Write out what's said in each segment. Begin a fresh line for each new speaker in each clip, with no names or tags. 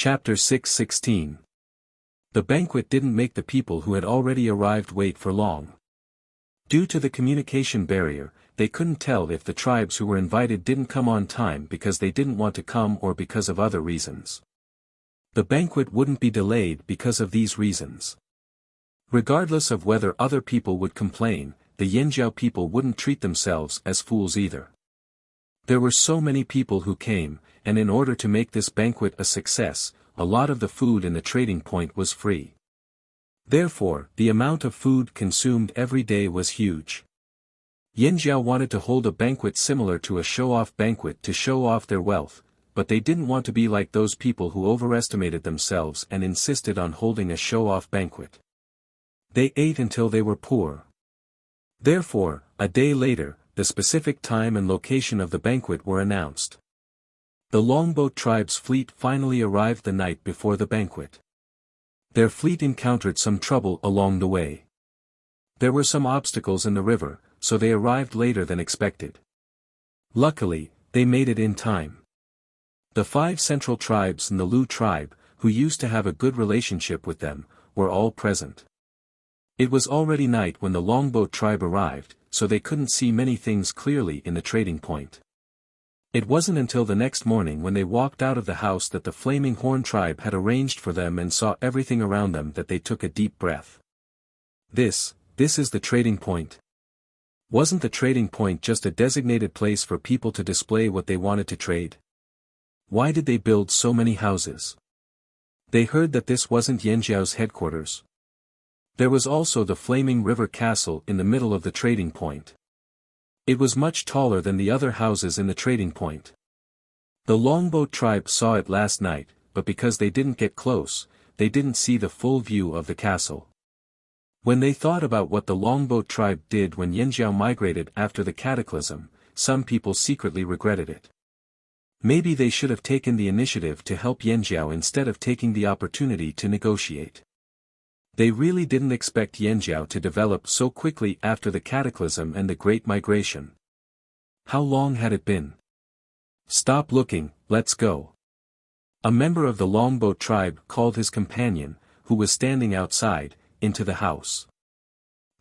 Chapter 6:16. The banquet didn't make the people who had already arrived wait for long. Due to the communication barrier, they couldn't tell if the tribes who were invited didn't come on time because they didn't want to come or because of other reasons. The banquet wouldn't be delayed because of these reasons. Regardless of whether other people would complain, the Yanjiao people wouldn't treat themselves as fools either. There were so many people who came, and in order to make this banquet a success, a lot of the food in the trading point was free. Therefore, the amount of food consumed every day was huge. Yanjiao wanted to hold a banquet similar to a show-off banquet to show off their wealth, but they didn't want to be like those people who overestimated themselves and insisted on holding a show-off banquet. They ate until they were poor. Therefore, a day later, the specific time and location of the banquet were announced. The Longboat tribe's fleet finally arrived the night before the banquet. Their fleet encountered some trouble along the way. There were some obstacles in the river, so they arrived later than expected. Luckily, they made it in time. The 5 central tribes and the Lu tribe, who used to have a good relationship with them, were all present. It was already night when the Longboat tribe arrived, so they couldn't see many things clearly in the trading point. It wasn't until the next morning when they walked out of the house that the Flaming Horn tribe had arranged for them and saw everything around them that they took a deep breath. This is the trading point. Wasn't the trading point just a designated place for people to display what they wanted to trade? Why did they build so many houses? They heard that this wasn't Yanjiao's headquarters. There was also the Flaming River Castle in the middle of the trading point. It was much taller than the other houses in the trading point. The Longboat tribe saw it last night, but because they didn't get close, they didn't see the full view of the castle. When they thought about what the Longboat tribe did when Yanjiao migrated after the cataclysm, some people secretly regretted it. Maybe they should have taken the initiative to help Yanjiao instead of taking the opportunity to negotiate. They really didn't expect Yanjiao to develop so quickly after the cataclysm and the Great Migration. How long had it been? Stop looking, let's go. A member of the Longboat tribe called his companion, who was standing outside, into the house.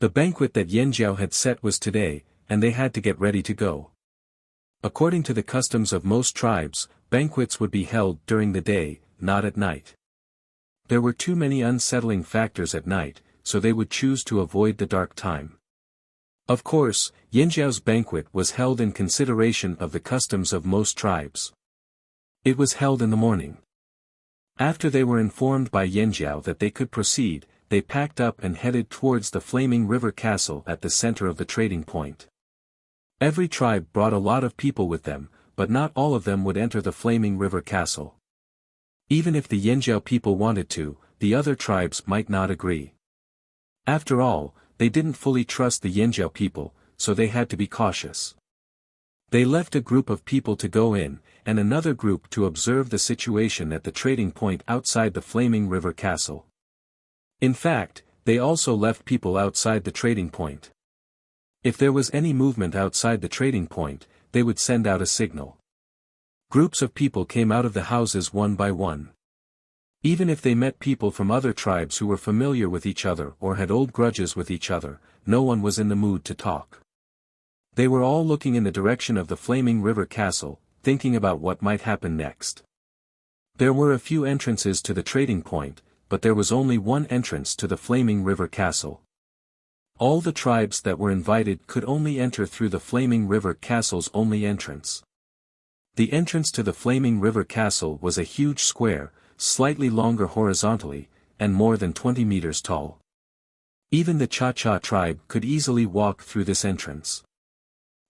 The banquet that Yanjiao had set was today, and they had to get ready to go. According to the customs of most tribes, banquets would be held during the day, not at night. There were too many unsettling factors at night, so they would choose to avoid the dark time. Of course, Yanjiao's banquet was held in consideration of the customs of most tribes. It was held in the morning. After they were informed by Yanjiao that they could proceed, they packed up and headed towards the Flaming River Castle at the center of the trading point. Every tribe brought a lot of people with them, but not all of them would enter the Flaming River Castle. Even if the Yanjiao people wanted to, the other tribes might not agree. After all, they didn't fully trust the Yanjiao people, so they had to be cautious. They left a group of people to go in, and another group to observe the situation at the trading point outside the Flaming River Castle. In fact, they also left people outside the trading point. If there was any movement outside the trading point, they would send out a signal. Groups of people came out of the houses one by one. Even if they met people from other tribes who were familiar with each other or had old grudges with each other, no one was in the mood to talk. They were all looking in the direction of the Flaming River Castle, thinking about what might happen next. There were a few entrances to the trading point, but there was only one entrance to the Flaming River Castle. All the tribes that were invited could only enter through the Flaming River Castle's only entrance. The entrance to the Flaming River Castle was a huge square, slightly longer horizontally, and more than 20 meters tall. Even the Cha-Cha tribe could easily walk through this entrance.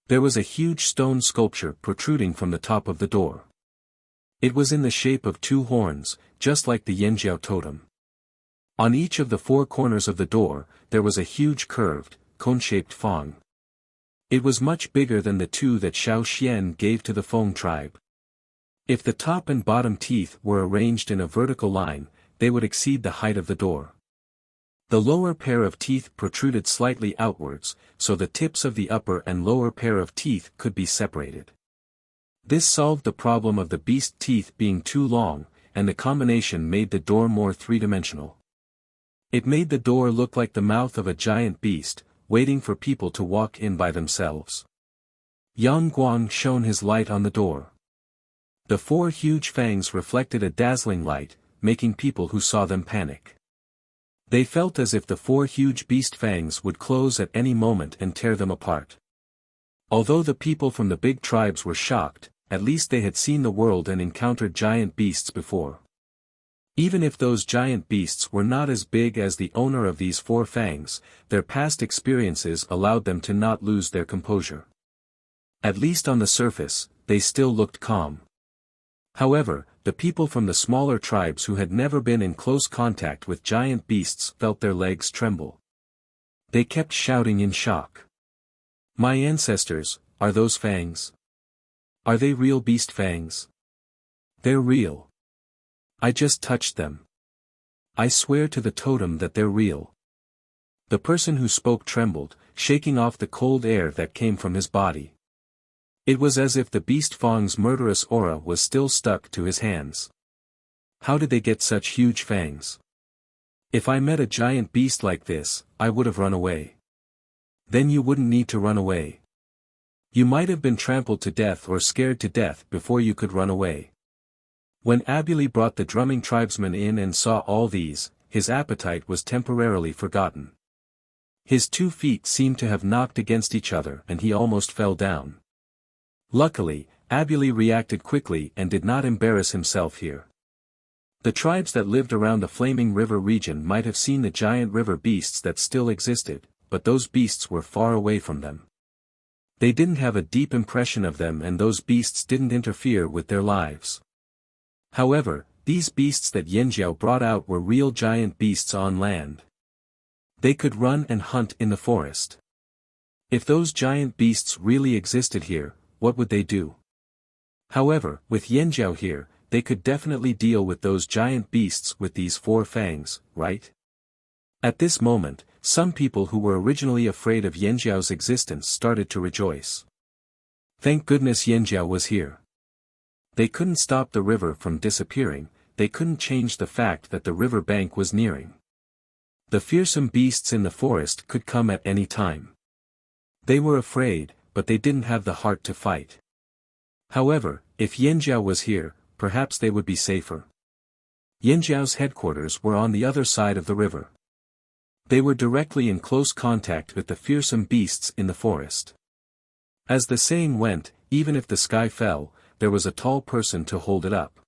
There was a huge stone sculpture protruding from the top of the door. It was in the shape of 2 horns, just like the Yanjiao totem. On each of the 4 corners of the door, there was a huge curved, cone-shaped fang. It was much bigger than the 2 that Xiao Xian gave to the Feng tribe. If the top and bottom teeth were arranged in a vertical line, they would exceed the height of the door. The lower pair of teeth protruded slightly outwards, so the tips of the upper and lower pair of teeth could be separated. This solved the problem of the beast teeth being too long, and the combination made the door more three-dimensional. It made the door look like the mouth of a giant beast, waiting for people to walk in by themselves. Yang Guang shone his light on the door. The four huge fangs reflected a dazzling light, making people who saw them panic. They felt as if the four huge beast fangs would close at any moment and tear them apart. Although the people from the big tribes were shocked, at least they had seen the world and encountered giant beasts before. Even if those giant beasts were not as big as the owner of these four fangs, their past experiences allowed them to not lose their composure. At least on the surface, they still looked calm. However, the people from the smaller tribes who had never been in close contact with giant beasts felt their legs tremble. They kept shouting in shock. "My ancestors, are those fangs? Are they real beast fangs? They're real. I just touched them. I swear to the totem that they're real." The person who spoke trembled, shaking off the cold air that came from his body. It was as if the beast fang's murderous aura was still stuck to his hands. How did they get such huge fangs? If I met a giant beast like this, I would have run away. Then you wouldn't need to run away. You might have been trampled to death or scared to death before you could run away. When Abuli brought the drumming tribesmen in and saw all these, his appetite was temporarily forgotten. His 2 feet seemed to have knocked against each other and he almost fell down. Luckily, Abuli reacted quickly and did not embarrass himself here. The tribes that lived around the Flaming River region might have seen the giant river beasts that still existed, but those beasts were far away from them. They didn't have a deep impression of them and those beasts didn't interfere with their lives. However, these beasts that Yanjiao brought out were real giant beasts on land. They could run and hunt in the forest. If those giant beasts really existed here, what would they do? However, with Yanjiao here, they could definitely deal with those giant beasts with these 4 fangs, right? At this moment, some people who were originally afraid of Yanjiao's existence started to rejoice. Thank goodness Yanjiao was here. They couldn't stop the river from disappearing, they couldn't change the fact that the river bank was nearing. The fearsome beasts in the forest could come at any time. They were afraid, but they didn't have the heart to fight. However, if Yanjiao was here, perhaps they would be safer. Yanjiao's headquarters were on the other side of the river. They were directly in close contact with the fearsome beasts in the forest. As the saying went, even if the sky fell, there was a tall person to hold it up.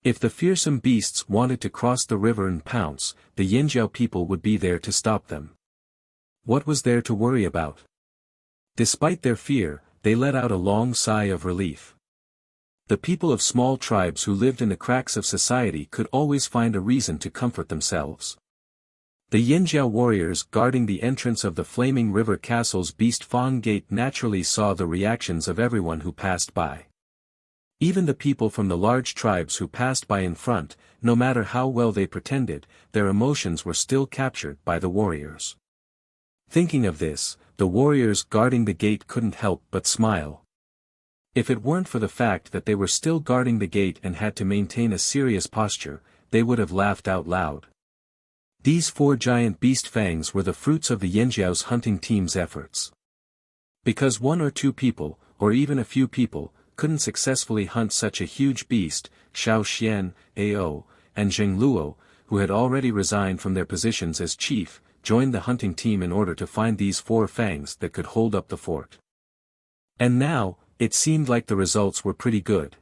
If the fearsome beasts wanted to cross the river and pounce, the Yanjiao people would be there to stop them. What was there to worry about? Despite their fear, they let out a long sigh of relief. The people of small tribes who lived in the cracks of society could always find a reason to comfort themselves. The Yanjiao warriors guarding the entrance of the Flaming River Castle's Beast Fang Gate naturally saw the reactions of everyone who passed by. Even the people from the large tribes who passed by in front, no matter how well they pretended, their emotions were still captured by the warriors. Thinking of this, the warriors guarding the gate couldn't help but smile. If it weren't for the fact that they were still guarding the gate and had to maintain a serious posture, they would have laughed out loud. These 4 giant beast fangs were the fruits of the Yanjiao's hunting team's efforts. Because 1 or 2 people, or even a few people, couldn't successfully hunt such a huge beast, Xiao Xian, Ao, and Zheng Luo, who had already resigned from their positions as chief, joined the hunting team in order to find these 4 fangs that could hold up the fort. And now, it seemed like the results were pretty good.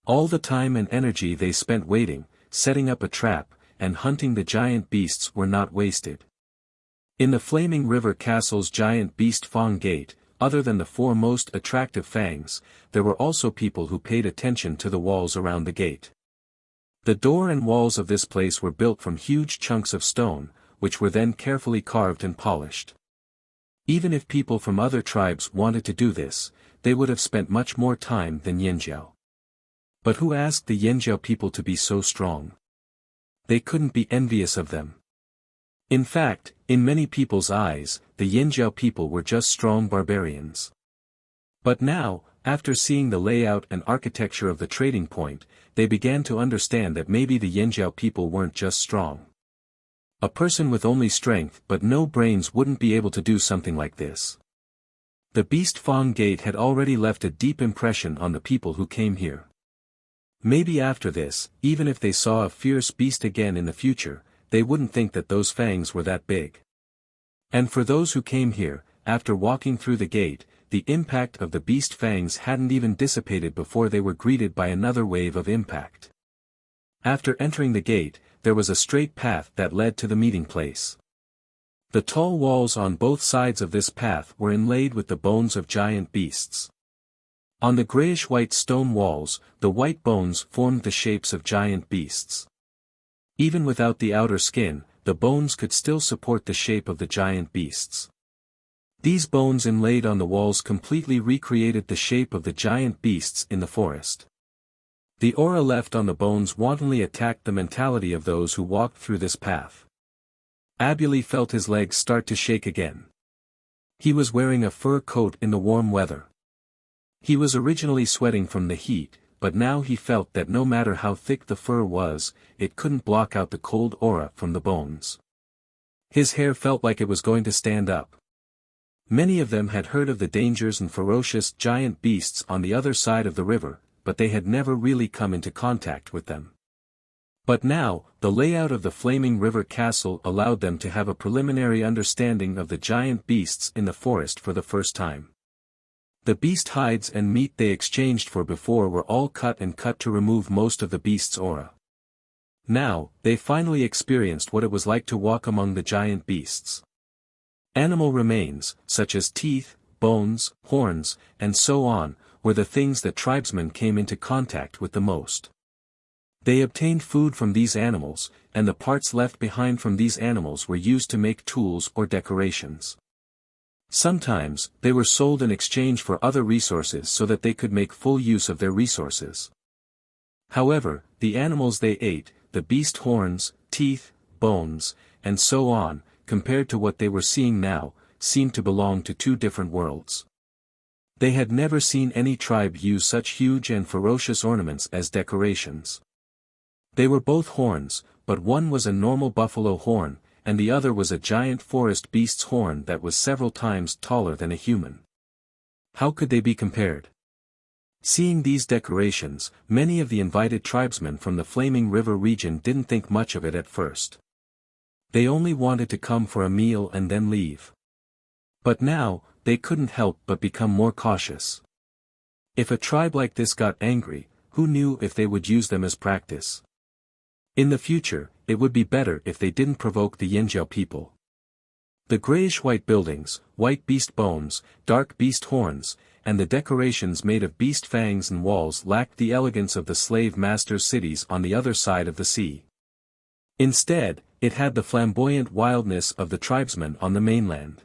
All the time and energy they spent waiting, setting up a trap, and hunting the giant beasts were not wasted. In the Flaming River Castle's giant beast Fang Gate, other than the 4 most attractive fangs, there were also people who paid attention to the walls around the gate. The door and walls of this place were built from huge chunks of stone, which were then carefully carved and polished. Even if people from other tribes wanted to do this, they would have spent much more time than Yanjiao. But who asked the Yanjiao people to be so strong? They couldn't be envious of them. In fact, in many people's eyes, the Yanjiao people were just strong barbarians. But now, after seeing the layout and architecture of the trading point, they began to understand that maybe the Yanjiao people weren't just strong. A person with only strength but no brains wouldn't be able to do something like this. The Beast Fang Gate had already left a deep impression on the people who came here. Maybe after this, even if they saw a fierce beast again in the future, they wouldn't think that those fangs were that big. And for those who came here, after walking through the gate, the impact of the beast fangs hadn't even dissipated before they were greeted by another wave of impact. After entering the gate, there was a straight path that led to the meeting place. The tall walls on both sides of this path were inlaid with the bones of giant beasts. On the grayish-white stone walls, the white bones formed the shapes of giant beasts. Even without the outer skin, the bones could still support the shape of the giant beasts. These bones inlaid on the walls completely recreated the shape of the giant beasts in the forest. The aura left on the bones wantonly attacked the mentality of those who walked through this path. Abuli felt his legs start to shake again. He was wearing a fur coat in the warm weather. He was originally sweating from the heat, but now he felt that no matter how thick the fur was, it couldn't block out the cold aura from the bones. His hair felt like it was going to stand up. Many of them had heard of the dangers and ferocious giant beasts on the other side of the river, but they had never really come into contact with them. But now, the layout of the Flaming River Castle allowed them to have a preliminary understanding of the giant beasts in the forest for the first time. The beast hides and meat they exchanged for before were all cut to remove most of the beast's aura. Now, they finally experienced what it was like to walk among the giant beasts. Animal remains, such as teeth, bones, horns, and so on, were the things that tribesmen came into contact with the most. They obtained food from these animals, and the parts left behind from these animals were used to make tools or decorations. Sometimes, they were sold in exchange for other resources so that they could make full use of their resources. However, the animals they ate, the beast horns, teeth, bones, and so on, compared to what they were seeing now, seemed to belong to two different worlds. They had never seen any tribe use such huge and ferocious ornaments as decorations. They were both horns, but one was a normal buffalo horn, and the other was a giant forest beast's horn that was several times taller than a human. How could they be compared? Seeing these decorations, many of the invited tribesmen from the Flaming River region didn't think much of it at first. They only wanted to come for a meal and then leave. But now, they couldn't help but become more cautious. If a tribe like this got angry, who knew if they would use them as practice? In the future, it would be better if they didn't provoke the Yanjiao people. The grayish-white buildings, white beast bones, dark beast horns, and the decorations made of beast fangs and walls lacked the elegance of the slave masters' cities on the other side of the sea. Instead, it had the flamboyant wildness of the tribesmen on the mainland.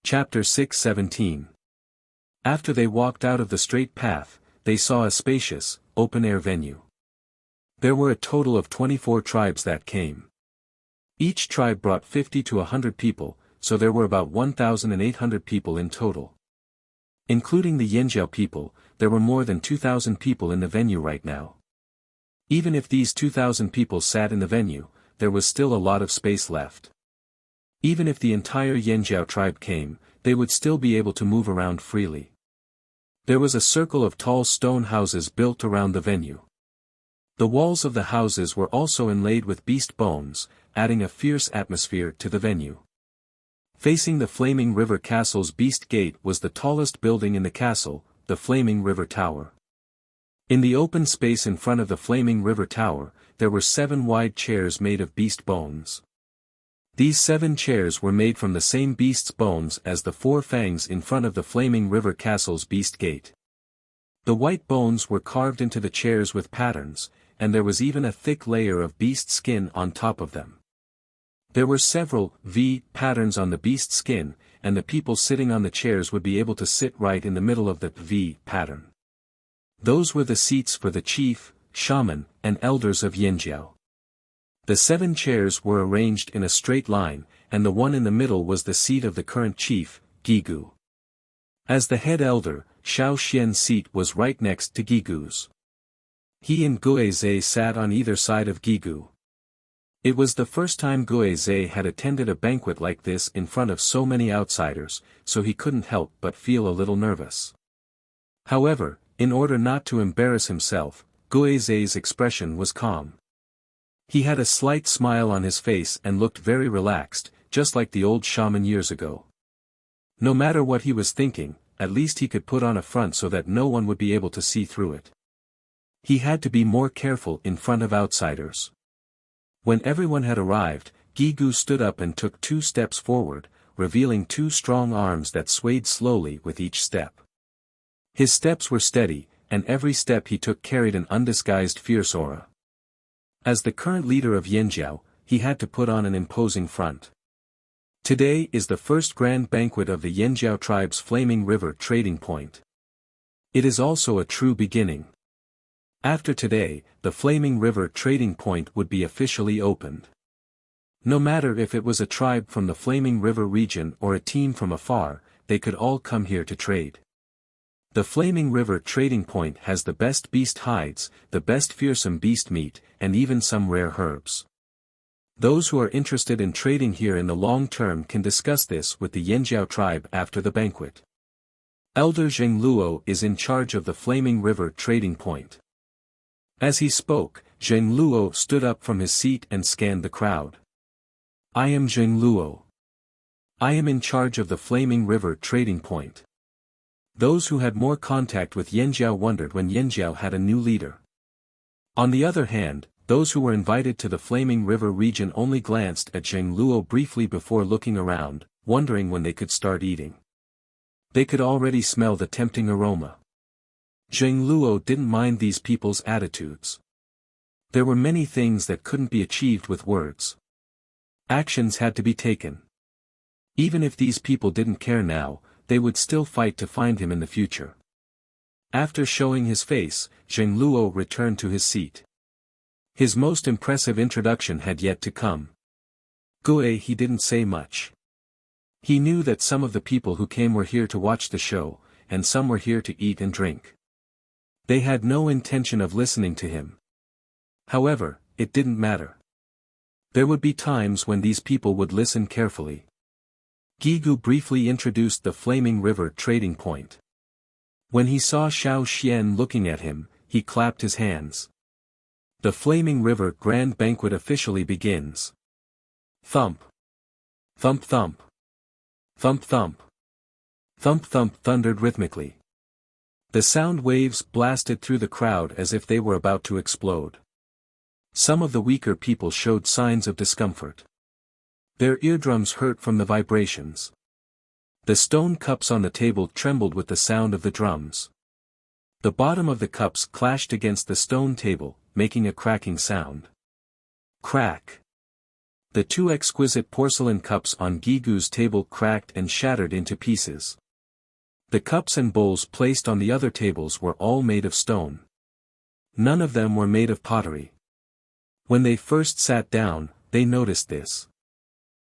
Chapter 6:17. After they walked out of the straight path, they saw a spacious, open-air venue. There were a total of 24 tribes that came. Each tribe brought 50 to 100 people, so there were about 1,800 people in total. Including the Yanjiao people, there were more than 2,000 people in the venue right now. Even if these 2,000 people sat in the venue, there was still a lot of space left. Even if the entire Yanjiao tribe came, they would still be able to move around freely. There was a circle of tall stone houses built around the venue. The walls of the houses were also inlaid with beast bones, adding a fierce atmosphere to the venue. Facing the Flaming River Castle's Beast Gate was the tallest building in the castle, the Flaming River Tower. In the open space in front of the Flaming River Tower, there were 7 wide chairs made of beast bones. These 7 chairs were made from the same beast's bones as the 4 fangs in front of the Flaming River Castle's Beast Gate. The white bones were carved into the chairs with patterns, and there was even a thick layer of beast skin on top of them. There were several V patterns on the beast skin, and the people sitting on the chairs would be able to sit right in the middle of the V pattern. Those were the seats for the chief, shaman, and elders of Yanjiao. The 7 chairs were arranged in a straight line, and the one in the middle was the seat of the current chief, Gigu. As the head elder, Xiao Xian's seat was right next to Gigu's. He and Guizhe sat on either side of Gigu. It was the first time Guizhe had attended a banquet like this in front of so many outsiders, so he couldn't help but feel a little nervous. However, in order not to embarrass himself, Guizhe's expression was calm. He had a slight smile on his face and looked very relaxed, just like the old shaman years ago. No matter what he was thinking, at least he could put on a front so that no one would be able to see through it. He had to be more careful in front of outsiders. When everyone had arrived, Gigu stood up and took 2 steps forward, revealing 2 strong arms that swayed slowly with each step. His steps were steady, and every step he took carried an undisguised fierce aura. As the current leader of Yanjiao, he had to put on an imposing front. Today is the first grand banquet of the Yanjiao tribe's Flaming River trading point. It is also a true beginning. After today, the Flaming River trading point would be officially opened. No matter if it was a tribe from the Flaming River region or a team from afar, they could all come here to trade. The Flaming River trading point has the best beast hides, the best fearsome beast meat, and even some rare herbs. Those who are interested in trading here in the long term can discuss this with the Yanjiao tribe after the banquet. Elder Zheng Luo is in charge of the Flaming River trading point. As he spoke, Zheng Luo stood up from his seat and scanned the crowd. I am Zheng Luo. I am in charge of the Flaming River trading point. Those who had more contact with Yanjiao wondered when Yanjiao had a new leader. On the other hand, those who were invited to the Flaming River region only glanced at Zheng Luo briefly before looking around, wondering when they could start eating. They could already smell the tempting aroma. Zheng Luo didn't mind these people's attitudes. There were many things that couldn't be achieved with words. Actions had to be taken. Even if these people didn't care now, they would still fight to find him in the future. After showing his face, Zheng Luo returned to his seat. His most impressive introduction had yet to come. He didn't say much. He knew that some of the people who came were here to watch the show, and some were here to eat and drink. They had no intention of listening to him. However, it didn't matter. There would be times when these people would listen carefully. Gigu briefly introduced the Flaming River trading point. When he saw Xiao Xian looking at him, he clapped his hands. The Flaming River Grand Banquet officially begins. Thump. Thump thump. Thump thump. Thump thump thundered rhythmically. The sound waves blasted through the crowd as if they were about to explode. Some of the weaker people showed signs of discomfort. Their eardrums hurt from the vibrations. The stone cups on the table trembled with the sound of the drums. The bottom of the cups clashed against the stone table, making a cracking sound. Crack. The 2 exquisite porcelain cups on Gigu's table cracked and shattered into pieces. The cups and bowls placed on the other tables were all made of stone. None of them were made of pottery. When they first sat down, they noticed this.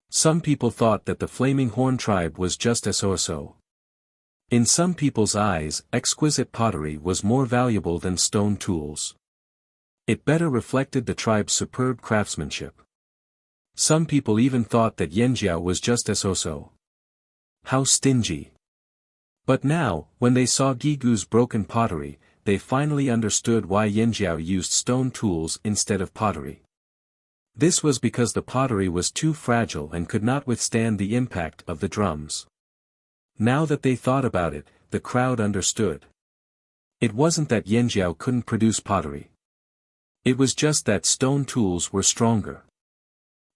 Some people thought that the Flaming Horn tribe was just so. In some people's eyes, exquisite pottery was more valuable than stone tools. It better reflected the tribe's superb craftsmanship. Some people even thought that Yanjiao was just so. How stingy. But now, when they saw Gigu's broken pottery, they finally understood why Yanjiao used stone tools instead of pottery. This was because the pottery was too fragile and could not withstand the impact of the drums. Now that they thought about it, the crowd understood. It wasn't that Yanjiao couldn't produce pottery. It was just that stone tools were stronger.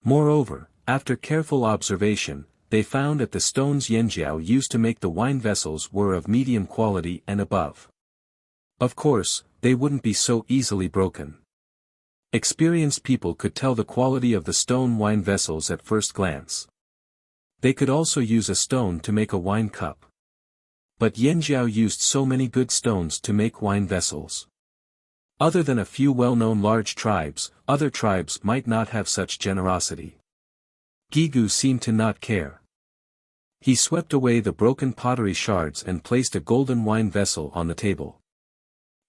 Moreover, after careful observation, they found that the stones Yanjiao used to make the wine vessels were of medium quality and above. Of course, they wouldn't be so easily broken. Experienced people could tell the quality of the stone wine vessels at first glance. They could also use a stone to make a wine cup. But Yanjiao used so many good stones to make wine vessels. Other than a few well-known large tribes, other tribes might not have such generosity. Gigu seemed to not care. He swept away the broken pottery shards and placed a golden wine vessel on the table.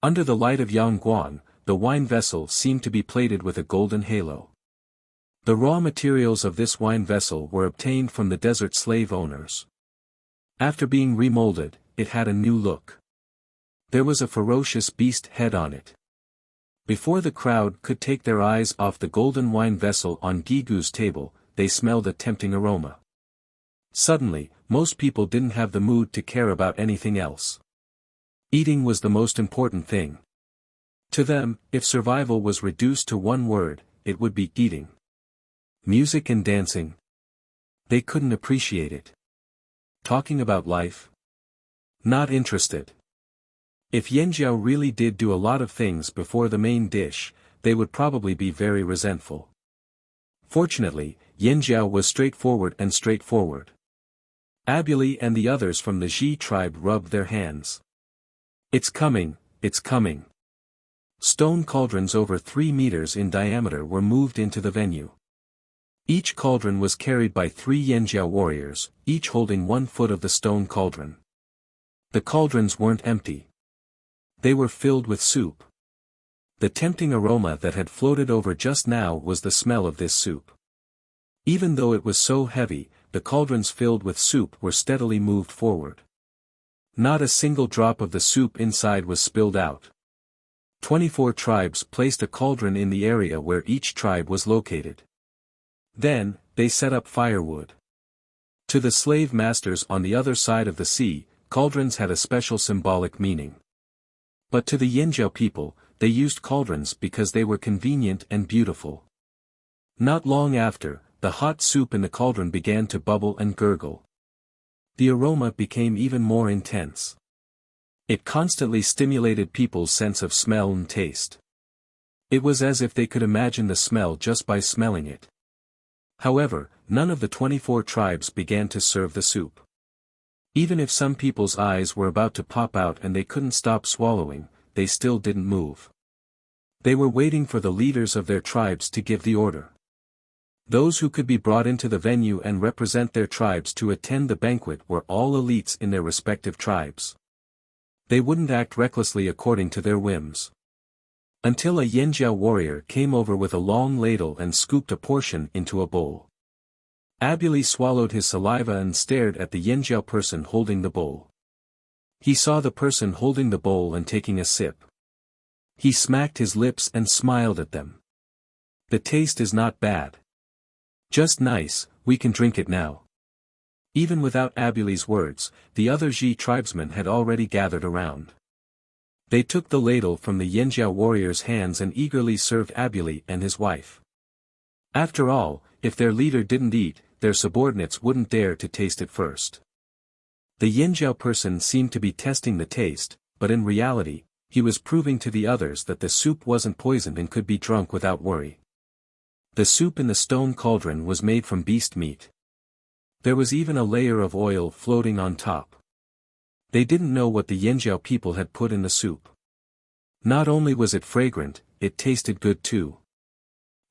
Under the light of Yangguan, the wine vessel seemed to be plated with a golden halo. The raw materials of this wine vessel were obtained from the desert slave owners. After being remolded, it had a new look. There was a ferocious beast head on it. Before the crowd could take their eyes off the golden wine vessel on Gigu's table, they smelled a tempting aroma. Suddenly, most people didn't have the mood to care about anything else. Eating was the most important thing. To them, if survival was reduced to one word, it would be eating. Music and dancing. They couldn't appreciate it. Talking about life? Not interested. If Yanjiao really did do a lot of things before the main dish, they would probably be very resentful. Fortunately, Yanjiao was straightforward. Abuli and the others from the Ji tribe rubbed their hands. It's coming, it's coming. Stone cauldrons over 3 meters in diameter were moved into the venue. Each cauldron was carried by 3 Yanjiao warriors, each holding 1 foot of the stone cauldron. The cauldrons weren't empty. They were filled with soup. The tempting aroma that had floated over just now was the smell of this soup. Even though it was so heavy, the cauldrons filled with soup were steadily moved forward. Not a single drop of the soup inside was spilled out. 24 tribes placed a cauldron in the area where each tribe was located. Then, they set up firewood. To the slave masters on the other side of the sea, cauldrons had a special symbolic meaning. But to the Yanjiao people, they used cauldrons because they were convenient and beautiful. Not long after, the hot soup in the cauldron began to bubble and gurgle. The aroma became even more intense. It constantly stimulated people's sense of smell and taste. It was as if they could imagine the smell just by smelling it. However, none of the 24 tribes began to serve the soup. Even if some people's eyes were about to pop out and they couldn't stop swallowing, they still didn't move. They were waiting for the leaders of their tribes to give the order. Those who could be brought into the venue and represent their tribes to attend the banquet were all elites in their respective tribes. They wouldn't act recklessly according to their whims. Until a Yanjiao warrior came over with a long ladle and scooped a portion into a bowl. Abuli swallowed his saliva and stared at the Yanjiao person holding the bowl. He saw the person holding the bowl and taking a sip. He smacked his lips and smiled at them. The taste is not bad. Just nice, we can drink it now. Even without Abuli's words, the other Ji tribesmen had already gathered around. They took the ladle from the Yanjiao warrior's hands and eagerly served Abuli and his wife. After all, if their leader didn't eat, their subordinates wouldn't dare to taste it first. The Yanjiao person seemed to be testing the taste, but in reality, he was proving to the others that the soup wasn't poisoned and could be drunk without worry. The soup in the stone cauldron was made from beast meat. There was even a layer of oil floating on top. They didn't know what the Yanjiao people had put in the soup. Not only was it fragrant, it tasted good too.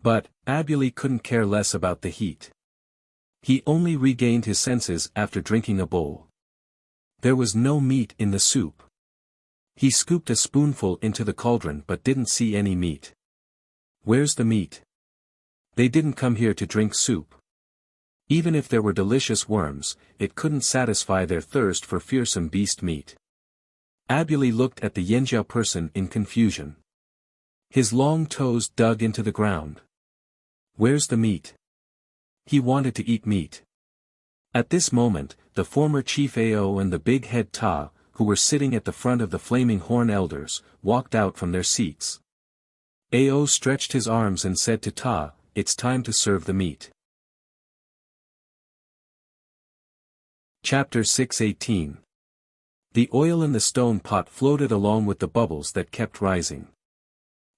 But, Abuli couldn't care less about the heat. He only regained his senses after drinking a bowl. There was no meat in the soup. He scooped a spoonful into the cauldron but didn't see any meat. Where's the meat? They didn't come here to drink soup. Even if there were delicious worms, it couldn't satisfy their thirst for fearsome beast meat. Abuli looked at the Yanjiao person in confusion. His long toes dug into the ground. Where's the meat? He wanted to eat meat. At this moment, the former Chief Ao and the big head Ta, who were sitting at the front of the flaming horn elders, walked out from their seats. Ao stretched his arms and said to Ta, "It's time to serve the meat." Chapter 6:18. The oil in the stone pot floated along with the bubbles that kept rising.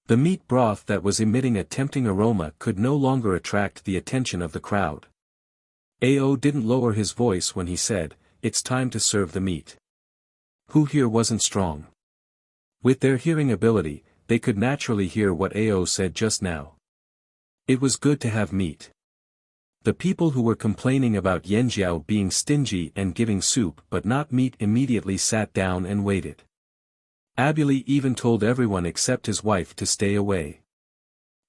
The meat broth that was emitting a tempting aroma could no longer attract the attention of the crowd. Ao didn't lower his voice when he said, "It's time to serve the meat." Who here wasn't strong? With their hearing ability, they could naturally hear what Ao said just now. It was good to have meat. The people who were complaining about Yanjiao being stingy and giving soup but not meat immediately sat down and waited. Abuli even told everyone except his wife to stay away.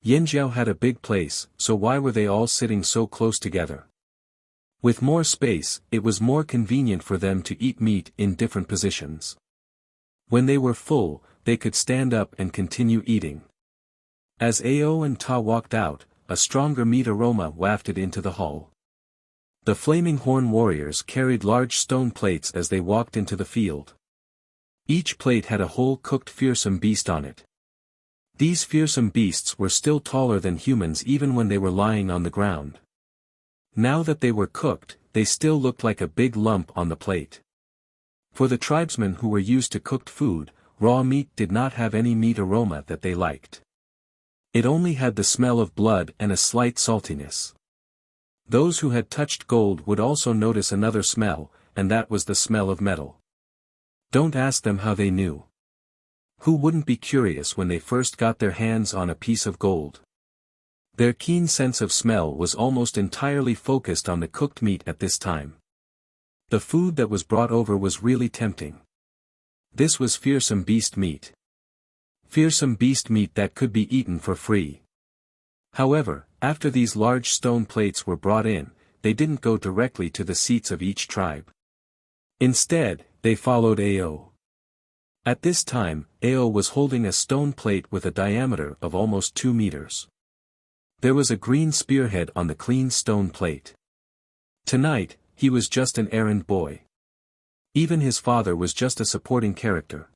Yanjiao had a big place, so why were they all sitting so close together? With more space, it was more convenient for them to eat meat in different positions. When they were full, they could stand up and continue eating. As Ao and Ta walked out, a stronger meat aroma wafted into the hall. The flaming horn warriors carried large stone plates as they walked into the field. Each plate had a whole cooked fearsome beast on it. These fearsome beasts were still taller than humans even when they were lying on the ground. Now that they were cooked, they still looked like a big lump on the plate. For the tribesmen who were used to cooked food, raw meat did not have any meat aroma that they liked. It only had the smell of blood and a slight saltiness. Those who had touched gold would also notice another smell, and that was the smell of metal. Don't ask them how they knew. Who wouldn't be curious when they first got their hands on a piece of gold? Their keen sense of smell was almost entirely focused on the cooked meat at this time. The food that was brought over was really tempting. This was fearsome beast meat. Fearsome beast meat that could be eaten for free. However, after these large stone plates were brought in, they didn't go directly to the seats of each tribe. Instead, they followed Ao. At this time, Ao was holding a stone plate with a diameter of almost 2 meters. There was a green spearhead on the clean stone plate. Tonight, he was just an errand boy. Even his father was just a supporting character.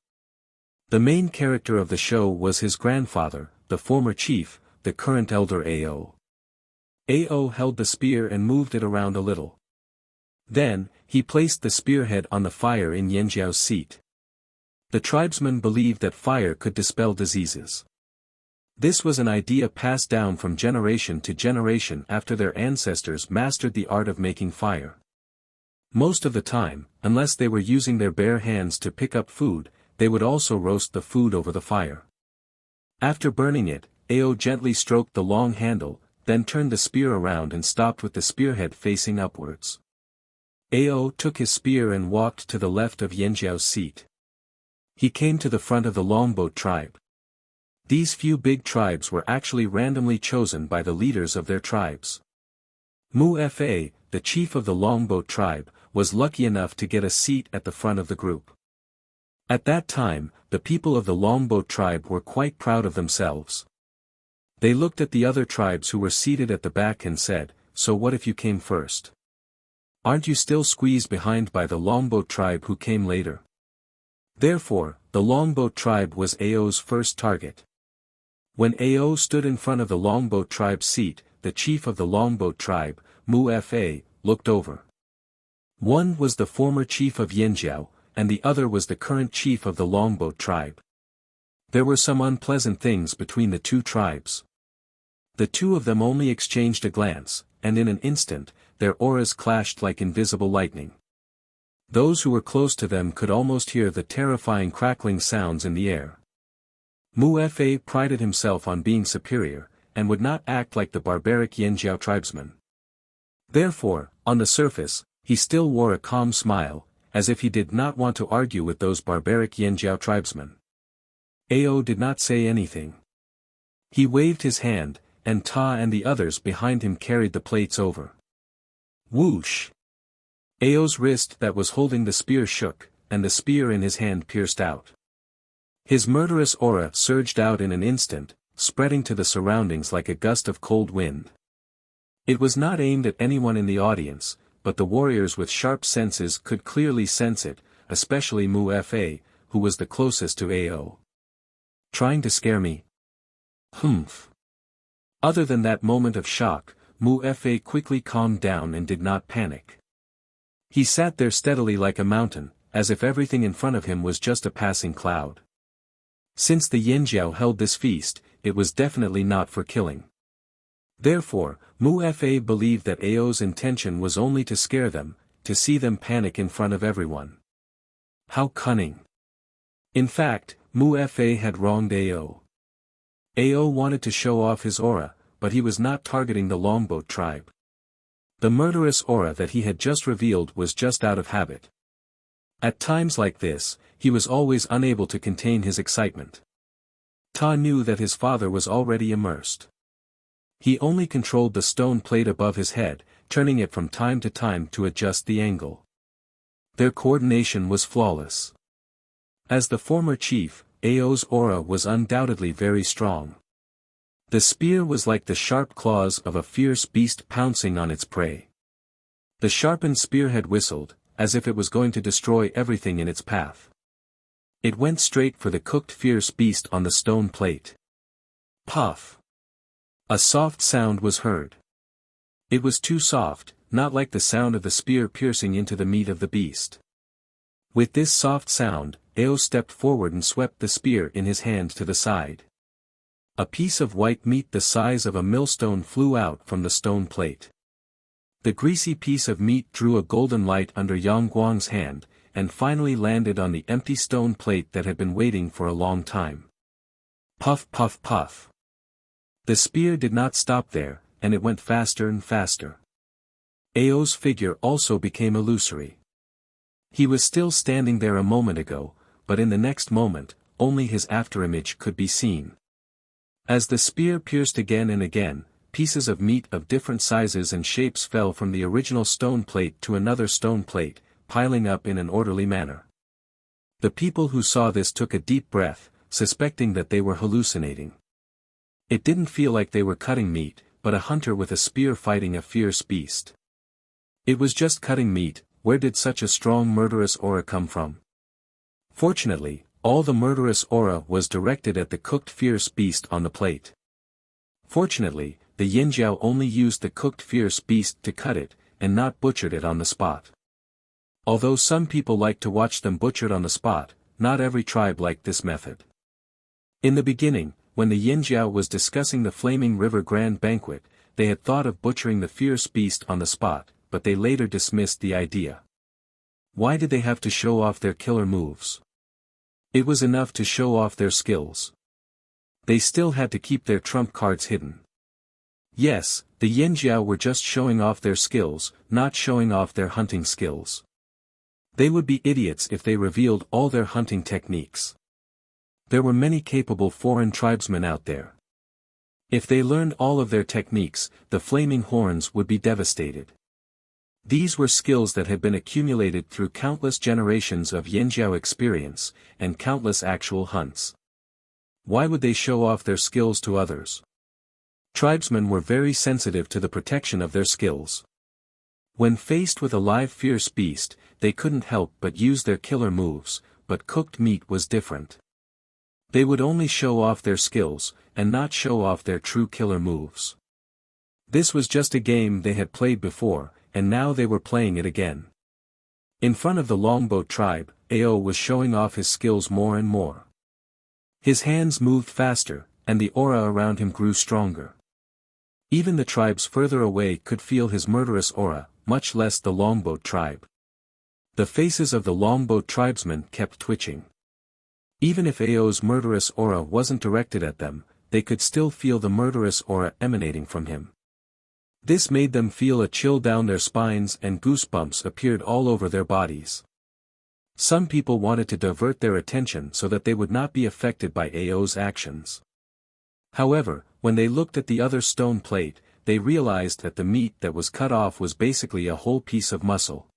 The main character of the show was his grandfather, the former chief, the current elder Ao. Ao held the spear and moved it around a little. Then, he placed the spearhead on the fire in Yanjiao's seat. The tribesmen believed that fire could dispel diseases. This was an idea passed down from generation to generation after their ancestors mastered the art of making fire. Most of the time, unless they were using their bare hands to pick up food, they would also roast the food over the fire. After burning it, Ao gently stroked the long handle, then turned the spear around and stopped with the spearhead facing upwards. Ao took his spear and walked to the left of Yanjiao's seat. He came to the front of the Longboat tribe. These few big tribes were actually randomly chosen by the leaders of their tribes. Mu Fa, the chief of the Longboat tribe, was lucky enough to get a seat at the front of the group. At that time, the people of the Longboat tribe were quite proud of themselves. They looked at the other tribes who were seated at the back and said, "So what if you came first? Aren't you still squeezed behind by the Longboat tribe who came later?" Therefore, the Longboat tribe was Ao's first target. When Ao stood in front of the Longboat tribe's seat, the chief of the Longboat tribe, Mu Fa, looked over. One was the former chief of Yanjiao, and the other was the current chief of the Longboat tribe. There were some unpleasant things between the two tribes. The two of them only exchanged a glance, and in an instant, their auras clashed like invisible lightning. Those who were close to them could almost hear the terrifying crackling sounds in the air. Mu Fa prided himself on being superior, and would not act like the barbaric Yanjiao tribesmen. Therefore, on the surface, he still wore a calm smile, as if he did not want to argue with those barbaric Yanjiao tribesmen. Ao did not say anything. He waved his hand, and Ta and the others behind him carried the plates over. Whoosh! Ao's wrist that was holding the spear shook, and the spear in his hand pierced out. His murderous aura surged out in an instant, spreading to the surroundings like a gust of cold wind. It was not aimed at anyone in the audience, but the warriors with sharp senses could clearly sense it, especially Mu Fa, who was the closest to Ao. Trying to scare me? Humph. Other than that moment of shock, Mu Fa quickly calmed down and did not panic. He sat there steadily like a mountain, as if everything in front of him was just a passing cloud. Since the Yanjiao held this feast, it was definitely not for killing. Therefore, Mu Fa believed that Ao's intention was only to scare them, to see them panic in front of everyone. How cunning! In fact, Mu Fa had wronged Ao. Ao wanted to show off his aura, but he was not targeting the Longboat tribe. The murderous aura that he had just revealed was just out of habit. At times like this, he was always unable to contain his excitement. Ta knew that his father was already immersed. He only controlled the stone plate above his head, turning it from time to time to adjust the angle. Their coordination was flawless. As the former chief, Ao's aura was undoubtedly very strong. The spear was like the sharp claws of a fierce beast pouncing on its prey. The sharpened spearhead whistled, as if it was going to destroy everything in its path. It went straight for the cooked fierce beast on the stone plate. Puff! A soft sound was heard. It was too soft, not like the sound of the spear piercing into the meat of the beast. With this soft sound, Ao stepped forward and swept the spear in his hand to the side. A piece of white meat the size of a millstone flew out from the stone plate. The greasy piece of meat drew a golden light under Yang Guang's hand, and finally landed on the empty stone plate that had been waiting for a long time. Puff puff puff. The spear did not stop there, and it went faster and faster. Ao's figure also became illusory. He was still standing there a moment ago, but in the next moment, only his afterimage could be seen. As the spear pierced again and again, pieces of meat of different sizes and shapes fell from the original stone plate to another stone plate, piling up in an orderly manner. The people who saw this took a deep breath, suspecting that they were hallucinating. It didn't feel like they were cutting meat, but a hunter with a spear fighting a fierce beast. It was just cutting meat. Where did such a strong murderous aura come from? Fortunately, all the murderous aura was directed at the cooked fierce beast on the plate. Fortunately, the Yinjiao only used the cooked fierce beast to cut it, and not butchered it on the spot. Although some people liked to watch them butchered on the spot, not every tribe liked this method. In the beginning, when the Yinjiao was discussing the Flaming River Grand Banquet, they had thought of butchering the fierce beast on the spot, but they later dismissed the idea. Why did they have to show off their killer moves? It was enough to show off their skills. They still had to keep their trump cards hidden. Yes, the Yinjiao were just showing off their skills, not showing off their hunting skills. They would be idiots if they revealed all their hunting techniques. There were many capable foreign tribesmen out there. If they learned all of their techniques, the Flaming Horns would be devastated. These were skills that had been accumulated through countless generations of Yinjiao experience, and countless actual hunts. Why would they show off their skills to others? Tribesmen were very sensitive to the protection of their skills. When faced with a live fierce beast, they couldn't help but use their killer moves, but cooked meat was different. They would only show off their skills, and not show off their true killer moves. This was just a game they had played before, and now they were playing it again. In front of the Longboat tribe, Ao was showing off his skills more and more. His hands moved faster, and the aura around him grew stronger. Even the tribes further away could feel his murderous aura, much less the Longboat tribe. The faces of the Longboat tribesmen kept twitching. Even if Ao's murderous aura wasn't directed at them, they could still feel the murderous aura emanating from him. This made them feel a chill down their spines, and goosebumps appeared all over their bodies. Some people wanted to divert their attention so that they would not be affected by Ao's actions. However, when they looked at the other stone plate, they realized that the meat that was cut off was basically a whole piece of muscle.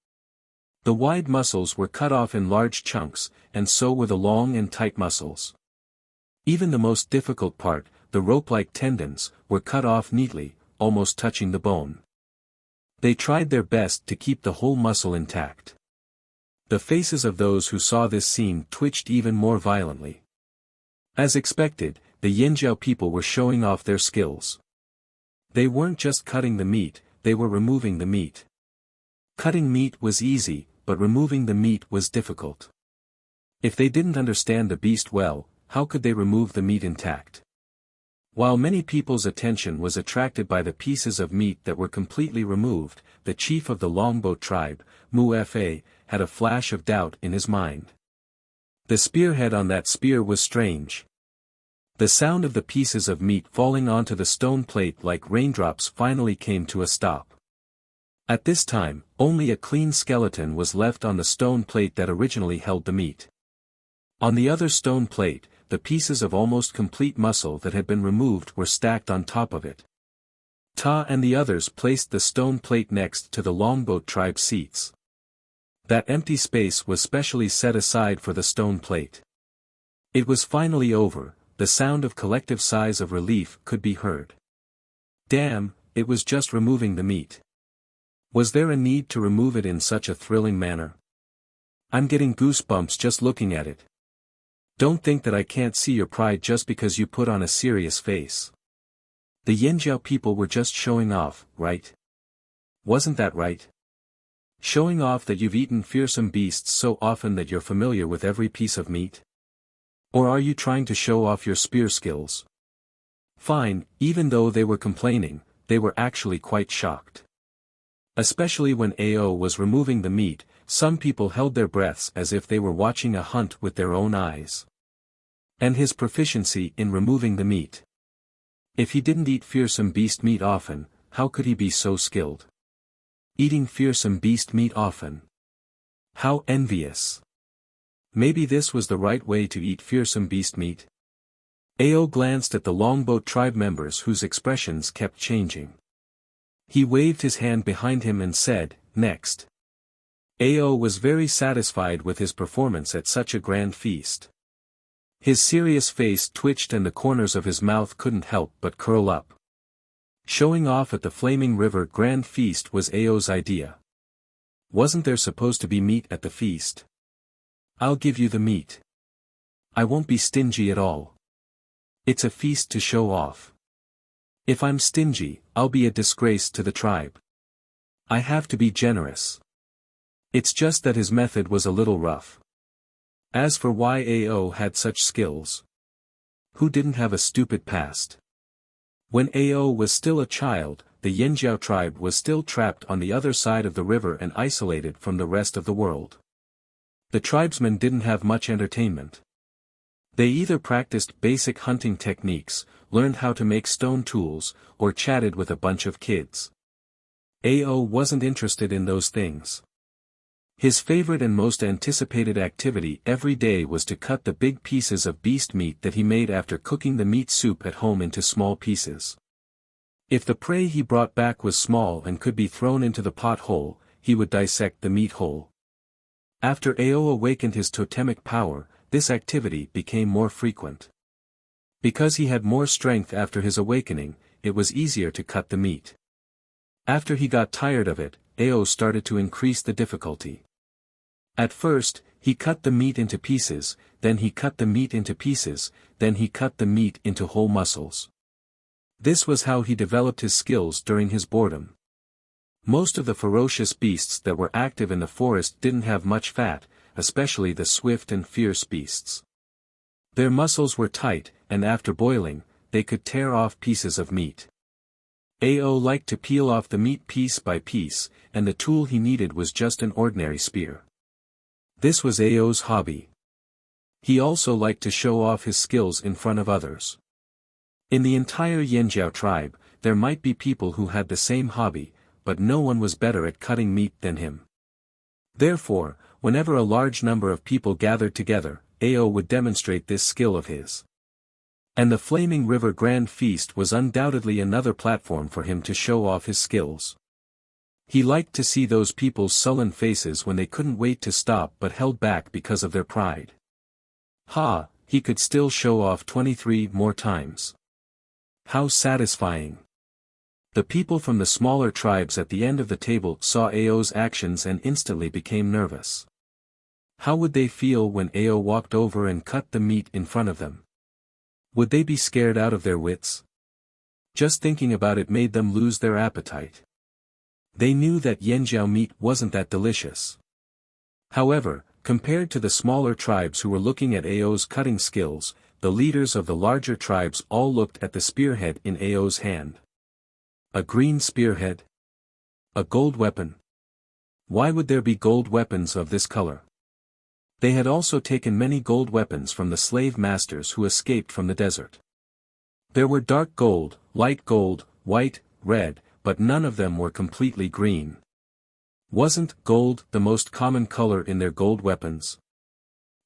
The wide muscles were cut off in large chunks, and so were the long and tight muscles. Even the most difficult part, the rope-like tendons, were cut off neatly, almost touching the bone. They tried their best to keep the whole muscle intact. The faces of those who saw this scene twitched even more violently. As expected, the Yinjiao people were showing off their skills. They weren't just cutting the meat, they were removing the meat. Cutting meat was easy, but removing the meat was difficult. If they didn't understand the beast well, how could they remove the meat intact? While many people's attention was attracted by the pieces of meat that were completely removed, the chief of the Longboat tribe, Mu Fa, had a flash of doubt in his mind. The spearhead on that spear was strange. The sound of the pieces of meat falling onto the stone plate like raindrops finally came to a stop. At this time, only a clean skeleton was left on the stone plate that originally held the meat. On the other stone plate, the pieces of almost complete muscle that had been removed were stacked on top of it. Ta and the others placed the stone plate next to the Longboat tribe seats. That empty space was specially set aside for the stone plate. It was finally over, the sound of collective sighs of relief could be heard. Damn, it was just removing the meat. Was there a need to remove it in such a thrilling manner? I'm getting goosebumps just looking at it. Don't think that I can't see your pride just because you put on a serious face. The Yanjiao people were just showing off, right? Wasn't that right? Showing off that you've eaten fearsome beasts so often that you're familiar with every piece of meat? Or are you trying to show off your spear skills? Fine, even though they were complaining, they were actually quite shocked. Especially when Ao was removing the meat, some people held their breaths as if they were watching a hunt with their own eyes. And his proficiency in removing the meat. If he didn't eat fearsome beast meat often, how could he be so skilled? Eating fearsome beast meat often. How envious. Maybe this was the right way to eat fearsome beast meat? Ao glanced at the Longboat tribe members whose expressions kept changing. He waved his hand behind him and said, "Next." Ao was very satisfied with his performance at such a grand feast. His serious face twitched and the corners of his mouth couldn't help but curl up. Showing off at the Flaming River grand feast was Ao's idea. Wasn't there supposed to be meat at the feast? I'll give you the meat. I won't be stingy at all. It's a feast to show off. If I'm stingy, I'll be a disgrace to the tribe. I have to be generous. It's just that his method was a little rough. As for why Ao had such skills. Who didn't have a stupid past? When Ao was still a child, the Yanjiao tribe was still trapped on the other side of the river and isolated from the rest of the world. The tribesmen didn't have much entertainment. They either practiced basic hunting techniques, learned how to make stone tools, or chatted with a bunch of kids. Ao wasn't interested in those things. His favorite and most anticipated activity every day was to cut the big pieces of beast meat that he made after cooking the meat soup at home into small pieces. If the prey he brought back was small and could be thrown into the pot whole, he would dissect the meat whole. After Ao awakened his totemic power, this activity became more frequent. Because he had more strength after his awakening, it was easier to cut the meat. After he got tired of it, Ao started to increase the difficulty. At first, he cut the meat into pieces, then he cut the meat into pieces, then he cut the meat into whole muscles. This was how he developed his skills during his boredom. Most of the ferocious beasts that were active in the forest didn't have much fat, especially the swift and fierce beasts. Their muscles were tight, and after boiling, they could tear off pieces of meat. Ao liked to peel off the meat piece by piece, and the tool he needed was just an ordinary spear. This was Ao's hobby. He also liked to show off his skills in front of others. In the entire Yanjiao tribe, there might be people who had the same hobby, but no one was better at cutting meat than him. Therefore, whenever a large number of people gathered together, Ao would demonstrate this skill of his. And the Flaming River Grand Feast was undoubtedly another platform for him to show off his skills. He liked to see those people's sullen faces when they couldn't wait to stop but held back because of their pride. Ha, he could still show off 23 more times. How satisfying. The people from the smaller tribes at the end of the table saw Ao's actions and instantly became nervous. How would they feel when Ao walked over and cut the meat in front of them? Would they be scared out of their wits? Just thinking about it made them lose their appetite. They knew that Yanjiao meat wasn't that delicious. However, compared to the smaller tribes who were looking at Ao's cutting skills, the leaders of the larger tribes all looked at the spearhead in Ao's hand. A green spearhead? A gold weapon? Why would there be gold weapons of this color? They had also taken many gold weapons from the slave masters who escaped from the desert. There were dark gold, light gold, white, red, but none of them were completely green. Wasn't gold the most common color in their gold weapons?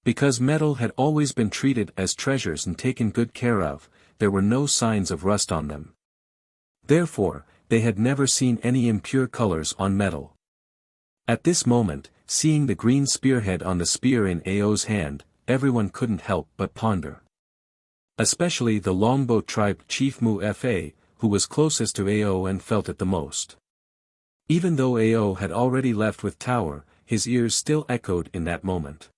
Because metal had always been treated as treasures and taken good care of, there were no signs of rust on them. Therefore, they had never seen any impure colors on metal. At this moment, seeing the green spearhead on the spear in Ao's hand, everyone couldn't help but ponder. Especially the Longbow tribe chief Mu-Fa, who was closest to Ao and felt it the most. Even though Ao had already left with Tower, his ears still echoed in that moment.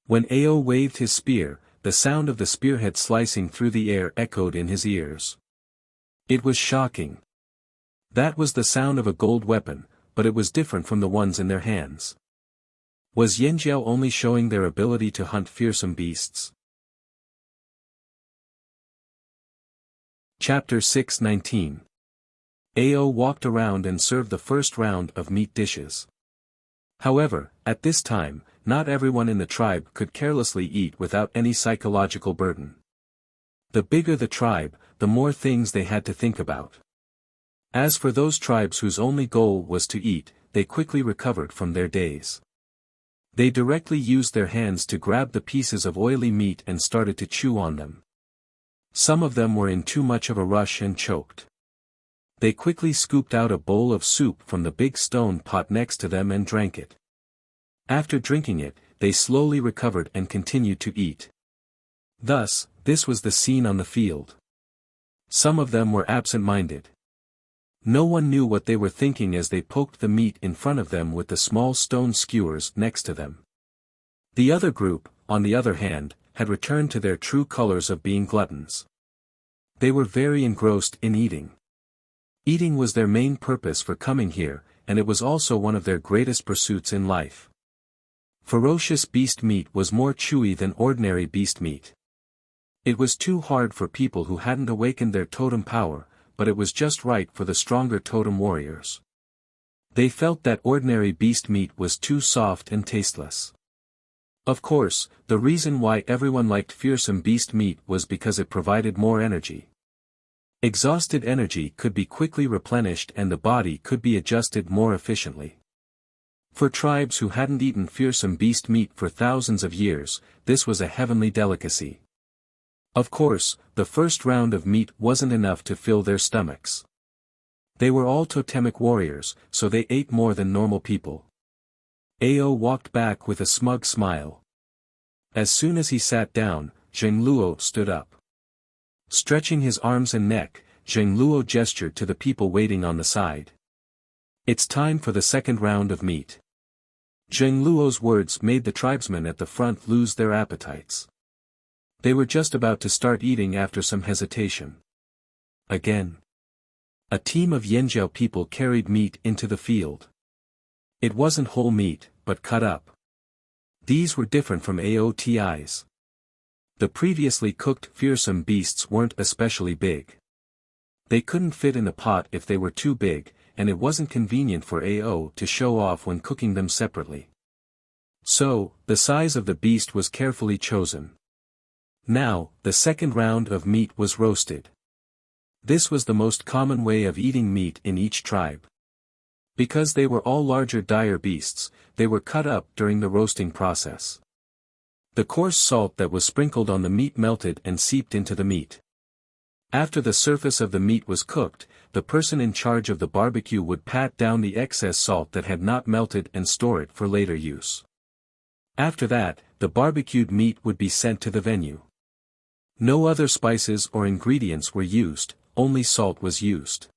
When Ao waved his spear, the sound of the spearhead slicing through the air echoed in his ears. It was shocking. That was the sound of a gold weapon, but it was different from the ones in their hands. Was Yanjiao only showing their ability to hunt fearsome beasts? Chapter 6:19. Ao walked around and served the first round of meat dishes. However, at this time, not everyone in the tribe could carelessly eat without any psychological burden. The bigger the tribe, the more things they had to think about. As for those tribes whose only goal was to eat, they quickly recovered from their daze. They directly used their hands to grab the pieces of oily meat and started to chew on them. Some of them were in too much of a rush and choked. They quickly scooped out a bowl of soup from the big stone pot next to them and drank it. After drinking it, they slowly recovered and continued to eat. Thus, this was the scene on the field. Some of them were absent-minded. No one knew what they were thinking as they poked the meat in front of them with the small stone skewers next to them. The other group, on the other hand, had returned to their true colors of being gluttons. They were very engrossed in eating. Eating was their main purpose for coming here, and it was also one of their greatest pursuits in life. Ferocious beast meat was more chewy than ordinary beast meat. It was too hard for people who hadn't awakened their totem power, but it was just right for the stronger totem warriors. They felt that ordinary beast meat was too soft and tasteless. Of course, the reason why everyone liked fearsome beast meat was because it provided more energy. Exhausted energy could be quickly replenished and the body could be adjusted more efficiently. For tribes who hadn't eaten fearsome beast meat for thousands of years, this was a heavenly delicacy. Of course, the first round of meat wasn't enough to fill their stomachs. They were all totemic warriors, so they ate more than normal people. Ao walked back with a smug smile. As soon as he sat down, Zheng Luo stood up. Stretching his arms and neck, Zheng Luo gestured to the people waiting on the side. "It's time for the second round of meat." Zheng Luo's words made the tribesmen at the front lose their appetites. They were just about to start eating after some hesitation. Again. A team of Yanjiao people carried meat into the field. It wasn't whole meat, but cut up. These were different from Aoti's. The previously cooked fearsome beasts weren't especially big. They couldn't fit in the pot if they were too big, and it wasn't convenient for Ao to show off when cooking them separately. So, the size of the beast was carefully chosen. Now, the second round of meat was roasted. This was the most common way of eating meat in each tribe. Because they were all larger dire beasts, they were cut up during the roasting process. The coarse salt that was sprinkled on the meat melted and seeped into the meat. After the surface of the meat was cooked, the person in charge of the barbecue would pat down the excess salt that had not melted and store it for later use. After that, the barbecued meat would be sent to the venue. No other spices or ingredients were used, only salt was used.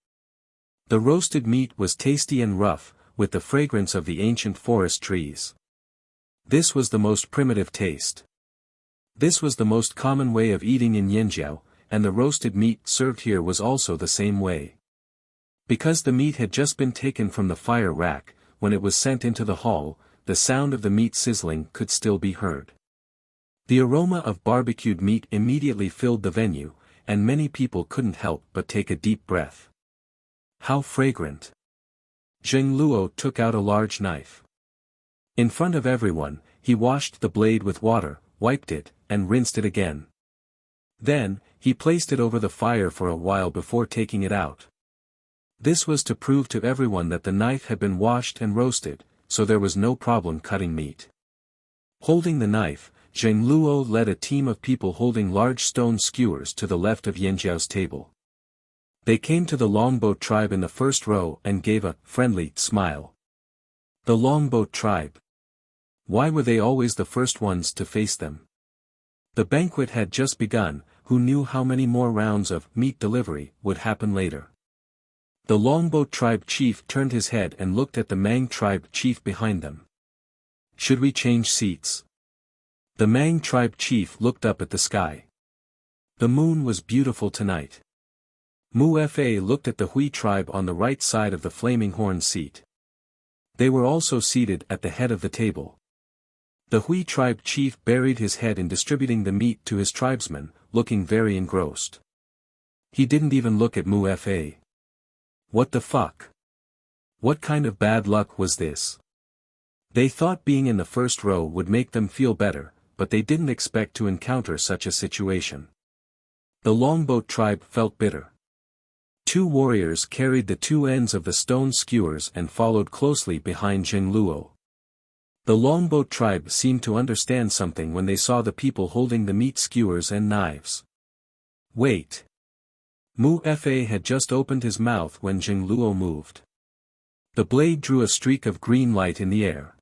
The roasted meat was tasty and rough, with the fragrance of the ancient forest trees. This was the most primitive taste. This was the most common way of eating in Yanjiao, and the roasted meat served here was also the same way. Because the meat had just been taken from the fire rack, when it was sent into the hall, the sound of the meat sizzling could still be heard. The aroma of barbecued meat immediately filled the venue, and many people couldn't help but take a deep breath. How fragrant! Zheng Luo took out a large knife. In front of everyone, he washed the blade with water, wiped it, and rinsed it again. Then, he placed it over the fire for a while before taking it out. This was to prove to everyone that the knife had been washed and roasted, so there was no problem cutting meat. Holding the knife, Zheng Luo led a team of people holding large stone skewers to the left of Yanjiao's table. They came to the longboat tribe in the first row and gave a friendly smile. The longboat tribe. Why were they always the first ones to face them? The banquet had just begun, who knew how many more rounds of meat delivery would happen later? The longboat tribe chief turned his head and looked at the Mang tribe chief behind them. Should we change seats? The Mang tribe chief looked up at the sky. The moon was beautiful tonight. Mu Fa looked at the Hui tribe on the right side of the flaming horn seat. They were also seated at the head of the table. The Hui tribe chief buried his head in distributing the meat to his tribesmen, looking very engrossed. He didn't even look at Mu Fa. What the fuck? What kind of bad luck was this? They thought being in the first row would make them feel better, but they didn't expect to encounter such a situation. The longboat tribe felt bitter. Two warriors carried the two ends of the stone skewers and followed closely behind Zheng Luo. The longboat tribe seemed to understand something when they saw the people holding the meat skewers and knives. Wait. Mu Fa had just opened his mouth when Zheng Luo moved. The blade drew a streak of green light in the air.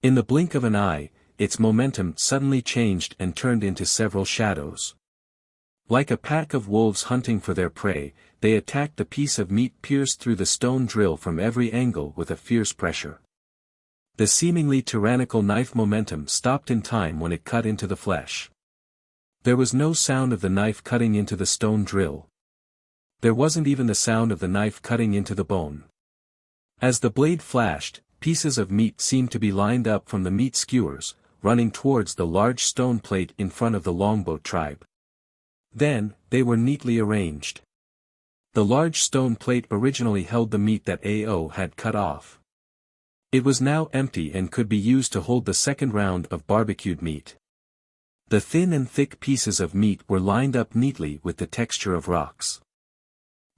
In the blink of an eye, its momentum suddenly changed and turned into several shadows. Like a pack of wolves hunting for their prey, they attacked the piece of meat pierced through the stone drill from every angle with a fierce pressure. The seemingly tyrannical knife momentum stopped in time when it cut into the flesh. There was no sound of the knife cutting into the stone drill. There wasn't even the sound of the knife cutting into the bone. As the blade flashed, pieces of meat seemed to be lined up from the meat skewers, running towards the large stone plate in front of the longboat tribe. Then, they were neatly arranged. The large stone plate originally held the meat that Ao had cut off. It was now empty and could be used to hold the second round of barbecued meat. The thin and thick pieces of meat were lined up neatly with the texture of rocks.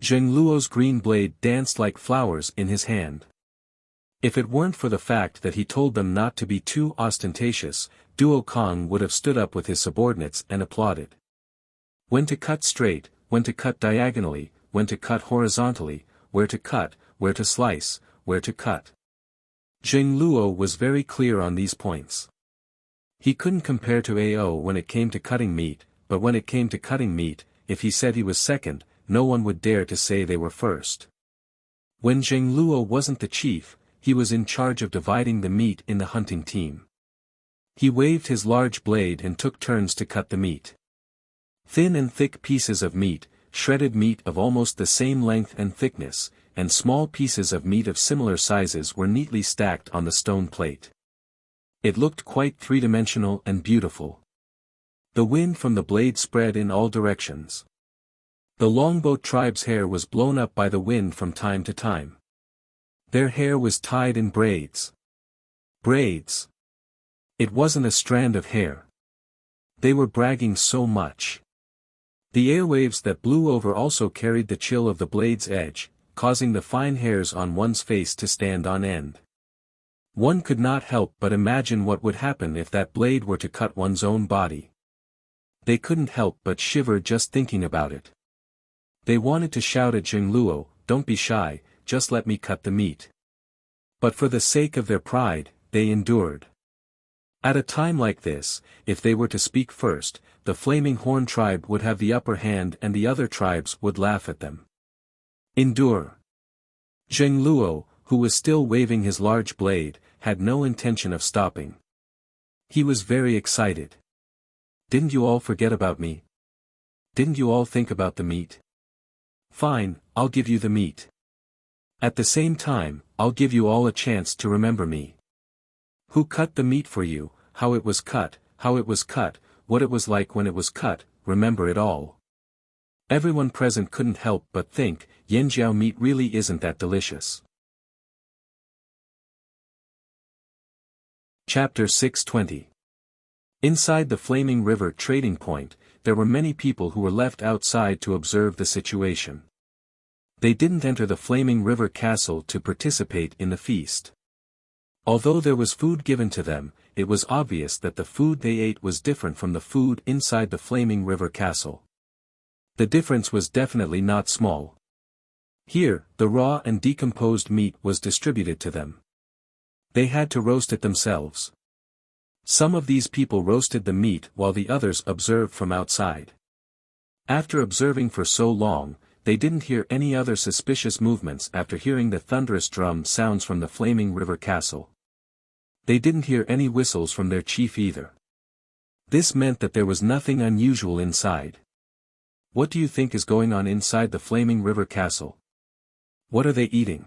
Zheng Luo's green blade danced like flowers in his hand. If it weren't for the fact that he told them not to be too ostentatious, Duo Kong would have stood up with his subordinates and applauded. When to cut straight, when to cut diagonally, when to cut horizontally, where to cut, where to slice, where to cut. Zheng Luo was very clear on these points. He couldn't compare to Ao when it came to cutting meat, but when it came to cutting meat, if he said he was second, no one would dare to say they were first. When Zheng Luo wasn't the chief, he was in charge of dividing the meat in the hunting team. He waved his large blade and took turns to cut the meat. Thin and thick pieces of meat, shredded meat of almost the same length and thickness, and small pieces of meat of similar sizes were neatly stacked on the stone plate. It looked quite three-dimensional and beautiful. The wind from the blade spread in all directions. The longboat tribe's hair was blown up by the wind from time to time. Their hair was tied in braids. Braids. It wasn't a strand of hair. They were bragging so much. The airwaves that blew over also carried the chill of the blade's edge, causing the fine hairs on one's face to stand on end. One could not help but imagine what would happen if that blade were to cut one's own body. They couldn't help but shiver just thinking about it. They wanted to shout at Zheng Luo, "Don't be shy, just let me cut the meat." But for the sake of their pride, they endured. At a time like this, if they were to speak first, the Flaming Horn tribe would have the upper hand and the other tribes would laugh at them. Endure. Zheng Luo, who was still waving his large blade, had no intention of stopping. He was very excited. Didn't you all forget about me? Didn't you all think about the meat? Fine, I'll give you the meat. At the same time, I'll give you all a chance to remember me. Who cut the meat for you, how it was cut, what it was like when it was cut, remember it all. Everyone present couldn't help but think, Yanjiao meat really isn't that delicious. Chapter 620. Inside the Flaming River trading point, there were many people who were left outside to observe the situation. They didn't enter the flaming river castle to participate in the feast. Although there was food given to them, it was obvious that the food they ate was different from the food inside the flaming river castle. The difference was definitely not small. Here, the raw and decomposed meat was distributed to them. They had to roast it themselves. Some of these people roasted the meat while the others observed from outside. After observing for so long, they didn't hear any other suspicious movements after hearing the thunderous drum sounds from the flaming river castle. They didn't hear any whistles from their chief either. This meant that there was nothing unusual inside. What do you think is going on inside the flaming river castle? What are they eating?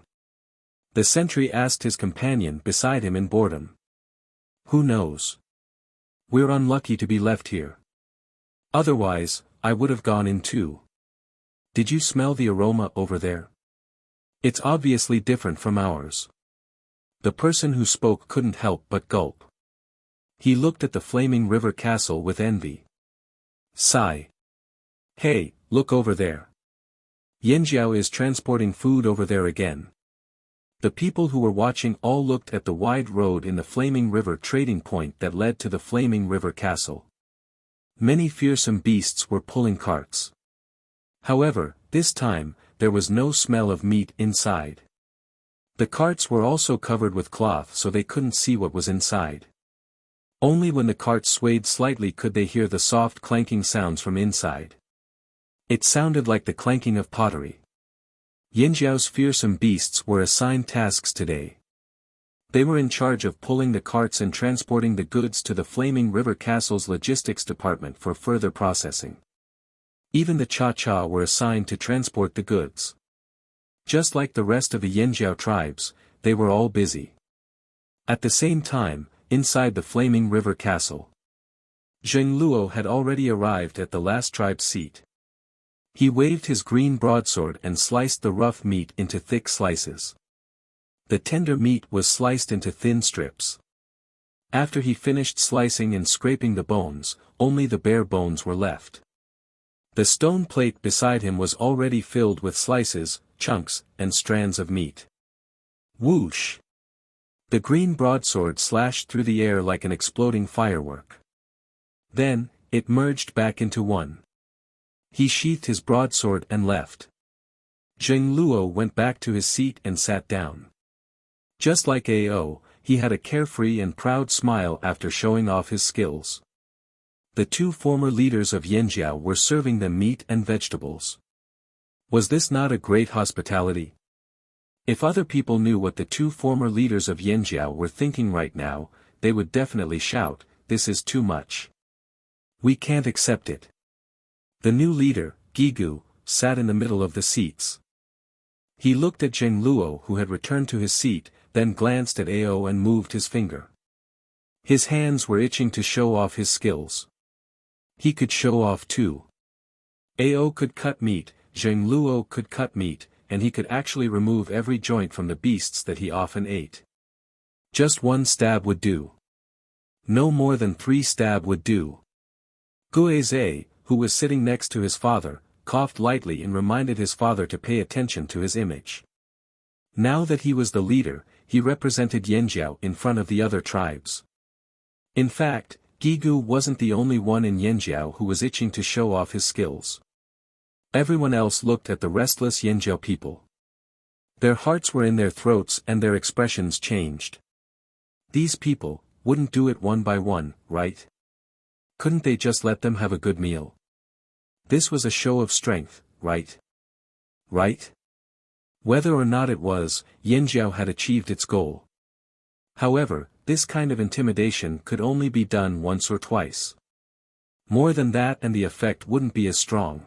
The sentry asked his companion beside him in boredom. Who knows? We're unlucky to be left here. Otherwise, I would have gone in too. Did you smell the aroma over there? It's obviously different from ours. The person who spoke couldn't help but gulp. He looked at the flaming river castle with envy. Sigh. Hey, look over there. Yanjiao is transporting food over there again. The people who were watching all looked at the wide road in the flaming river trading point that led to the flaming river castle. Many fearsome beasts were pulling carts. However, this time, there was no smell of meat inside. The carts were also covered with cloth so they couldn't see what was inside. Only when the carts swayed slightly could they hear the soft clanking sounds from inside. It sounded like the clanking of pottery. Yanjiao's fearsome beasts were assigned tasks today. They were in charge of pulling the carts and transporting the goods to the Flaming River Castle's logistics department for further processing. Even the Cha-Cha were assigned to transport the goods. Just like the rest of the Yanjiao tribes, they were all busy. At the same time, inside the Flaming River Castle, Zheng Luo had already arrived at the last tribe's seat. He waved his green broadsword and sliced the rough meat into thick slices. The tender meat was sliced into thin strips. After he finished slicing and scraping the bones, only the bare bones were left. The stone plate beside him was already filled with slices, chunks, and strands of meat. Whoosh! The green broadsword slashed through the air like an exploding firework. Then, it merged back into one. He sheathed his broadsword and left. Zheng Luo went back to his seat and sat down. Just like Ao, he had a carefree and proud smile after showing off his skills. The two former leaders of Yanjiao were serving them meat and vegetables. Was this not a great hospitality? If other people knew what the two former leaders of Yanjiao were thinking right now, they would definitely shout, "This is too much. We can't accept it." The new leader, Gigu, sat in the middle of the seats. He looked at Zheng Luo who had returned to his seat, then glanced at Ao and moved his finger. His hands were itching to show off his skills. He could show off too. Ao could cut meat, Zheng Luo could cut meat, and he could actually remove every joint from the beasts that he often ate. Just one stab would do. No more than 3 stab would do. Guizhe, who was sitting next to his father, coughed lightly and reminded his father to pay attention to his image. Now that he was the leader, he represented Yanjiao in front of the other tribes. In fact, Gigu wasn't the only one in Yanjiao who was itching to show off his skills. Everyone else looked at the restless Yanjiao people. Their hearts were in their throats and their expressions changed. These people wouldn't do it one by one, right? Couldn't they just let them have a good meal? This was a show of strength, right? Right? Whether or not it was, Yanjiao had achieved its goal. However, this kind of intimidation could only be done once or twice. More than that and the effect wouldn't be as strong.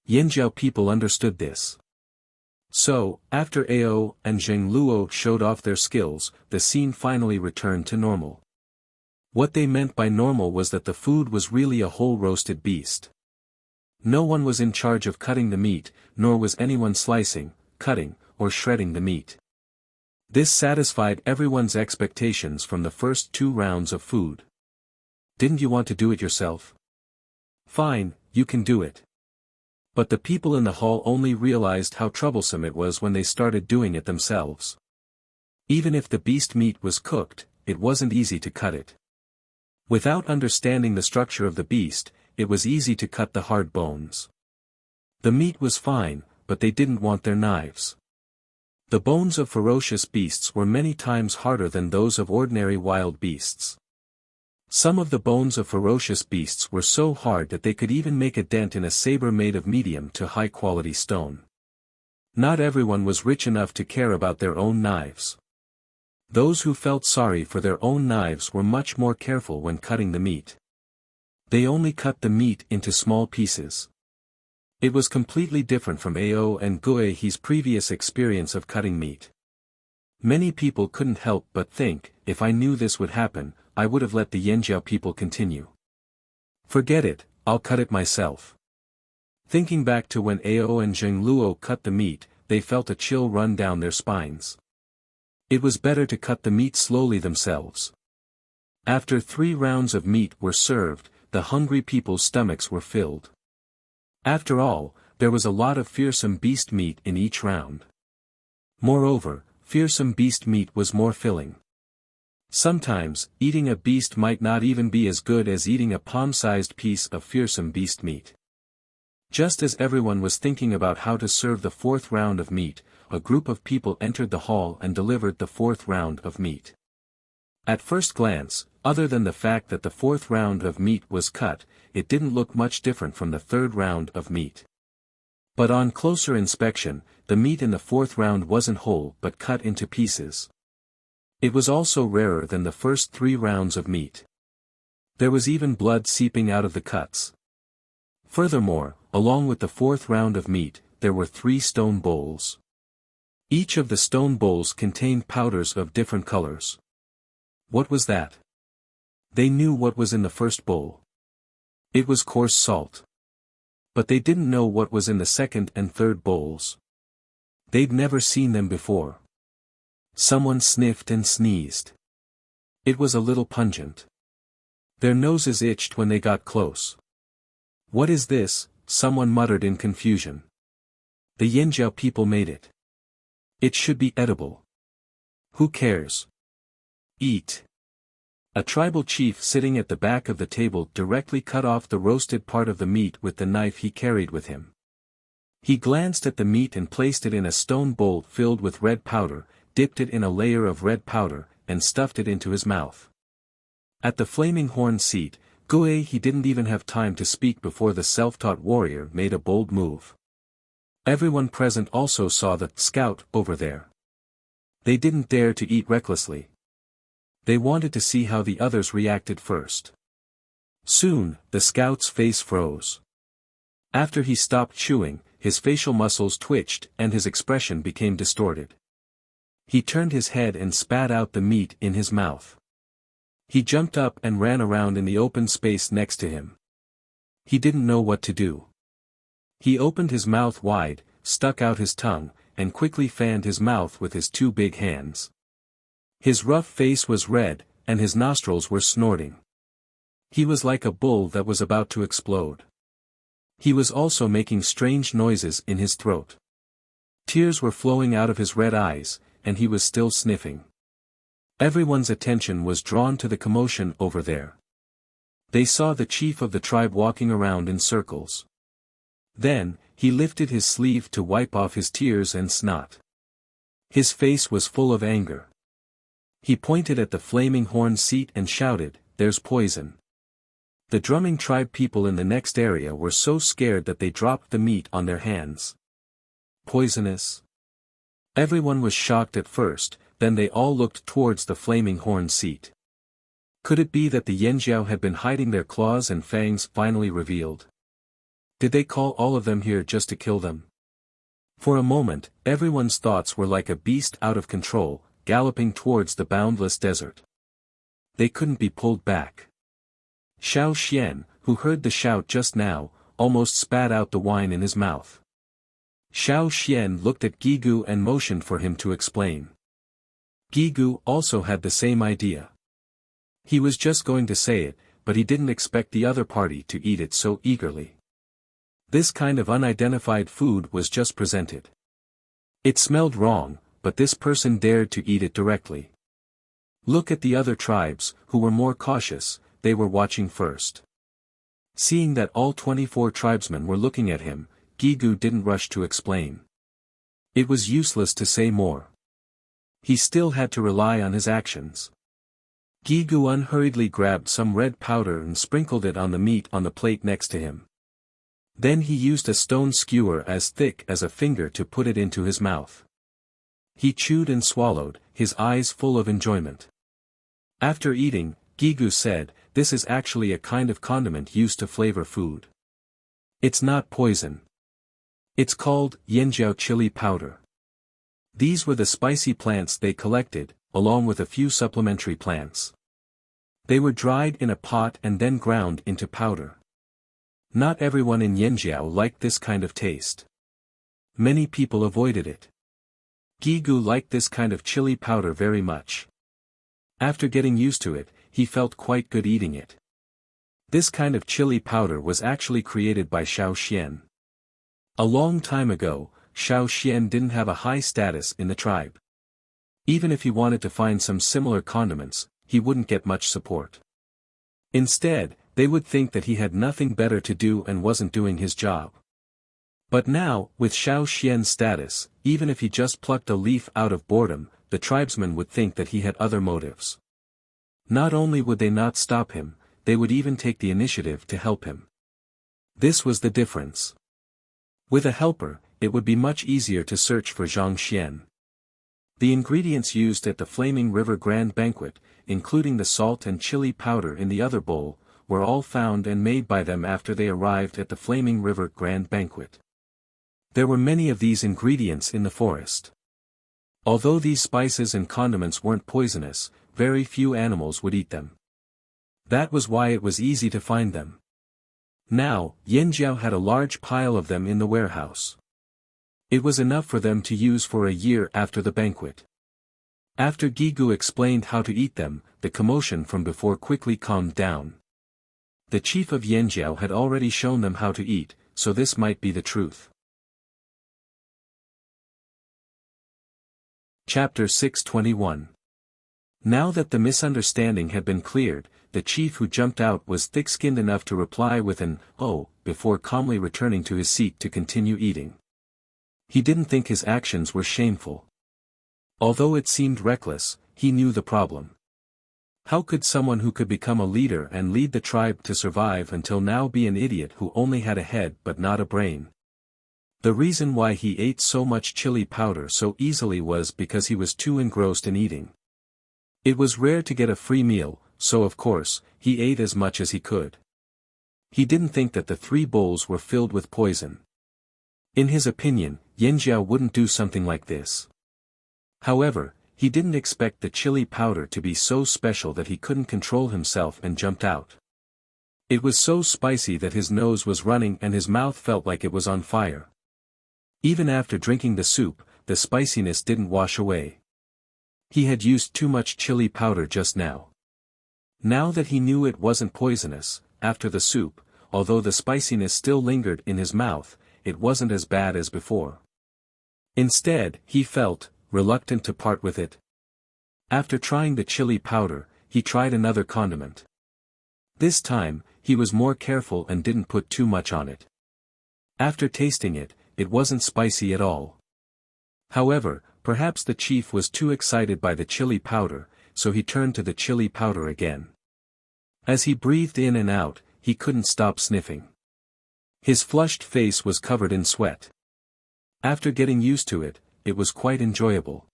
Yanjiao people understood this. So, after Ao and Zheng Luo showed off their skills, the scene finally returned to normal. What they meant by normal was that the food was really a whole roasted beast. No one was in charge of cutting the meat, nor was anyone slicing, cutting, or shredding the meat. This satisfied everyone's expectations from the first 2 rounds of food. Didn't you want to do it yourself? Fine, you can do it. But the people in the hall only realized how troublesome it was when they started doing it themselves. Even if the beast meat was cooked, it wasn't easy to cut it. Without understanding the structure of the beast, it was easy to cut the hard bones. The meat was fine, but they didn't want their knives. The bones of ferocious beasts were many times harder than those of ordinary wild beasts. Some of the bones of ferocious beasts were so hard that they could even make a dent in a saber made of medium to high-quality stone. Not everyone was rich enough to care about their own knives. Those who felt sorry for their own knives were much more careful when cutting the meat. They only cut the meat into small pieces. It was completely different from Ao and Gui's previous experience of cutting meat. Many people couldn't help but think, if I knew this would happen, I would have let the Yanjiao people continue. Forget it, I'll cut it myself. Thinking back to when Ao and Zhengluo cut the meat, they felt a chill run down their spines. It was better to cut the meat slowly themselves. After 3 rounds of meat were served, the hungry people's stomachs were filled. After all, there was a lot of fearsome beast meat in each round. Moreover, fearsome beast meat was more filling. Sometimes, eating a beast might not even be as good as eating a palm-sized piece of fearsome beast meat. Just as everyone was thinking about how to serve the 4th round of meat, a group of people entered the hall and delivered the 4th round of meat. At first glance, other than the fact that the 4th round of meat was cut, it didn't look much different from the 3rd round of meat. But on closer inspection, the meat in the 4th round wasn't whole but cut into pieces. It was also rarer than the first 3 rounds of meat. There was even blood seeping out of the cuts. Furthermore, along with the 4th round of meat, there were 3 stone bowls. Each of the stone bowls contained powders of different colors. What was that? They knew what was in the first bowl. It was coarse salt. But they didn't know what was in the 2nd and 3rd bowls. They'd never seen them before. Someone sniffed and sneezed. It was a little pungent. Their noses itched when they got close. What is this? Someone muttered in confusion. The Yanjiao people made it. It should be edible. Who cares? Eat. A tribal chief sitting at the back of the table directly cut off the roasted part of the meat with the knife he carried with him. He glanced at the meat and placed it in a stone bowl filled with red powder, dipped it in a layer of red powder, and stuffed it into his mouth. At the flaming horn seat, he didn't even have time to speak before the self-taught warrior made a bold move. Everyone present also saw the scout over there. They didn't dare to eat recklessly. They wanted to see how the others reacted first. Soon, the scout's face froze. After he stopped chewing, his facial muscles twitched and his expression became distorted. He turned his head and spat out the meat in his mouth. He jumped up and ran around in the open space next to him. He didn't know what to do. He opened his mouth wide, stuck out his tongue, and quickly fanned his mouth with his 2 big hands. His rough face was red, and his nostrils were snorting. He was like a bull that was about to explode. He was also making strange noises in his throat. Tears were flowing out of his red eyes, and he was still sniffing. Everyone's attention was drawn to the commotion over there. They saw the chief of the tribe walking around in circles. Then, he lifted his sleeve to wipe off his tears and snot. His face was full of anger. He pointed at the flaming horn seat and shouted, "There's poison." The drumming tribe people in the next area were so scared that they dropped the meat on their hands. Poisonous? Everyone was shocked at first, then they all looked towards the flaming horn seat. Could it be that the Yanjiao had been hiding their claws and fangs finally revealed? Did they call all of them here just to kill them? For a moment, everyone's thoughts were like a beast out of control, galloping towards the boundless desert. They couldn't be pulled back. Xiao Xian, who heard the shout just now, almost spat out the wine in his mouth. Xiao Xian looked at Gigu and motioned for him to explain. Gigu also had the same idea. He was just going to say it, but he didn't expect the other party to eat it so eagerly. This kind of unidentified food was just presented. It smelled wrong, but this person dared to eat it directly. Look at the other tribes, who were more cautious, they were watching first. Seeing that all 24 tribesmen were looking at him, Gigu didn't rush to explain. It was useless to say more. He still had to rely on his actions. Gigu unhurriedly grabbed some red powder and sprinkled it on the meat on the plate next to him. Then he used a stone skewer as thick as a finger to put it into his mouth. He chewed and swallowed, his eyes full of enjoyment. After eating, Gigu said, "This is actually a kind of condiment used to flavor food. It's not poison. It's called yenjiao chili powder." These were the spicy plants they collected, along with a few supplementary plants. They were dried in a pot and then ground into powder. Not everyone in Yenjiao liked this kind of taste. Many people avoided it. Gigu liked this kind of chili powder very much. After getting used to it, he felt quite good eating it. This kind of chili powder was actually created by Xiao Xian. A long time ago, Xiao Xian didn't have a high status in the tribe. Even if he wanted to find some similar condiments, he wouldn't get much support. Instead, they would think that he had nothing better to do and wasn't doing his job. But now, with Xiao Xian's status, even if he just plucked a leaf out of boredom, the tribesmen would think that he had other motives. Not only would they not stop him, they would even take the initiative to help him. This was the difference. With a helper, it would be much easier to search for Zhang Xian. The ingredients used at the Flaming River Grand Banquet, including the salt and chili powder in the other bowl, were all found and made by them after they arrived at the Flaming River Grand Banquet. There were many of these ingredients in the forest. Although these spices and condiments weren't poisonous, very few animals would eat them. That was why it was easy to find them. Now, Yenjiao had a large pile of them in the warehouse. It was enough for them to use for a year after the banquet. After Gigu explained how to eat them, the commotion from before quickly calmed down. The chief of Yenjiao had already shown them how to eat, so this might be the truth. Chapter 621. Now that the misunderstanding had been cleared, the chief who jumped out was thick-skinned enough to reply with an "oh," before calmly returning to his seat to continue eating. He didn't think his actions were shameful. Although it seemed reckless, he knew the problem. How could someone who could become a leader and lead the tribe to survive until now be an idiot who only had a head but not a brain? The reason why he ate so much chili powder so easily was because he was too engrossed in eating. It was rare to get a free meal, so of course, he ate as much as he could. He didn't think that the 3 bowls were filled with poison. In his opinion, Yenjiao wouldn't do something like this. However, he didn't expect the chili powder to be so special that he couldn't control himself and jumped out. It was so spicy that his nose was running and his mouth felt like it was on fire. Even after drinking the soup, the spiciness didn't wash away. He had used too much chili powder just now. Now that he knew it wasn't poisonous, after the soup, although the spiciness still lingered in his mouth, it wasn't as bad as before. Instead, he felt reluctant to part with it. After trying the chili powder, he tried another condiment. This time, he was more careful and didn't put too much on it. After tasting it, it wasn't spicy at all. However, perhaps the chief was too excited by the chili powder, so he turned to the chili powder again. As he breathed in and out, he couldn't stop sniffing. His flushed face was covered in sweat. After getting used to it, it was quite enjoyable.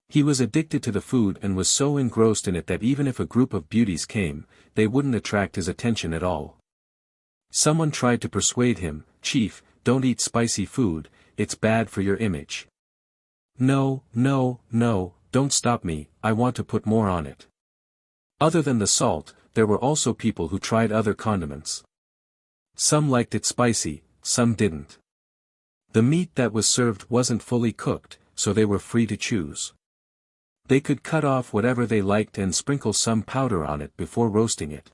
He was addicted to the food and was so engrossed in it that even if a group of beauties came, they wouldn't attract his attention at all. Someone tried to persuade him, "Chief, don't eat spicy food, it's bad for your image." "No, no, no, don't stop me, I want to put more on it." Other than the salt, there were also people who tried other condiments. Some liked it spicy, some didn't. The meat that was served wasn't fully cooked, so they were free to choose. They could cut off whatever they liked and sprinkle some powder on it before roasting it.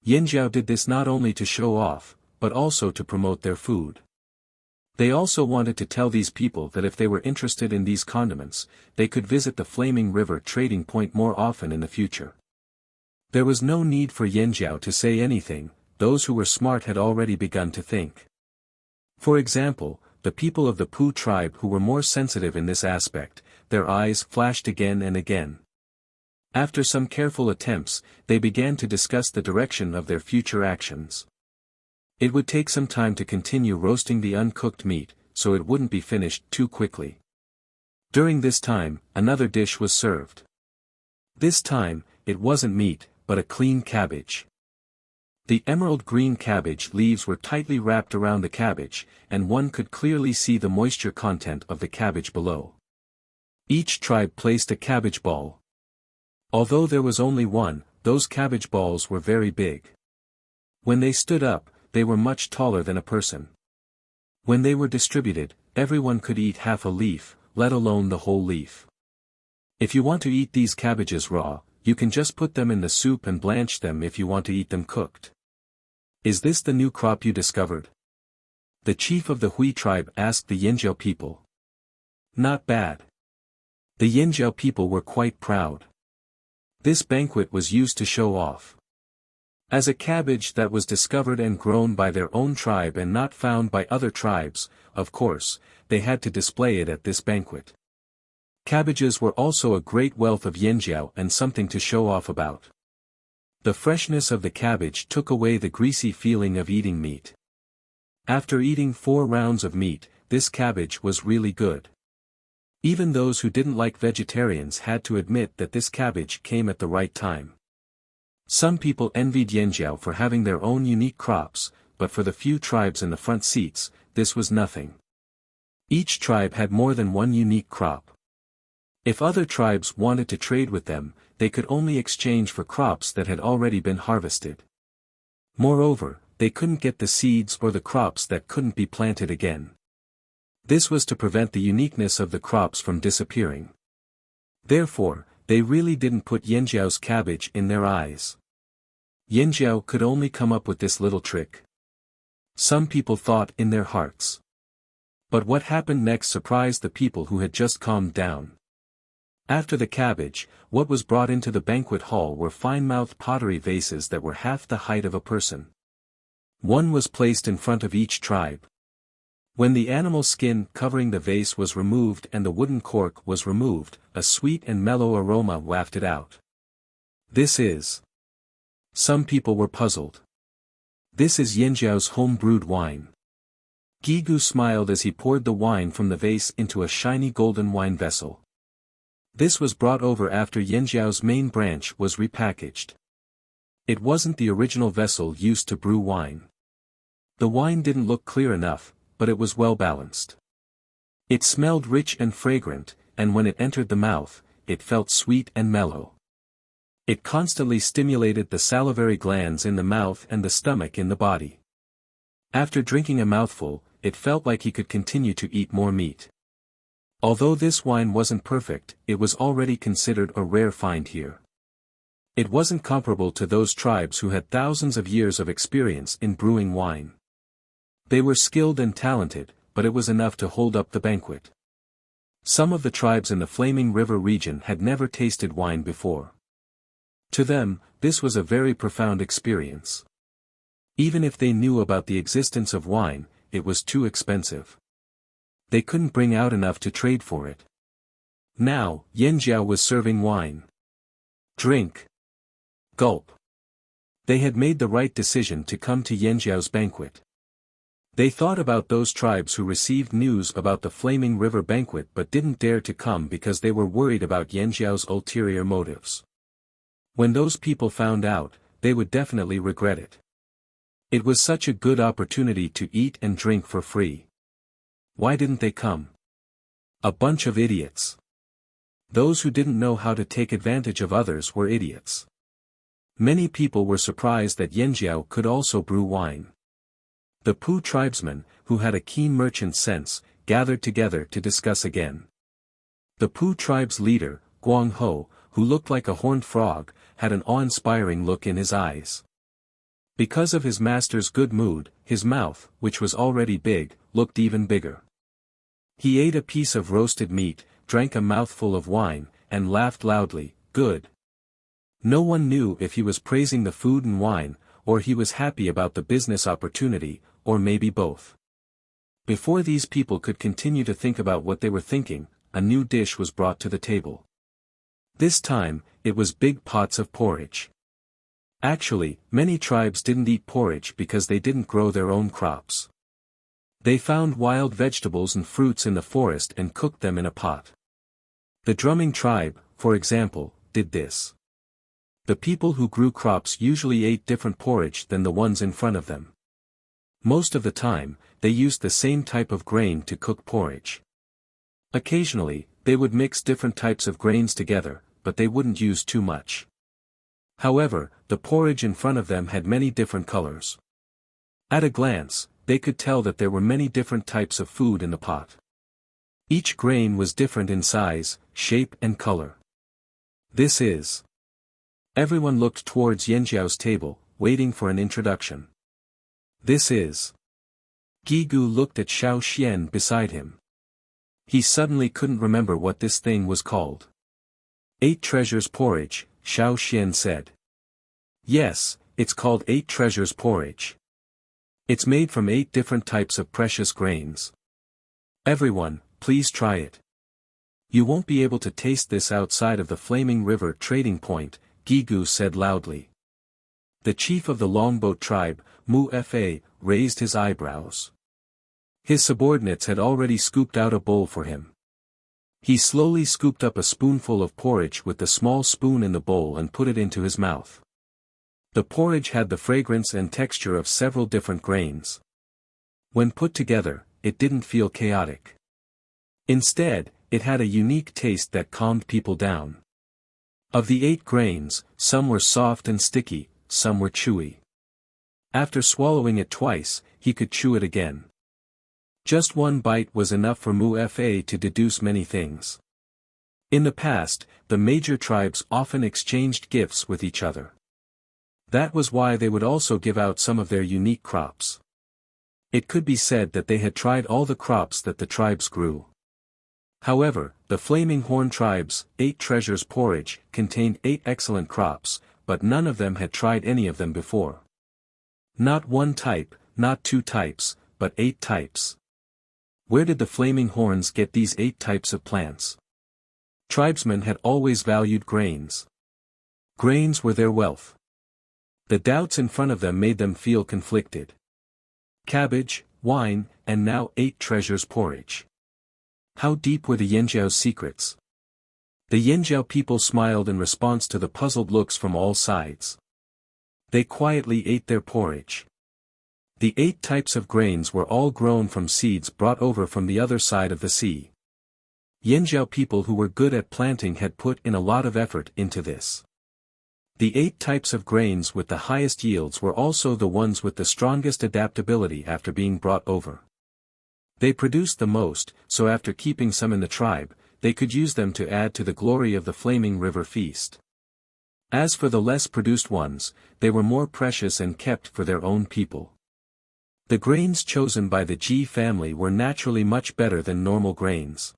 Yenjiao did this not only to show off, but also to promote their food. They also wanted to tell these people that if they were interested in these condiments, they could visit the Flaming River trading point more often in the future. There was no need for Yanjiao to say anything, those who were smart had already begun to think. For example, the people of the Pu tribe who were more sensitive in this aspect, their eyes flashed again and again. After some careful attempts, they began to discuss the direction of their future actions. It would take some time to continue roasting the uncooked meat, so it wouldn't be finished too quickly. During this time, another dish was served. This time, it wasn't meat, but a clean cabbage. The emerald green cabbage leaves were tightly wrapped around the cabbage, and one could clearly see the moisture content of the cabbage below. Each tribe placed a cabbage ball. Although there was only one, those cabbage balls were very big. When they stood up, they were much taller than a person. When they were distributed, everyone could eat half a leaf, let alone the whole leaf. If you want to eat these cabbages raw, you can just put them in the soup and blanch them if you want to eat them cooked. Is this the new crop you discovered? The chief of the Hui tribe asked the Yinjiao people. Not bad. The Yinjiao people were quite proud. This banquet was used to show off. As a cabbage that was discovered and grown by their own tribe and not found by other tribes, of course, they had to display it at this banquet. Cabbages were also a great wealth of Yanjiao and something to show off about. The freshness of the cabbage took away the greasy feeling of eating meat. After eating 4 rounds of meat, this cabbage was really good. Even those who didn't like vegetarians had to admit that this cabbage came at the right time. Some people envied Yanjiao for having their own unique crops, but for the few tribes in the front seats, this was nothing. Each tribe had more than one unique crop. If other tribes wanted to trade with them, they could only exchange for crops that had already been harvested. Moreover, they couldn't get the seeds or the crops that couldn't be planted again. This was to prevent the uniqueness of the crops from disappearing. Therefore, they really didn't put Yanjiao's cabbage in their eyes. Yanjiao could only come up with this little trick. Some people thought in their hearts. But what happened next surprised the people who had just calmed down. After the cabbage, what was brought into the banquet hall were fine-mouthed pottery vases that were half the height of a person. One was placed in front of each tribe. When the animal skin covering the vase was removed and the wooden cork was removed, a sweet and mellow aroma wafted out. This is. Some people were puzzled. This is Yanjiao's home-brewed wine. Gigu smiled as he poured the wine from the vase into a shiny golden wine vessel. This was brought over after Yanjiao's main branch was repackaged. It wasn't the original vessel used to brew wine. The wine didn't look clear enough, but it was well balanced. It smelled rich and fragrant, and when it entered the mouth, it felt sweet and mellow. It constantly stimulated the salivary glands in the mouth and the stomach in the body. After drinking a mouthful, it felt like he could continue to eat more meat. Although this wine wasn't perfect, it was already considered a rare find here. It wasn't comparable to those tribes who had thousands of years of experience in brewing wine. They were skilled and talented, but it was enough to hold up the banquet. Some of the tribes in the Flaming River region had never tasted wine before. To them, this was a very profound experience. Even if they knew about the existence of wine, it was too expensive. They couldn't bring out enough to trade for it. Now, Yanjiao was serving wine. Drink. Gulp. They had made the right decision to come to Yanjiao's banquet. They thought about those tribes who received news about the Flaming River banquet but didn't dare to come because they were worried about Yanjiao's ulterior motives. When those people found out, they would definitely regret it. It was such a good opportunity to eat and drink for free. Why didn't they come? A bunch of idiots. Those who didn't know how to take advantage of others were idiots. Many people were surprised that Yanjiao could also brew wine. The Pu tribesmen, who had a keen merchant sense, gathered together to discuss again. The Pu tribe's leader, Guang Ho, who looked like a horned frog, had an awe-inspiring look in his eyes. Because of his master's good mood, his mouth, which was already big, looked even bigger. He ate a piece of roasted meat, drank a mouthful of wine, and laughed loudly. Good. No one knew if he was praising the food and wine, or he was happy about the business opportunity, or maybe both. Before these people could continue to think about what they were thinking, a new dish was brought to the table. This time, it was big pots of porridge. Actually, many tribes didn't eat porridge because they didn't grow their own crops. They found wild vegetables and fruits in the forest and cooked them in a pot. The drumming tribe, for example, did this. The people who grew crops usually ate different porridge than the ones in front of them. Most of the time, they used the same type of grain to cook porridge. Occasionally, they would mix different types of grains together, but they wouldn't use too much. However, the porridge in front of them had many different colors. At a glance, they could tell that there were many different types of food in the pot. Each grain was different in size, shape and color. This is. Everyone looked towards Yanjiao's table, waiting for an introduction. This is. Gigu looked at Xiao Xian beside him. He suddenly couldn't remember what this thing was called. 8 treasures porridge, Xiao Xian said. Yes, it's called 8 treasures porridge. It's made from 8 different types of precious grains. Everyone, please try it. You won't be able to taste this outside of the Flaming River trading point, Gigu said loudly. The chief of the Longboat tribe, Mu Fa, raised his eyebrows. His subordinates had already scooped out a bowl for him. He slowly scooped up a spoonful of porridge with the small spoon in the bowl and put it into his mouth. The porridge had the fragrance and texture of several different grains. When put together, it didn't feel chaotic. Instead, it had a unique taste that calmed people down. Of the 8 grains, some were soft and sticky, some were chewy. After swallowing it twice, he could chew it again. Just one bite was enough for Mu Fa to deduce many things. In the past, the major tribes often exchanged gifts with each other. That was why they would also give out some of their unique crops. It could be said that they had tried all the crops that the tribes grew. However, the Flaming Horn tribe's 8 treasures porridge contained 8 excellent crops, but none of them had tried any of them before. Not one type, not 2 types, but 8 types. Where did the Flaming Horns get these 8 types of plants? Tribesmen had always valued grains. Grains were their wealth. The doubts in front of them made them feel conflicted. Cabbage, wine, and now 8 treasures porridge. How deep were the Yanjiao's secrets? The Yanjiao people smiled in response to the puzzled looks from all sides. They quietly ate their porridge. The 8 types of grains were all grown from seeds brought over from the other side of the sea. Yanjiao people who were good at planting had put in a lot of effort into this. The 8 types of grains with the highest yields were also the ones with the strongest adaptability after being brought over. They produced the most, so after keeping some in the tribe, they could use them to add to the glory of the Flaming River feast. As for the less produced ones, they were more precious and kept for their own people. The grains chosen by the Ji family were naturally much better than normal grains.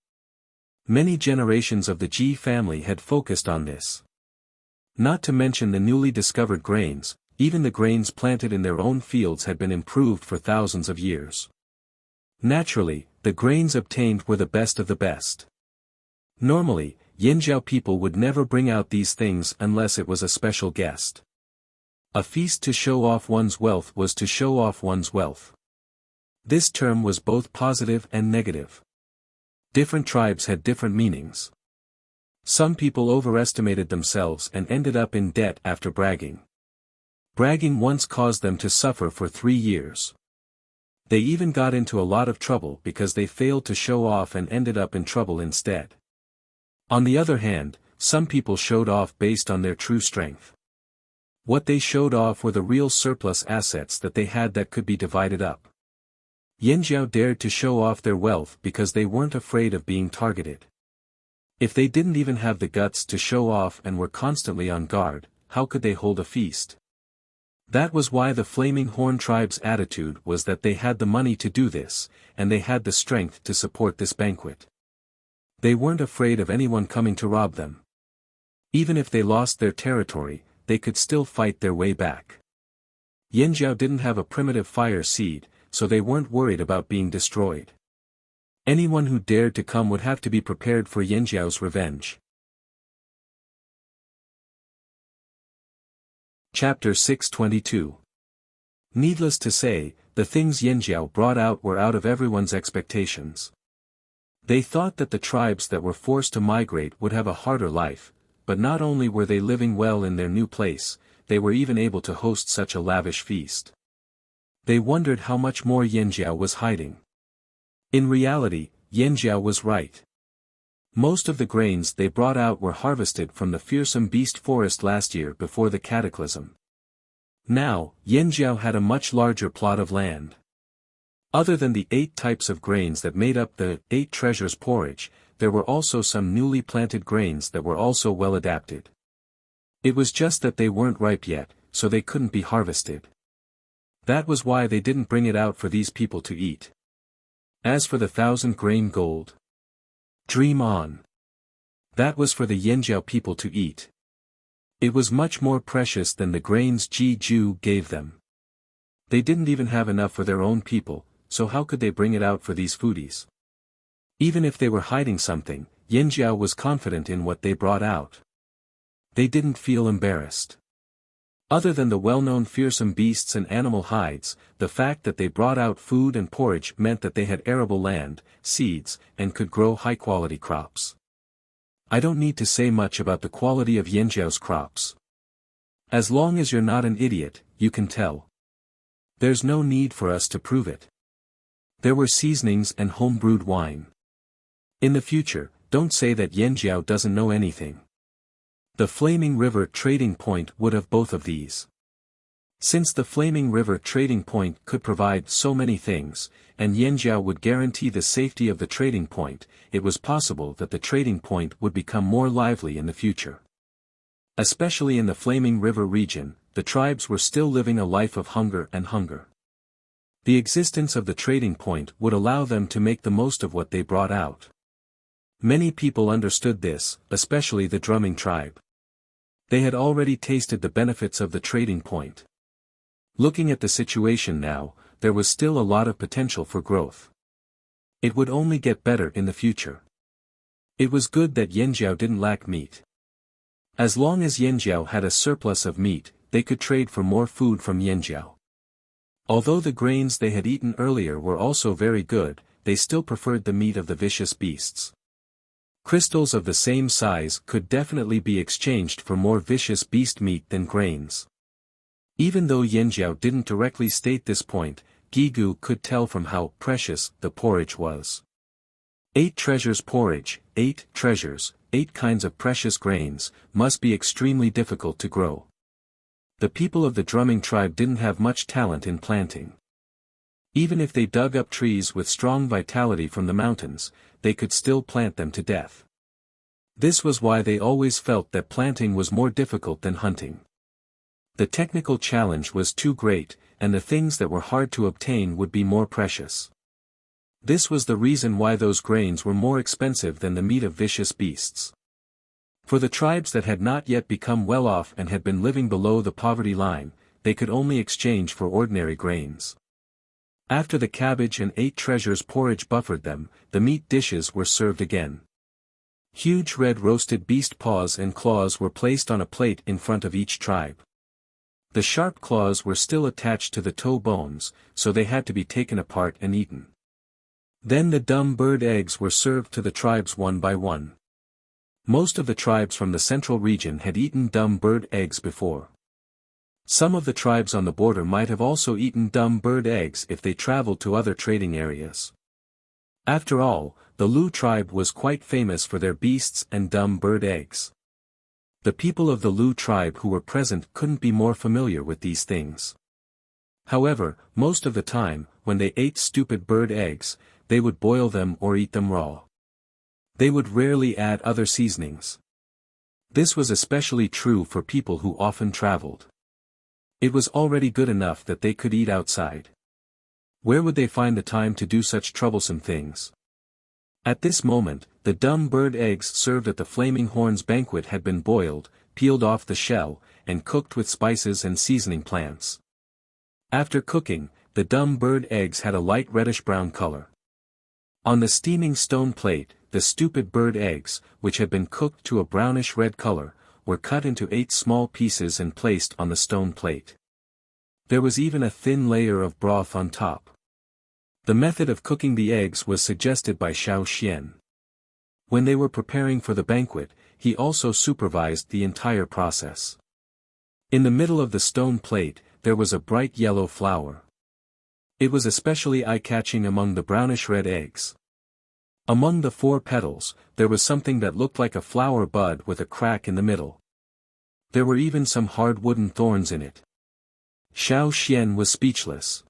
Many generations of the Ji family had focused on this. Not to mention the newly discovered grains, even the grains planted in their own fields had been improved for thousands of years. Naturally, the grains obtained were the best of the best. Normally, Yanjiao people would never bring out these things unless it was a special guest. A feast to show off one's wealth was to show off one's wealth. This term was both positive and negative. Different tribes had different meanings. Some people overestimated themselves and ended up in debt after bragging. Bragging once caused them to suffer for 3 years. They even got into a lot of trouble because they failed to show off and ended up in trouble instead. On the other hand, some people showed off based on their true strength. What they showed off were the real surplus assets that they had that could be divided up. Yanjiao dared to show off their wealth because they weren't afraid of being targeted. If they didn't even have the guts to show off and were constantly on guard, how could they hold a feast? That was why the Flaming Horn tribe's attitude was that they had the money to do this, and they had the strength to support this banquet. They weren't afraid of anyone coming to rob them. Even if they lost their territory, they could still fight their way back. Yanjiao didn't have a primitive fire seed, so they weren't worried about being destroyed. Anyone who dared to come would have to be prepared for Yanjiao's revenge. Chapter 622. Needless to say, the things Yanjiao brought out were out of everyone's expectations. They thought that the tribes that were forced to migrate would have a harder life, but not only were they living well in their new place, they were even able to host such a lavish feast. They wondered how much more Yanjiao was hiding. In reality, Yanjiao was right. Most of the grains they brought out were harvested from the fearsome beast forest last year before the cataclysm. Now, Yanjiao had a much larger plot of land. Other than the 8 types of grains that made up the 8 treasures porridge, there were also some newly planted grains that were also well adapted. It was just that they weren't ripe yet, so they couldn't be harvested. That was why they didn't bring it out for these people to eat. As for the 1,000-grain gold, dream on. That was for the Yanjiao people to eat. It was much more precious than the grains Ji-Ju gave them. They didn't even have enough for their own people, so how could they bring it out for these foodies? Even if they were hiding something, Yanjiao was confident in what they brought out. They didn't feel embarrassed. Other than the well-known fearsome beasts and animal hides, the fact that they brought out food and porridge meant that they had arable land, seeds, and could grow high-quality crops. I don't need to say much about the quality of Yanjiao's crops. As long as you're not an idiot, you can tell. There's no need for us to prove it. There were seasonings and home-brewed wine. In the future, don't say that Yanjiao doesn't know anything. The Flaming River Trading Point would have both of these. Since the Flaming River Trading Point could provide so many things, and Yanjiao would guarantee the safety of the trading point, it was possible that the trading point would become more lively in the future. Especially in the Flaming River region, the tribes were still living a life of hunger and hunger. The existence of the trading point would allow them to make the most of what they brought out. Many people understood this, especially the drumming tribe. They had already tasted the benefits of the trading point. Looking at the situation now, there was still a lot of potential for growth. It would only get better in the future. It was good that Yanjiao didn't lack meat. As long as Yanjiao had a surplus of meat, they could trade for more food from Yanjiao. Although the grains they had eaten earlier were also very good, they still preferred the meat of the vicious beasts. Crystals of the same size could definitely be exchanged for more vicious beast meat than grains. Even though Yanjiao didn't directly state this point, Gigu could tell from how precious the porridge was. 8 treasures porridge, 8 treasures, 8 kinds of precious grains, must be extremely difficult to grow. The people of the drumming tribe didn't have much talent in planting. Even if they dug up trees with strong vitality from the mountains, they could still plant them to death. This was why they always felt that planting was more difficult than hunting. The technical challenge was too great, and the things that were hard to obtain would be more precious. This was the reason why those grains were more expensive than the meat of vicious beasts. For the tribes that had not yet become well off and had been living below the poverty line, they could only exchange for ordinary grains. After the cabbage and 8 treasures porridge buffered them, the meat dishes were served again. Huge red roasted beast paws and claws were placed on a plate in front of each tribe. The sharp claws were still attached to the toe bones, so they had to be taken apart and eaten. Then the dumb bird eggs were served to the tribes one by one. Most of the tribes from the central region had eaten dumb bird eggs before. Some of the tribes on the border might have also eaten dumb bird eggs if they traveled to other trading areas. After all, the Lu tribe was quite famous for their beasts and dumb bird eggs. The people of the Lu tribe who were present couldn't be more familiar with these things. However, most of the time, when they ate stupid bird eggs, they would boil them or eat them raw. They would rarely add other seasonings. This was especially true for people who often traveled. It was already good enough that they could eat outside. Where would they find the time to do such troublesome things? At this moment, the dumb bird eggs served at the Flaming Horns banquet had been boiled, peeled off the shell, and cooked with spices and seasoning plants. After cooking, the dumb bird eggs had a light reddish-brown color. On the steaming stone plate, the stupid bird eggs, which had been cooked to a brownish-red color, were cut into 8 small pieces and placed on the stone plate. There was even a thin layer of broth on top. The method of cooking the eggs was suggested by Xiao Xian. When they were preparing for the banquet, he also supervised the entire process. In the middle of the stone plate, there was a bright yellow flower. It was especially eye-catching among the brownish-red eggs. Among the 4 petals, there was something that looked like a flower bud with a crack in the middle. There were even some hard wooden thorns in it. Xiao Xian was speechless.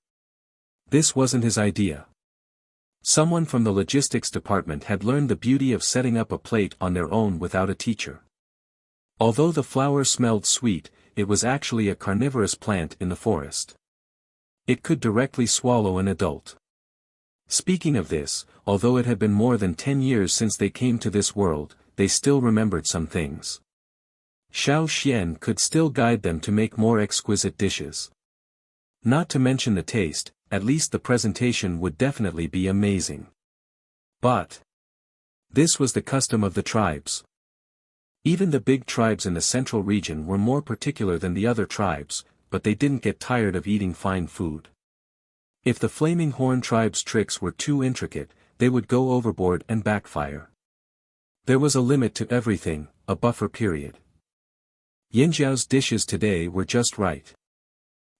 This wasn't his idea. Someone from the logistics department had learned the beauty of setting up a plate on their own without a teacher. Although the flower smelled sweet, it was actually a carnivorous plant in the forest. It could directly swallow an adult. Speaking of this, although it had been more than 10 years since they came to this world, they still remembered some things. Xiao Xian could still guide them to make more exquisite dishes. Not to mention the taste, at least the presentation would definitely be amazing. But this was the custom of the tribes. Even the big tribes in the central region were more particular than the other tribes, but they didn't get tired of eating fine food. If the Flaming Horn tribe's tricks were too intricate, they would go overboard and backfire. There was a limit to everything, a buffer period. Yanjiao's dishes today were just right.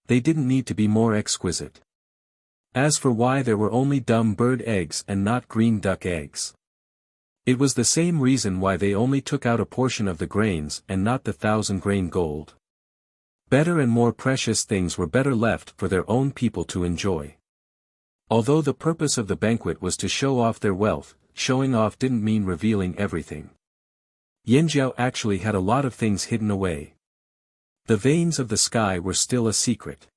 They didn't need to be more exquisite. As for why there were only dumb bird eggs and not green duck eggs, it was the same reason why they only took out a portion of the grains and not the 1,000-grain gold. Better and more precious things were better left for their own people to enjoy. Although the purpose of the banquet was to show off their wealth, showing off didn't mean revealing everything. Yanjiao actually had a lot of things hidden away. The veins of the sky were still a secret.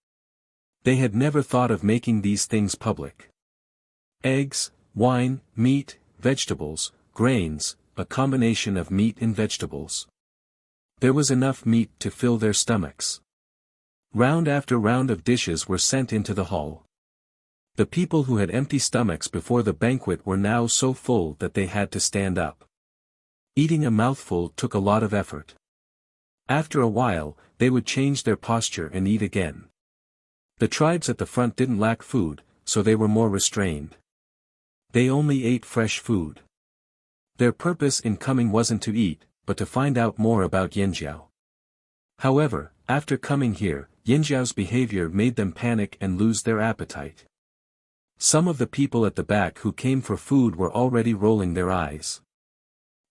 They had never thought of making these things public. Eggs, wine, meat, vegetables, grains, a combination of meat and vegetables. There was enough meat to fill their stomachs. Round after round of dishes were sent into the hall. The people who had empty stomachs before the banquet were now so full that they had to stand up. Eating a mouthful took a lot of effort. After a while, they would change their posture and eat again. The tribes at the front didn't lack food, so they were more restrained. They only ate fresh food. Their purpose in coming wasn't to eat, but to find out more about Yanjiao. However, after coming here, Yanjiao's behavior made them panic and lose their appetite. Some of the people at the back who came for food were already rolling their eyes.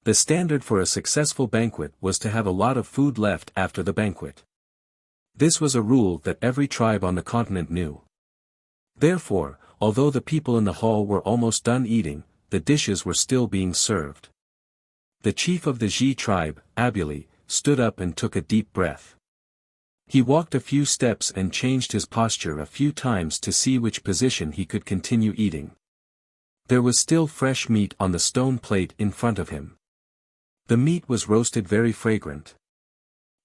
The standard for a successful banquet was to have a lot of food left after the banquet. This was a rule that every tribe on the continent knew. Therefore, although the people in the hall were almost done eating, the dishes were still being served. The chief of the Ji tribe, Abuli, stood up and took a deep breath. He walked a few steps and changed his posture a few times to see which position he could continue eating. There was still fresh meat on the stone plate in front of him. The meat was roasted very fragrant.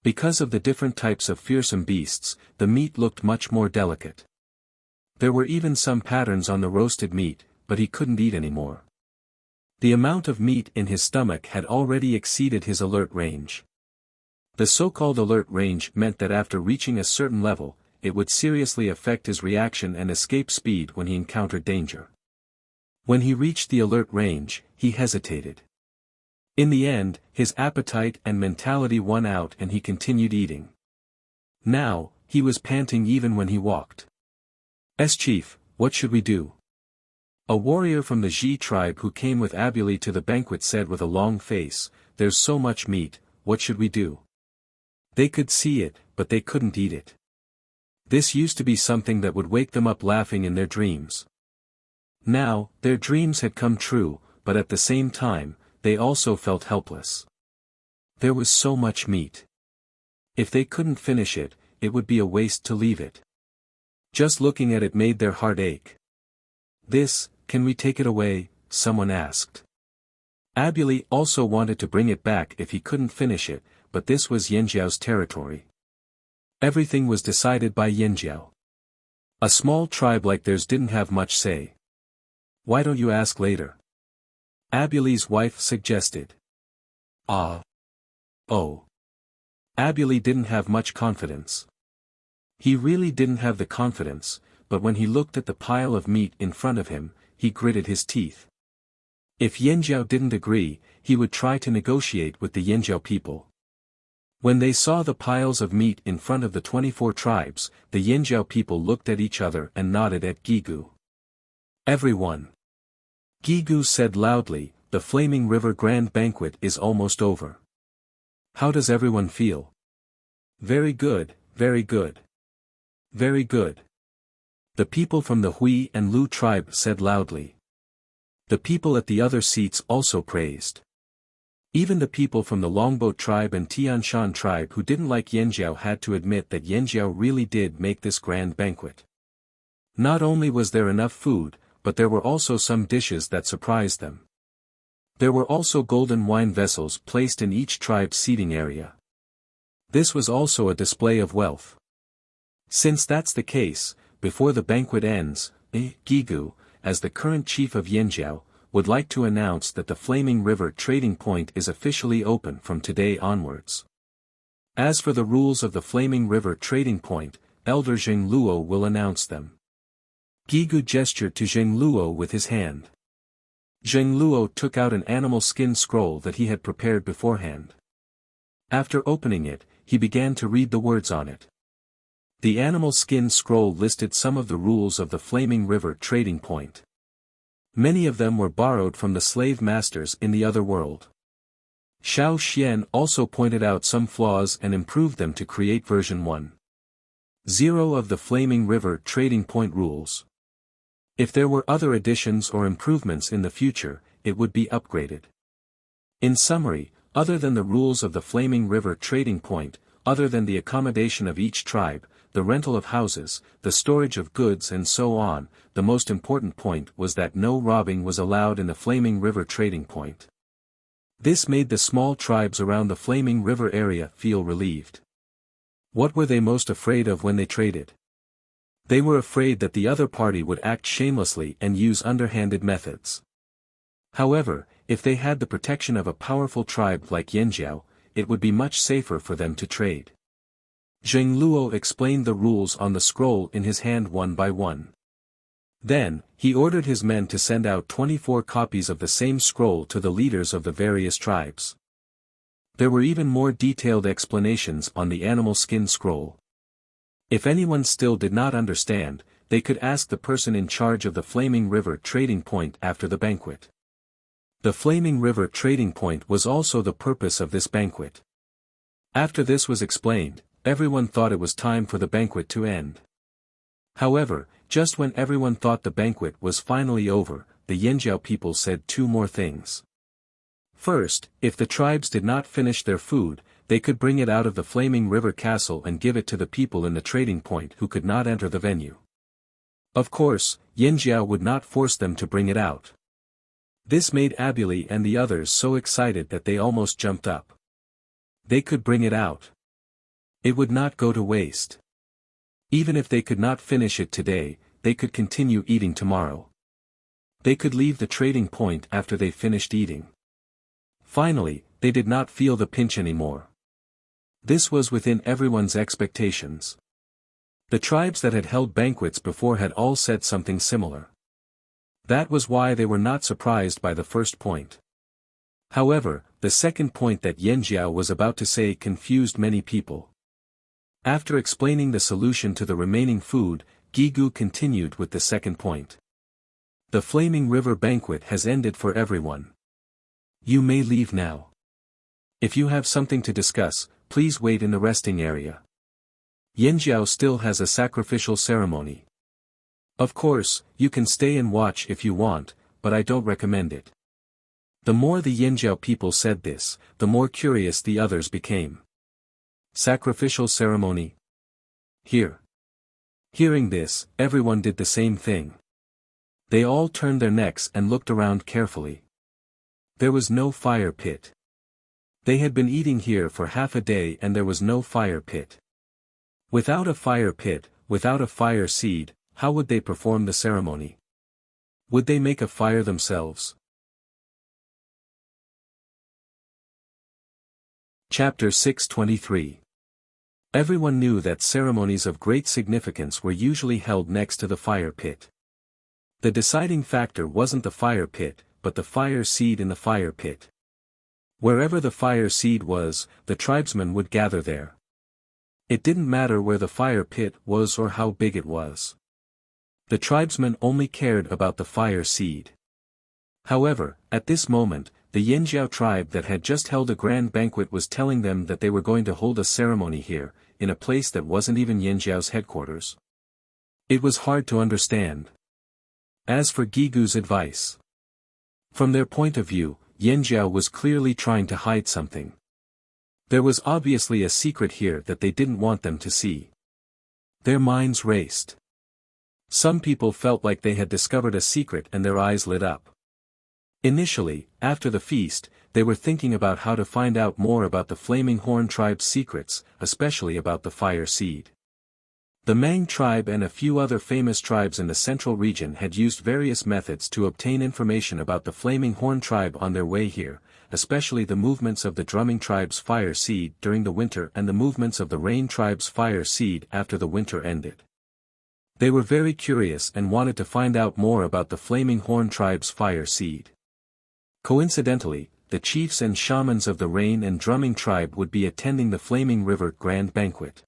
Because of the different types of fearsome beasts, the meat looked much more delicate. There were even some patterns on the roasted meat, but he couldn't eat anymore. The amount of meat in his stomach had already exceeded his alert range. The so-called alert range meant that after reaching a certain level, it would seriously affect his reaction and escape speed when he encountered danger. When he reached the alert range, he hesitated. In the end, his appetite and mentality won out and he continued eating. Now, he was panting even when he walked. "Chief, what should we do?" A warrior from the Ji tribe who came with Abuli to the banquet said with a long face, "There's so much meat, what should we do?" They could see it, but they couldn't eat it. This used to be something that would wake them up laughing in their dreams. Now, their dreams had come true, but at the same time, they also felt helpless. There was so much meat. If they couldn't finish it, it would be a waste to leave it. Just looking at it made their heart ache. Can we take it away? Someone asked. Abuli also wanted to bring it back if he couldn't finish it, but this was Yanjiao's territory. Everything was decided by Yanjiao. A small tribe like theirs didn't have much say. Why don't you ask later? Abuli's wife suggested. Oh. Abuli didn't have much confidence. He really didn't have the confidence, but when he looked at the pile of meat in front of him, he gritted his teeth. If Yanjiao didn't agree, he would try to negotiate with the Yanjiao people. When they saw the piles of meat in front of the 24 tribes, the Yanjiao people looked at each other and nodded at Gigu. Everyone. Gigu said loudly, the Flaming River Grand Banquet is almost over. How does everyone feel? Very good, very good. Very good. The people from the Hui and Lu tribe said loudly. The people at the other seats also praised. Even the people from the Longboat tribe and Tianshan tribe who didn't like Yanjiao had to admit that Yanjiao really did make this grand banquet. Not only was there enough food, but there were also some dishes that surprised them. There were also golden wine vessels placed in each tribe's seating area. This was also a display of wealth. Since that's the case, before the banquet ends, Gigu, as the current chief of Yanjiao, would like to announce that the Flaming River Trading Point is officially open from today onwards. As for the rules of the Flaming River Trading Point, Elder Zheng Luo will announce them. Gigu gestured to Zheng Luo with his hand. Zheng Luo took out an animal skin scroll that he had prepared beforehand. After opening it, he began to read the words on it. The animal skin scroll listed some of the rules of the Flaming River Trading Point. Many of them were borrowed from the slave masters in the other world. Xiao Xian also pointed out some flaws and improved them to create version 1.0 of the Flaming River Trading Point rules. If there were other additions or improvements in the future, it would be upgraded. In summary, other than the rules of the Flaming River Trading Point, other than the accommodation of each tribe, the rental of houses, the storage of goods and so on, the most important point was that no robbing was allowed in the Flaming River Trading Point. This made the small tribes around the Flaming River area feel relieved. What were they most afraid of when they traded? They were afraid that the other party would act shamelessly and use underhanded methods. However, if they had the protection of a powerful tribe like Yanjiao, it would be much safer for them to trade. Zheng Luo explained the rules on the scroll in his hand one by one. Then, he ordered his men to send out 24 copies of the same scroll to the leaders of the various tribes. There were even more detailed explanations on the animal skin scroll. If anyone still did not understand, they could ask the person in charge of the Flaming River Trading Point after the banquet. The Flaming River Trading Point was also the purpose of this banquet. After this was explained, everyone thought it was time for the banquet to end. However, just when everyone thought the banquet was finally over, the Yanjiao people said two more things. First, if the tribes did not finish their food, they could bring it out of the Flaming River Castle and give it to the people in the trading point who could not enter the venue. Of course, Yanjiao would not force them to bring it out. This made Abuli and the others so excited that they almost jumped up. They could bring it out. It would not go to waste. Even if they could not finish it today, they could continue eating tomorrow. They could leave the trading point after they finished eating. Finally, they did not feel the pinch anymore. This was within everyone's expectations. The tribes that had held banquets before had all said something similar. That was why they were not surprised by the first point. However, the second point that Yanjiao was about to say confused many people. After explaining the solution to the remaining food, Gigu continued with the second point. The Flaming River Banquet has ended for everyone. You may leave now. If you have something to discuss, please wait in the resting area. Yanjiao still has a sacrificial ceremony. Of course, you can stay and watch if you want, but I don't recommend it. The more the Yanjiao people said this, the more curious the others became. Sacrificial ceremony? Here. Hearing this, everyone did the same thing. They all turned their necks and looked around carefully. There was no fire pit. They had been eating here for half a day and there was no fire pit. Without a fire pit, without a fire seed, how would they perform the ceremony? Would they make a fire themselves? Chapter 623. Everyone knew that ceremonies of great significance were usually held next to the fire pit. The deciding factor wasn't the fire pit, but the fire seed in the fire pit. Wherever the fire seed was, the tribesmen would gather there. It didn't matter where the fire pit was or how big it was. The tribesmen only cared about the fire seed. However, at this moment, the Yanjiao tribe that had just held a grand banquet was telling them that they were going to hold a ceremony here, in a place that wasn't even Yanjiao's headquarters. It was hard to understand. As for Gigu's advice, from their point of view, Yanjiao was clearly trying to hide something. There was obviously a secret here that they didn't want them to see. Their minds raced. Some people felt like they had discovered a secret and their eyes lit up. Initially, after the feast, they were thinking about how to find out more about the Flaming Horn tribe's secrets, especially about the fire seed. The Mang tribe and a few other famous tribes in the central region had used various methods to obtain information about the Flaming Horn tribe on their way here, especially the movements of the Drumming tribe's fire seed during the winter and the movements of the Rain tribe's fire seed after the winter ended. They were very curious and wanted to find out more about the Flaming Horn tribe's fire seed. Coincidentally, the chiefs and shamans of the Rain and Drumming tribe would be attending the Flaming River Grand Banquet.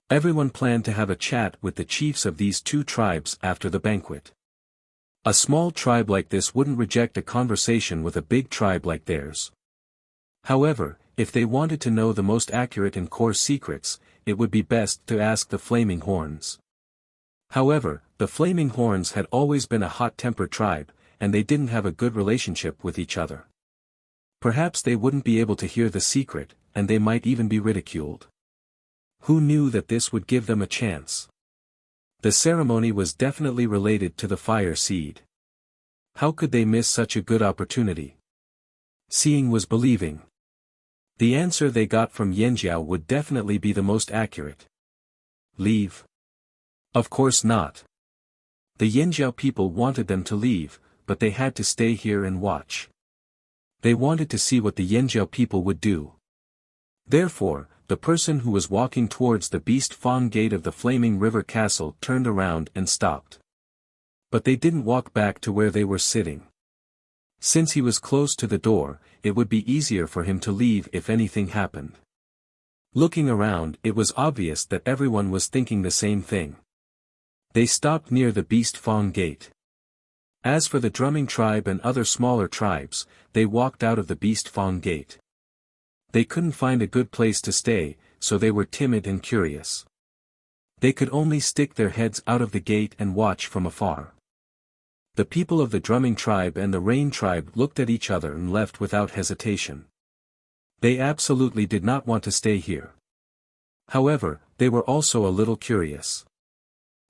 Everyone planned to have a chat with the chiefs of these two tribes after the banquet. A small tribe like this wouldn't reject a conversation with a big tribe like theirs. However, if they wanted to know the most accurate and core secrets, it would be best to ask the Flaming Horns. However, the Flaming Horns had always been a hot-tempered tribe, and they didn't have a good relationship with each other. Perhaps they wouldn't be able to hear the secret, and they might even be ridiculed. Who knew that this would give them a chance? The ceremony was definitely related to the fire seed. How could they miss such a good opportunity? Seeing was believing. The answer they got from Yanjiao would definitely be the most accurate. Leave? Of course not. The Yanjiao people wanted them to leave, but they had to stay here and watch. They wanted to see what the Yanjiao people would do. Therefore, the person who was walking towards the Beast Fong gate of the Flaming River Castle turned around and stopped. But they didn't walk back to where they were sitting. Since he was close to the door, it would be easier for him to leave if anything happened. Looking around, it was obvious that everyone was thinking the same thing. They stopped near the Beast Fong gate. As for the Drumming tribe and other smaller tribes, they walked out of the Beast Fong gate. They couldn't find a good place to stay, so they were timid and curious. They could only stick their heads out of the gate and watch from afar. The people of the Drumming tribe and the Rain tribe looked at each other and left without hesitation. They absolutely did not want to stay here. However, they were also a little curious.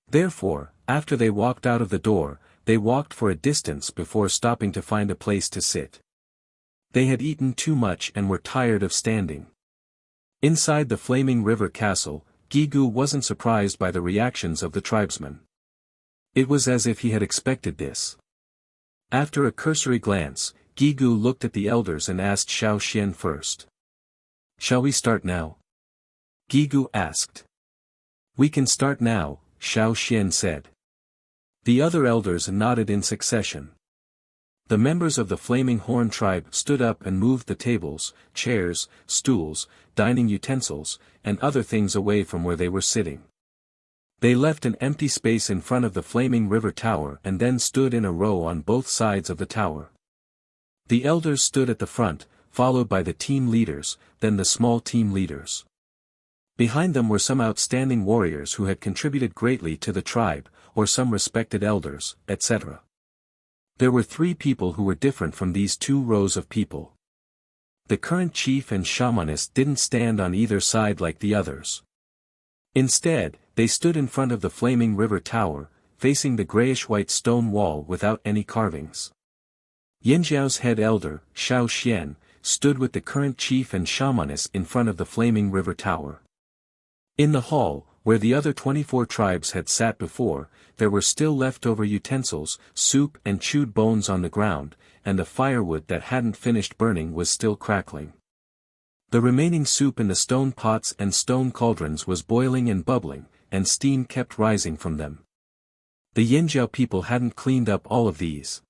Therefore, after they walked out of the door, they walked for a distance before stopping to find a place to sit. They had eaten too much and were tired of standing. Inside the Flaming River Castle, Gigu wasn't surprised by the reactions of the tribesmen. It was as if he had expected this. After a cursory glance, Gigu looked at the elders and asked Xiao Xian first. "Shall we start now?" Gigu asked. "We can start now," Xiao Xian said. The other elders nodded in succession. The members of the Flaming Horn tribe stood up and moved the tables, chairs, stools, dining utensils, and other things away from where they were sitting. They left an empty space in front of the Flaming River Tower and then stood in a row on both sides of the tower. The elders stood at the front, followed by the team leaders, then the small team leaders. Behind them were some outstanding warriors who had contributed greatly to the tribe, or some respected elders, etc. There were 3 people who were different from these 2 rows of people. The current chief and shamanist didn't stand on either side like the others. Instead, they stood in front of the flaming river tower, facing the grayish-white stone wall without any carvings. Yanjiao's head elder, Shao Xian, stood with the current chief and shamaness in front of the flaming river tower. In the hall, where the other 24 tribes had sat before, there were still leftover utensils, soup and chewed bones on the ground, and the firewood that hadn't finished burning was still crackling. The remaining soup in the stone pots and stone cauldrons was boiling and bubbling, and steam kept rising from them. The Yanjiao people hadn't cleaned up all of these.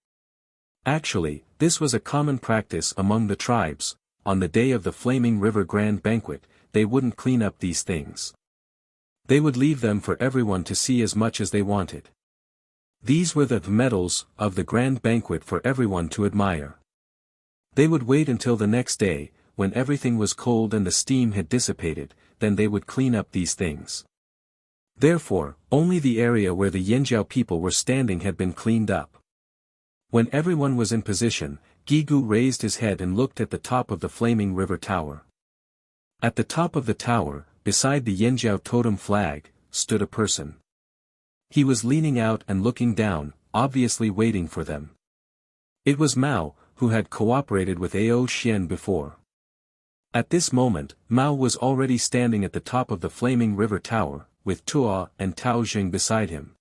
Actually, this was a common practice among the tribes. On the day of the Flaming River Grand Banquet, they wouldn't clean up these things. They would leave them for everyone to see as much as they wanted. These were the medals of the Grand Banquet for everyone to admire. They would wait until the next day, when everything was cold and the steam had dissipated, then they would clean up these things. Therefore, only the area where the Yanjiao people were standing had been cleaned up. When everyone was in position, Gigu raised his head and looked at the top of the flaming river tower. At the top of the tower, beside the Yanjiao totem flag, stood a person. He was leaning out and looking down, obviously waiting for them. It was Mao, who had cooperated with Ao Xian before. At this moment, Mao was already standing at the top of the flaming river tower, with Tuo and Tao Jing beside him.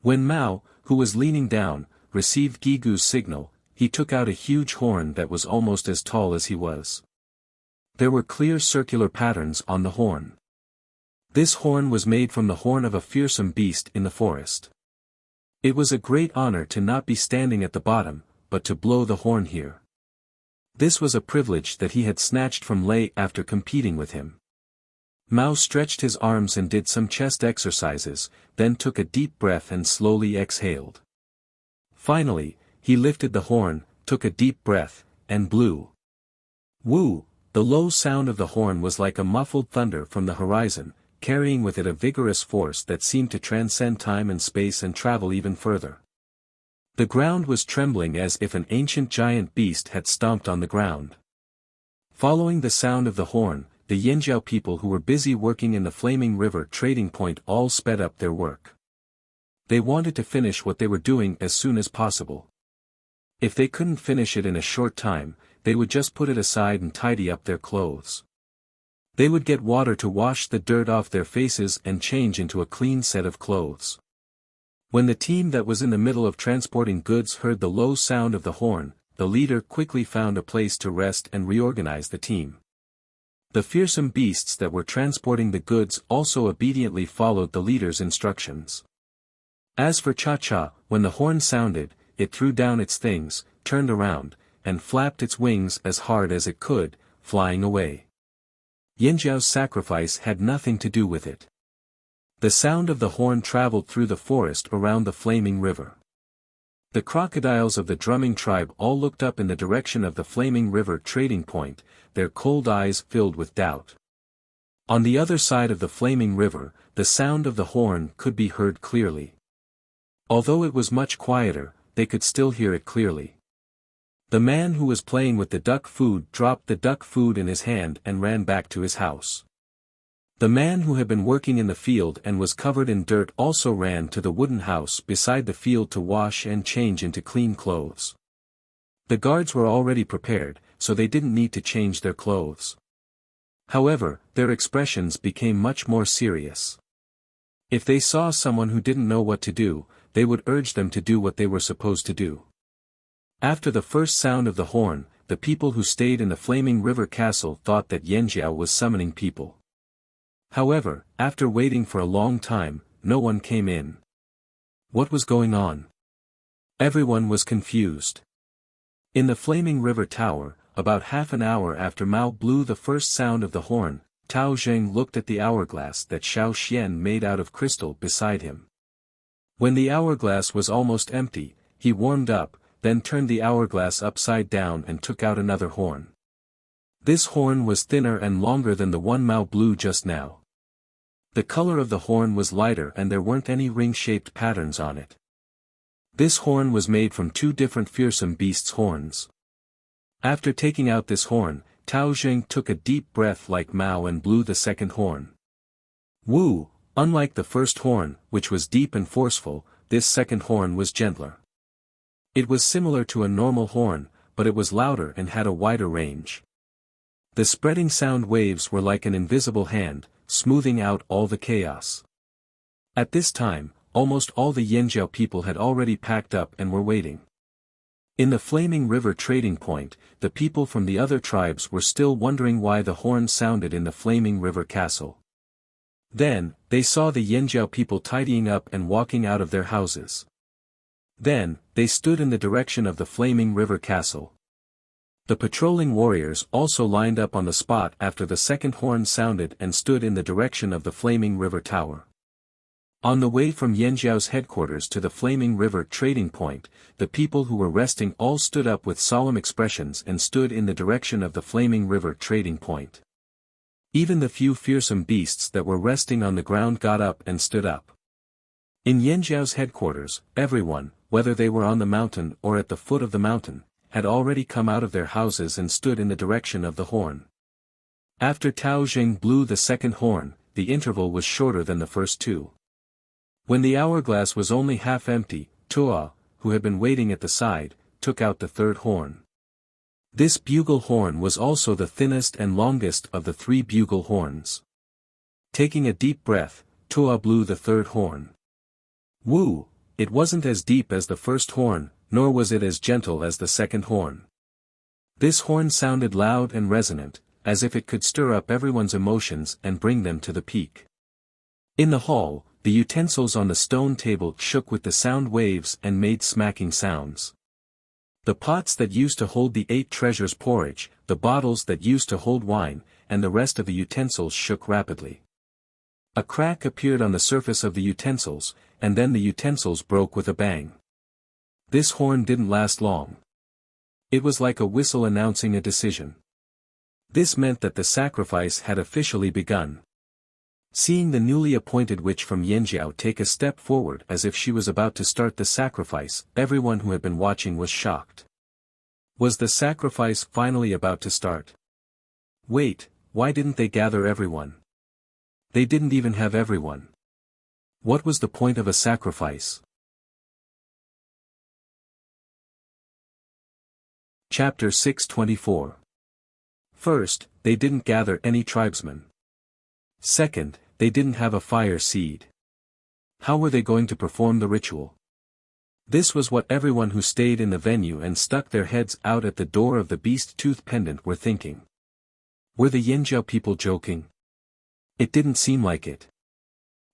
When Mao, who was leaning down, received Gigu's signal, he took out a huge horn that was almost as tall as he was. There were clear circular patterns on the horn. This horn was made from the horn of a fearsome beast in the forest. It was a great honor to not be standing at the bottom, but to blow the horn here. This was a privilege that he had snatched from Lei after competing with him. Mao stretched his arms and did some chest exercises, then took a deep breath and slowly exhaled. Finally, he lifted the horn, took a deep breath, and blew. Woo! The low sound of the horn was like a muffled thunder from the horizon, carrying with it a vigorous force that seemed to transcend time and space and travel even further. The ground was trembling as if an ancient giant beast had stomped on the ground. Following the sound of the horn, the Yanjiao people who were busy working in the Flaming River trading point all sped up their work. They wanted to finish what they were doing as soon as possible. If they couldn't finish it in a short time, they would just put it aside and tidy up their clothes. They would get water to wash the dirt off their faces and change into a clean set of clothes. When the team that was in the middle of transporting goods heard the low sound of the horn, the leader quickly found a place to rest and reorganize the team. The fearsome beasts that were transporting the goods also obediently followed the leader's instructions. As for Cha-Cha, when the horn sounded, it threw down its things, turned around, and flapped its wings as hard as it could, flying away. Yanjiao's sacrifice had nothing to do with it. The sound of the horn traveled through the forest around the flaming river. The crocodiles of the drumming tribe all looked up in the direction of the flaming river trading point, their cold eyes filled with doubt. On the other side of the flaming river, the sound of the horn could be heard clearly. Although it was much quieter, they could still hear it clearly. The man who was playing with the duck food dropped the duck food in his hand and ran back to his house. The man who had been working in the field and was covered in dirt also ran to the wooden house beside the field to wash and change into clean clothes. The guards were already prepared, so they didn't need to change their clothes. However, their expressions became much more serious. If they saw someone who didn't know what to do, they would urge them to do what they were supposed to do. After the first sound of the horn, the people who stayed in the Flaming River Castle thought that Yanjiao was summoning people. However, after waiting for a long time, no one came in. What was going on? Everyone was confused. In the Flaming River Tower, about half an hour after Mao blew the first sound of the horn, Tao Zheng looked at the hourglass that Shao Xian made out of crystal beside him. When the hourglass was almost empty, he warmed up, then turned the hourglass upside down and took out another horn. This horn was thinner and longer than the one Mao blew just now. The color of the horn was lighter and there weren't any ring-shaped patterns on it. This horn was made from two different fearsome beasts' horns. After taking out this horn, Tao Zheng took a deep breath like Mao and blew the second horn. Wu, unlike the first horn, which was deep and forceful, this second horn was gentler. It was similar to a normal horn, but it was louder and had a wider range. The spreading sound waves were like an invisible hand, smoothing out all the chaos. At this time, almost all the Yanjiao people had already packed up and were waiting. In the Flaming River trading point, the people from the other tribes were still wondering why the horn sounded in the Flaming River castle. Then, they saw the Yanjiao people tidying up and walking out of their houses. Then, they stood in the direction of the Flaming River castle. The patrolling warriors also lined up on the spot after the second horn sounded and stood in the direction of the Flaming River tower. On the way from Yanjiao's headquarters to the Flaming River trading point, the people who were resting all stood up with solemn expressions and stood in the direction of the Flaming River trading point. Even the few fearsome beasts that were resting on the ground got up and stood up. In Yanjiao's headquarters, everyone, whether they were on the mountain or at the foot of the mountain, had already come out of their houses and stood in the direction of the horn. After Tao Jing blew the second horn, the interval was shorter than the first two. When the hourglass was only half empty, Tua, who had been waiting at the side, took out the third horn. This bugle horn was also the thinnest and longest of the three bugle horns. Taking a deep breath, Tua blew the third horn. Woo! It wasn't as deep as the first horn, nor was it as gentle as the second horn. This horn sounded loud and resonant, as if it could stir up everyone's emotions and bring them to the peak. In the hall, the utensils on the stone table shook with the sound waves and made smacking sounds. The pots that used to hold the 8 treasures porridge, the bottles that used to hold wine, and the rest of the utensils shook rapidly. A crack appeared on the surface of the utensils, and then the utensils broke with a bang. This horn didn't last long. It was like a whistle announcing a decision. This meant that the sacrifice had officially begun. Seeing the newly appointed witch from Yanjiao take a step forward as if she was about to start the sacrifice, everyone who had been watching was shocked. Was the sacrifice finally about to start? Wait, why didn't they gather everyone? They didn't even have everyone. What was the point of a sacrifice? Chapter 624. First, they didn't gather any tribesmen. Second, they didn't have a fire seed. How were they going to perform the ritual? This was what everyone who stayed in the venue and stuck their heads out at the door of the beast tooth pendant were thinking. Were the Yanjiao people joking? It didn't seem like it.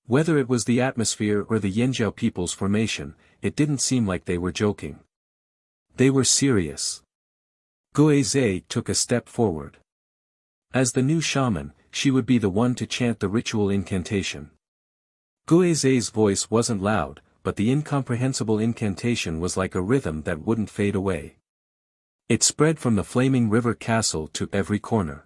Whether it was the atmosphere or the Yanjiao people's formation, it didn't seem like they were joking. They were serious. Guizhe took a step forward. As the new shaman, she would be the one to chant the ritual incantation. Guizhe's voice wasn't loud, but the incomprehensible incantation was like a rhythm that wouldn't fade away. It spread from the Flaming River castle to every corner.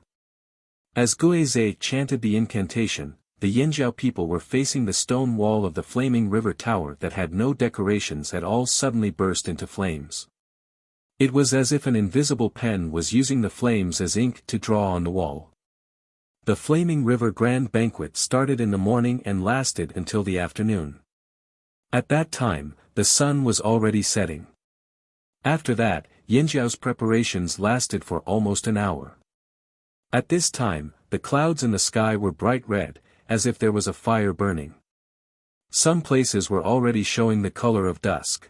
As Guizhe chanted the incantation, the Yanjiao people were facing the stone wall of the Flaming River tower that had no decorations at all suddenly burst into flames. It was as if an invisible pen was using the flames as ink to draw on the wall. The Flaming River Grand Banquet started in the morning and lasted until the afternoon. At that time, the sun was already setting. After that, Yanjiao's preparations lasted for almost an hour. At this time, the clouds in the sky were bright red, as if there was a fire burning. Some places were already showing the color of dusk.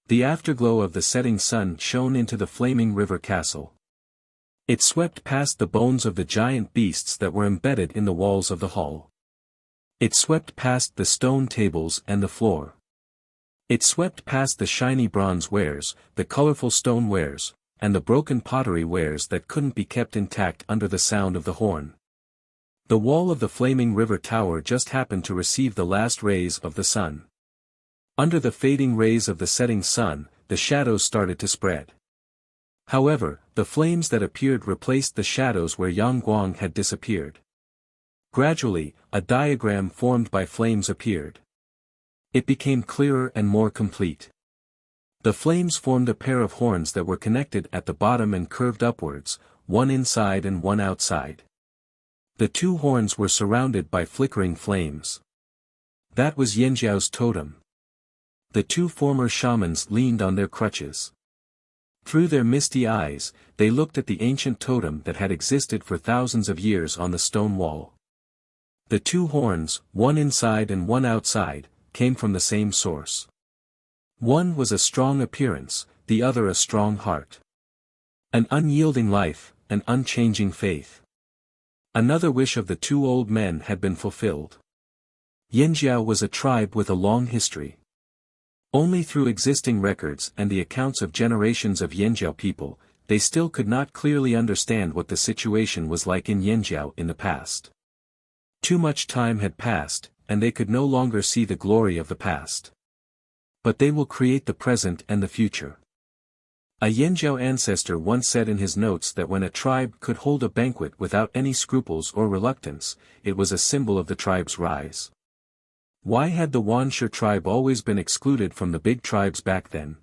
The afterglow of the setting sun shone into the Flaming River castle. It swept past the bones of the giant beasts that were embedded in the walls of the hall. It swept past the stone tables and the floor. It swept past the shiny bronze wares, the colorful stone wares, and the broken pottery wares that couldn't be kept intact under the sound of the horn. The wall of the Flaming River tower just happened to receive the last rays of the sun. Under the fading rays of the setting sun, the shadows started to spread. However, the flames that appeared replaced the shadows where Yang Guang had disappeared. Gradually, a diagram formed by flames appeared. It became clearer and more complete. The flames formed a pair of horns that were connected at the bottom and curved upwards, one inside and one outside. The two horns were surrounded by flickering flames. That was Yanjiao's totem. The two former shamans leaned on their crutches. Through their misty eyes, they looked at the ancient totem that had existed for thousands of years on the stone wall. The two horns, one inside and one outside, came from the same source. One was a strong appearance, the other a strong heart. An unyielding life, an unchanging faith. Another wish of the two old men had been fulfilled. Yanjiao was a tribe with a long history. Only through existing records and the accounts of generations of Yanjiao people, they still could not clearly understand what the situation was like in Yanjiao in the past. Too much time had passed, and they could no longer see the glory of the past. But they will create the present and the future. A Yanjiao ancestor once said in his notes that when a tribe could hold a banquet without any scruples or reluctance, it was a symbol of the tribe's rise. Why had the Wuxia tribe always been excluded from the big tribes back then?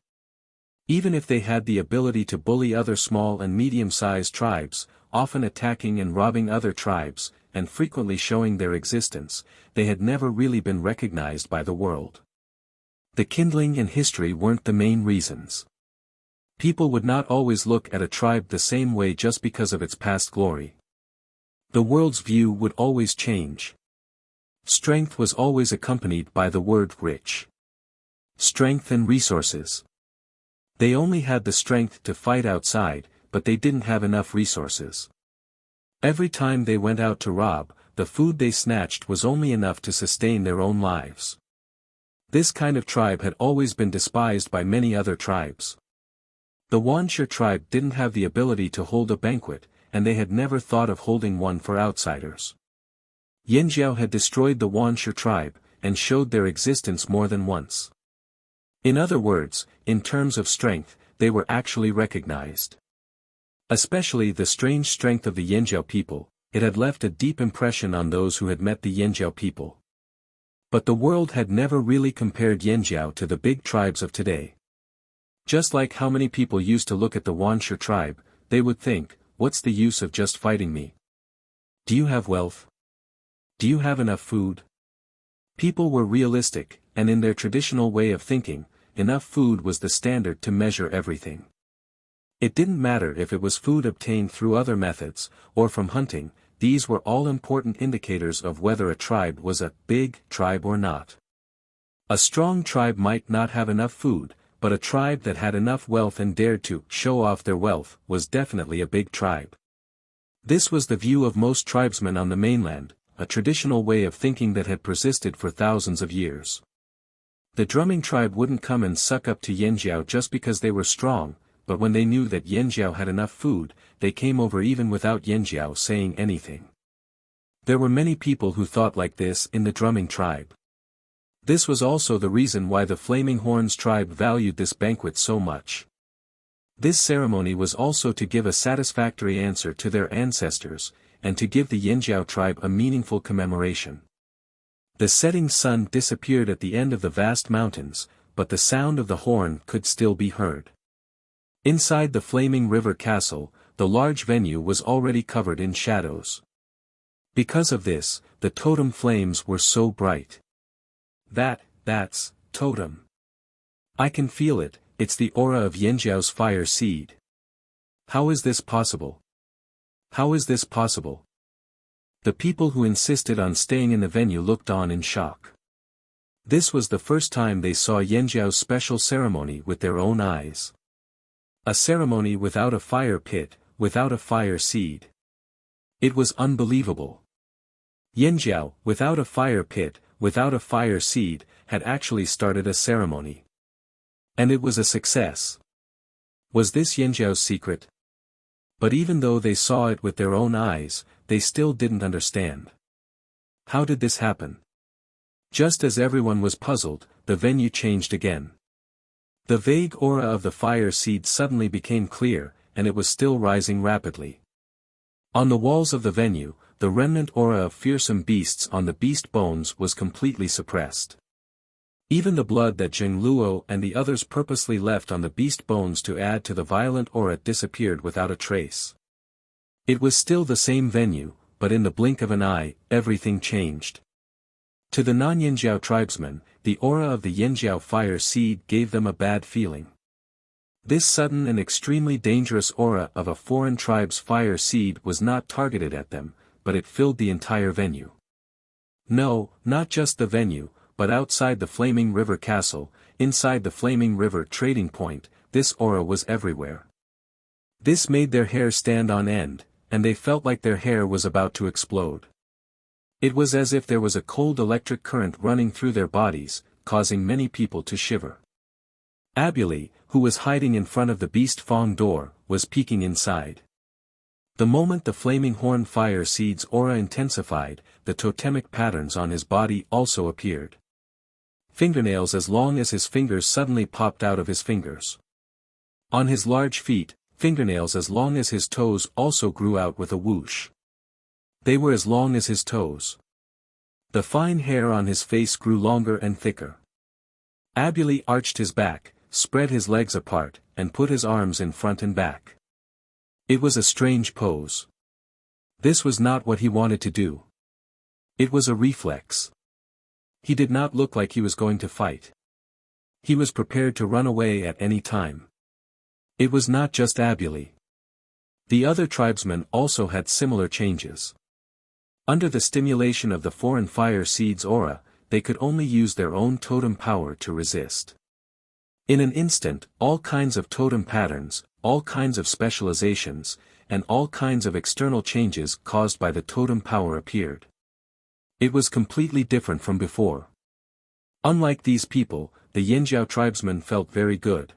Even if they had the ability to bully other small and medium-sized tribes, often attacking and robbing other tribes, and frequently showing their existence, they had never really been recognized by the world. The kindling and history weren't the main reasons. People would not always look at a tribe the same way just because of its past glory. The world's view would always change. Strength was always accompanied by the word rich. Strength and resources. They only had the strength to fight outside, but they didn't have enough resources. Every time they went out to rob, the food they snatched was only enough to sustain their own lives. This kind of tribe had always been despised by many other tribes. The Wuxia tribe didn't have the ability to hold a banquet, and they had never thought of holding one for outsiders. Yanjiao had destroyed the Wuxia tribe, and showed their existence more than once. In other words, in terms of strength, they were actually recognized. Especially the strange strength of the Yanjiao people, it had left a deep impression on those who had met the Yanjiao people. But the world had never really compared Yanjiao to the big tribes of today. Just like how many people used to look at the Wuxia tribe, they would think, what's the use of just fighting me? Do you have wealth? Do you have enough food? People were realistic, and in their traditional way of thinking, enough food was the standard to measure everything. It didn't matter if it was food obtained through other methods, or from hunting, these were all important indicators of whether a tribe was a big tribe or not. A strong tribe might not have enough food, but a tribe that had enough wealth and dared to show off their wealth was definitely a big tribe. This was the view of most tribesmen on the mainland, a traditional way of thinking that had persisted for thousands of years. The drumming tribe wouldn't come and suck up to Yanjiao just because they were strong, but when they knew that Yanjiao had enough food, they came over even without Yanjiao saying anything. There were many people who thought like this in the drumming tribe. This was also the reason why the Flaming Horns tribe valued this banquet so much. This ceremony was also to give a satisfactory answer to their ancestors, and to give the Yanjiao tribe a meaningful commemoration. The setting sun disappeared at the end of the vast mountains, but the sound of the horn could still be heard. Inside the Flaming River Castle, the large venue was already covered in shadows. Because of this, the totem flames were so bright. That's totem. I can feel it, it's the aura of Yanjiao's fire seed. How is this possible? How is this possible? The people who insisted on staying in the venue looked on in shock. This was the first time they saw Yanjiao's special ceremony with their own eyes. A ceremony without a fire pit, without a fire seed. It was unbelievable. Yanjiao, without a fire pit, without a fire seed, had actually started a ceremony. And it was a success. Was this Yanjiao's secret? But even though they saw it with their own eyes, they still didn't understand. How did this happen? Just as everyone was puzzled, the venue changed again. The vague aura of the fire seed suddenly became clear, and it was still rising rapidly. On the walls of the venue, the remnant aura of fearsome beasts on the beast bones was completely suppressed. Even the blood that Zheng Luo and the others purposely left on the beast bones to add to the violent aura disappeared without a trace. It was still the same venue, but in the blink of an eye, everything changed. To the non-Yinjiao tribesmen, the aura of the Yinjiao fire seed gave them a bad feeling. This sudden and extremely dangerous aura of a foreign tribe's fire seed was not targeted at them, but it filled the entire venue. No, not just the venue, but outside the Flaming River Castle, inside the Flaming River trading point, this aura was everywhere. This made their hair stand on end, and they felt like their hair was about to explode. It was as if there was a cold electric current running through their bodies, causing many people to shiver. Abuli, who was hiding in front of the Beast Fong door, was peeking inside. The moment the flaming horn fire seed's aura intensified, the totemic patterns on his body also appeared. Fingernails as long as his fingers suddenly popped out of his fingers. On his large feet, fingernails as long as his toes also grew out with a whoosh. They were as long as his toes. The fine hair on his face grew longer and thicker. Abuli arched his back, spread his legs apart, and put his arms in front and back. It was a strange pose. This was not what he wanted to do. It was a reflex. He did not look like he was going to fight. He was prepared to run away at any time. It was not just Abuli. The other tribesmen also had similar changes. Under the stimulation of the foreign fire seed's aura, they could only use their own totem power to resist. In an instant, all kinds of totem patterns, all kinds of specializations, and all kinds of external changes caused by the totem power appeared. It was completely different from before. Unlike these people, the Yinjiao tribesmen felt very good.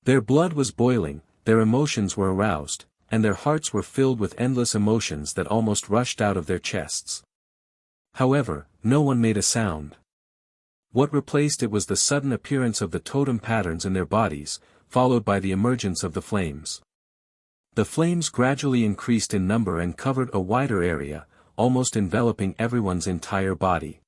Their blood was boiling, their emotions were aroused, and their hearts were filled with endless emotions that almost rushed out of their chests. However, no one made a sound. What replaced it was the sudden appearance of the totem patterns in their bodies, followed by the emergence of the flames. The flames gradually increased in number and covered a wider area, almost enveloping everyone's entire body.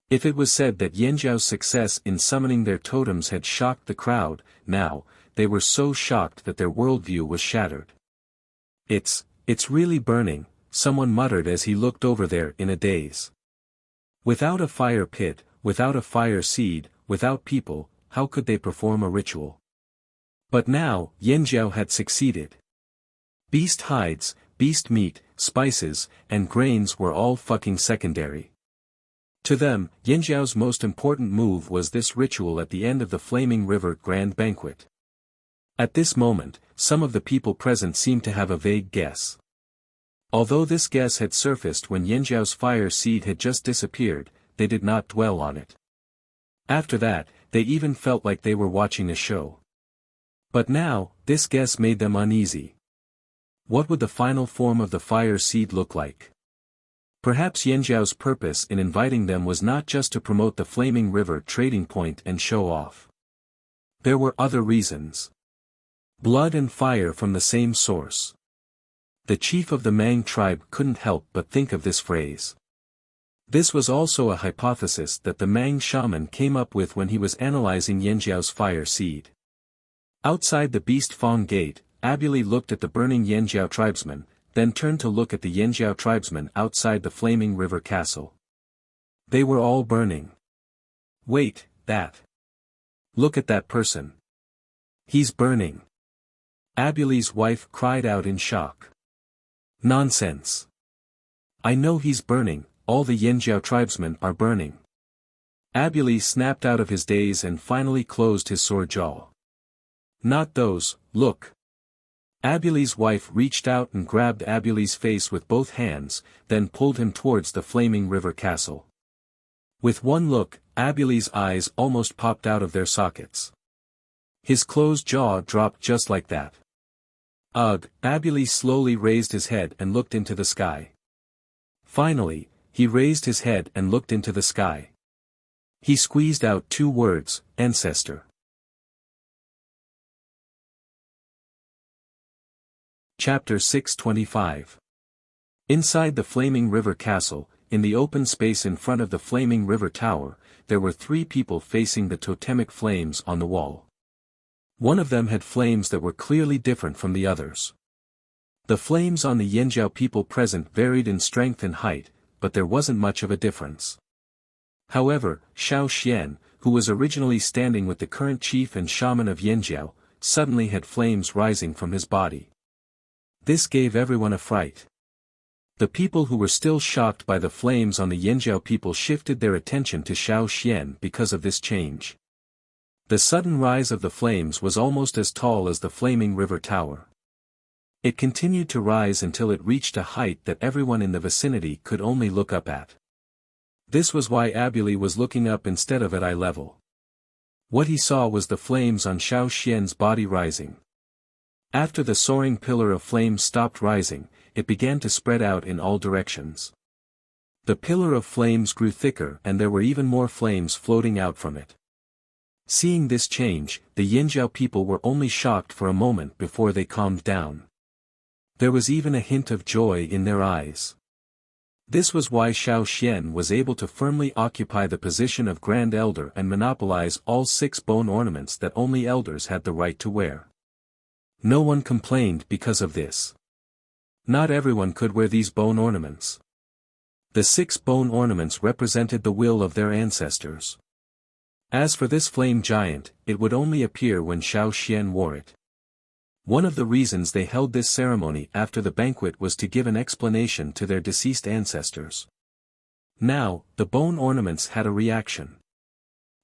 If it was said that Yinjiao's success in summoning their totems had shocked the crowd, now, they were so shocked that their worldview was shattered. It's really burning, someone muttered as he looked over there in a daze. Without a fire pit, without a fire seed, without people, how could they perform a ritual? But now, Yinjiao had succeeded. Beast hides, beast meat, spices, and grains were all fucking secondary. To them, Yinjiao's most important move was this ritual at the end of the Flaming River Grand Banquet. At this moment, some of the people present seemed to have a vague guess. Although this guess had surfaced when Yinjiao's fire seed had just disappeared, they did not dwell on it. After that, they even felt like they were watching a show. But now, this guess made them uneasy. What would the final form of the fire seed look like? Perhaps Yinjiao's purpose in inviting them was not just to promote the Flaming River trading point and show off. There were other reasons. Blood and fire from the same source. The chief of the Mang tribe couldn't help but think of this phrase. This was also a hypothesis that the Mang shaman came up with when he was analyzing Yinjiao's fire seed. Outside the Beast Fong gate, Abuli looked at the burning Yinjiao tribesmen, then turned to look at the Yinjiao tribesmen outside the Flaming River Castle. They were all burning. Wait, that. Look at that person. He's burning. Abuli's wife cried out in shock. Nonsense. I know he's burning, all the Yinjiao tribesmen are burning. Abuli snapped out of his daze and finally closed his sore jaw. Not those, look. Abuli's wife reached out and grabbed Abuli's face with both hands, then pulled him towards the Flaming River Castle. With one look, Abuli's eyes almost popped out of their sockets. His closed jaw dropped just like that. Ugh, Abuli slowly raised his head and looked into the sky. Finally, he raised his head and looked into the sky. He squeezed out 2 words, ancestor. Chapter 625. Inside the Flaming River Castle, in the open space in front of the Flaming River Tower, there were 3 people facing the totemic flames on the wall. One of them had flames that were clearly different from the others. The flames on the Yanjiao people present varied in strength and height, but there wasn't much of a difference. However, Xiao Xian, who was originally standing with the current chief and shaman of Yanjiao, suddenly had flames rising from his body. This gave everyone a fright. The people who were still shocked by the flames on the Yanjiao people shifted their attention to Xiao Xian because of this change. The sudden rise of the flames was almost as tall as the flaming river tower. It continued to rise until it reached a height that everyone in the vicinity could only look up at. This was why Abuli was looking up instead of at eye level. What he saw was the flames on Xiao Xian's body rising. After the soaring pillar of flames stopped rising, it began to spread out in all directions. The pillar of flames grew thicker and there were even more flames floating out from it. Seeing this change, the Yanjiao people were only shocked for a moment before they calmed down. There was even a hint of joy in their eyes. This was why Xiao Xian was able to firmly occupy the position of Grand Elder and monopolize all 6 bone ornaments that only elders had the right to wear. No one complained because of this. Not everyone could wear these bone ornaments. The 6 bone ornaments represented the will of their ancestors. As for this flame giant, it would only appear when Xiao Xian wore it. One of the reasons they held this ceremony after the banquet was to give an explanation to their deceased ancestors. Now, the bone ornaments had a reaction.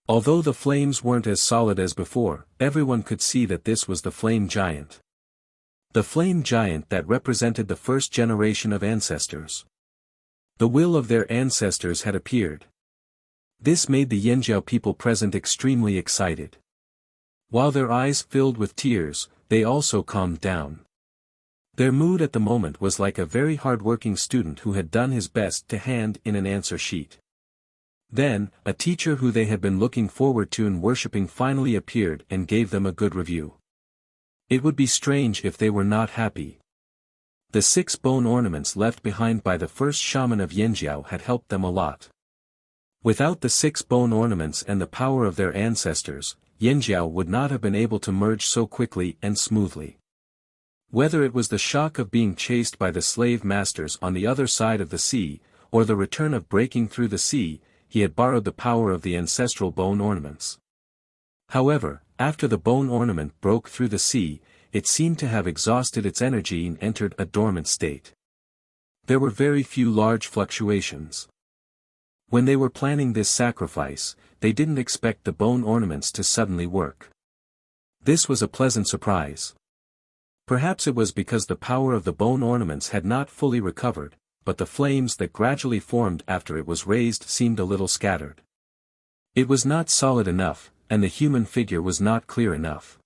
Although the flames weren't as solid as before, everyone could see that this was the flame giant. The flame giant that represented the first generation of ancestors. The will of their ancestors had appeared. This made the Yanjiao people present extremely excited. While their eyes filled with tears, they also calmed down. Their mood at the moment was like a very hard-working student who had done his best to hand in an answer sheet. Then, a teacher who they had been looking forward to and worshipping finally appeared and gave them a good review. It would be strange if they were not happy. The 6 bone ornaments left behind by the first shaman of Yanjiao had helped them a lot. Without the 6 bone ornaments and the power of their ancestors, Yanjiao would not have been able to merge so quickly and smoothly. Whether it was the shock of being chased by the slave masters on the other side of the sea, or the return of breaking through the sea, he had borrowed the power of the ancestral bone ornaments. However, after the bone ornament broke through the sea, it seemed to have exhausted its energy and entered a dormant state. There were very few large fluctuations. When they were planning this sacrifice, they didn't expect the bone ornaments to suddenly work. This was a pleasant surprise. Perhaps it was because the power of the bone ornaments had not fully recovered, but the flames that gradually formed after it was raised seemed a little scattered. It was not solid enough, and the human figure was not clear enough.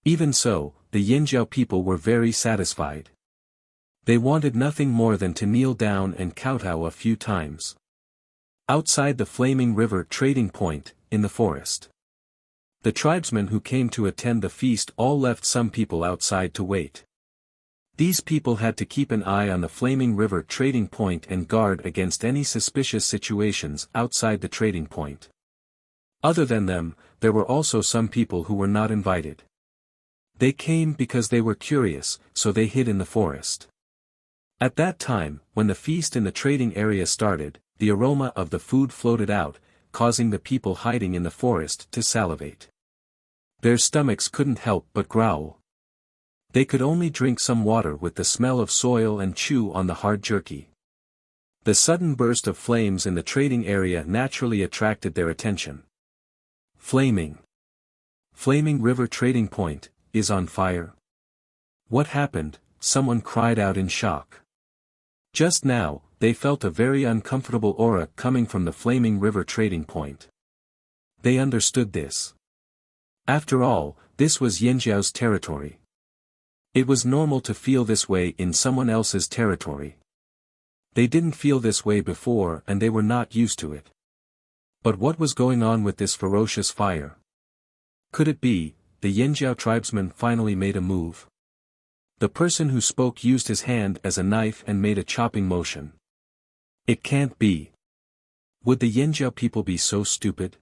Even so, the Yanjiao people were very satisfied. They wanted nothing more than to kneel down and kowtow a few times. Outside the flaming river trading point, in the forest. The tribesmen who came to attend the feast all left some people outside to wait. These people had to keep an eye on the flaming river trading point and guard against any suspicious situations outside the trading point. Other than them, there were also some people who were not invited. They came because they were curious, so they hid in the forest. At that time, when the feast in the trading area started, the aroma of the food floated out, causing the people hiding in the forest to salivate. Their stomachs couldn't help but growl. They could only drink some water with the smell of soil and chew on the hard jerky. The sudden burst of flames in the trading area naturally attracted their attention. Flaming river trading point, is on fire. What happened? Someone cried out in shock. Just now, they felt a very uncomfortable aura coming from the flaming river trading point. They understood this. After all, this was Yanjiao's territory. It was normal to feel this way in someone else's territory. They didn't feel this way before and they were not used to it. But what was going on with this ferocious fire? Could it be, the Yanjiao tribesman finally made a move? The person who spoke used his hand as a knife and made a chopping motion. It can't be. Would the Yanjiao people be so stupid?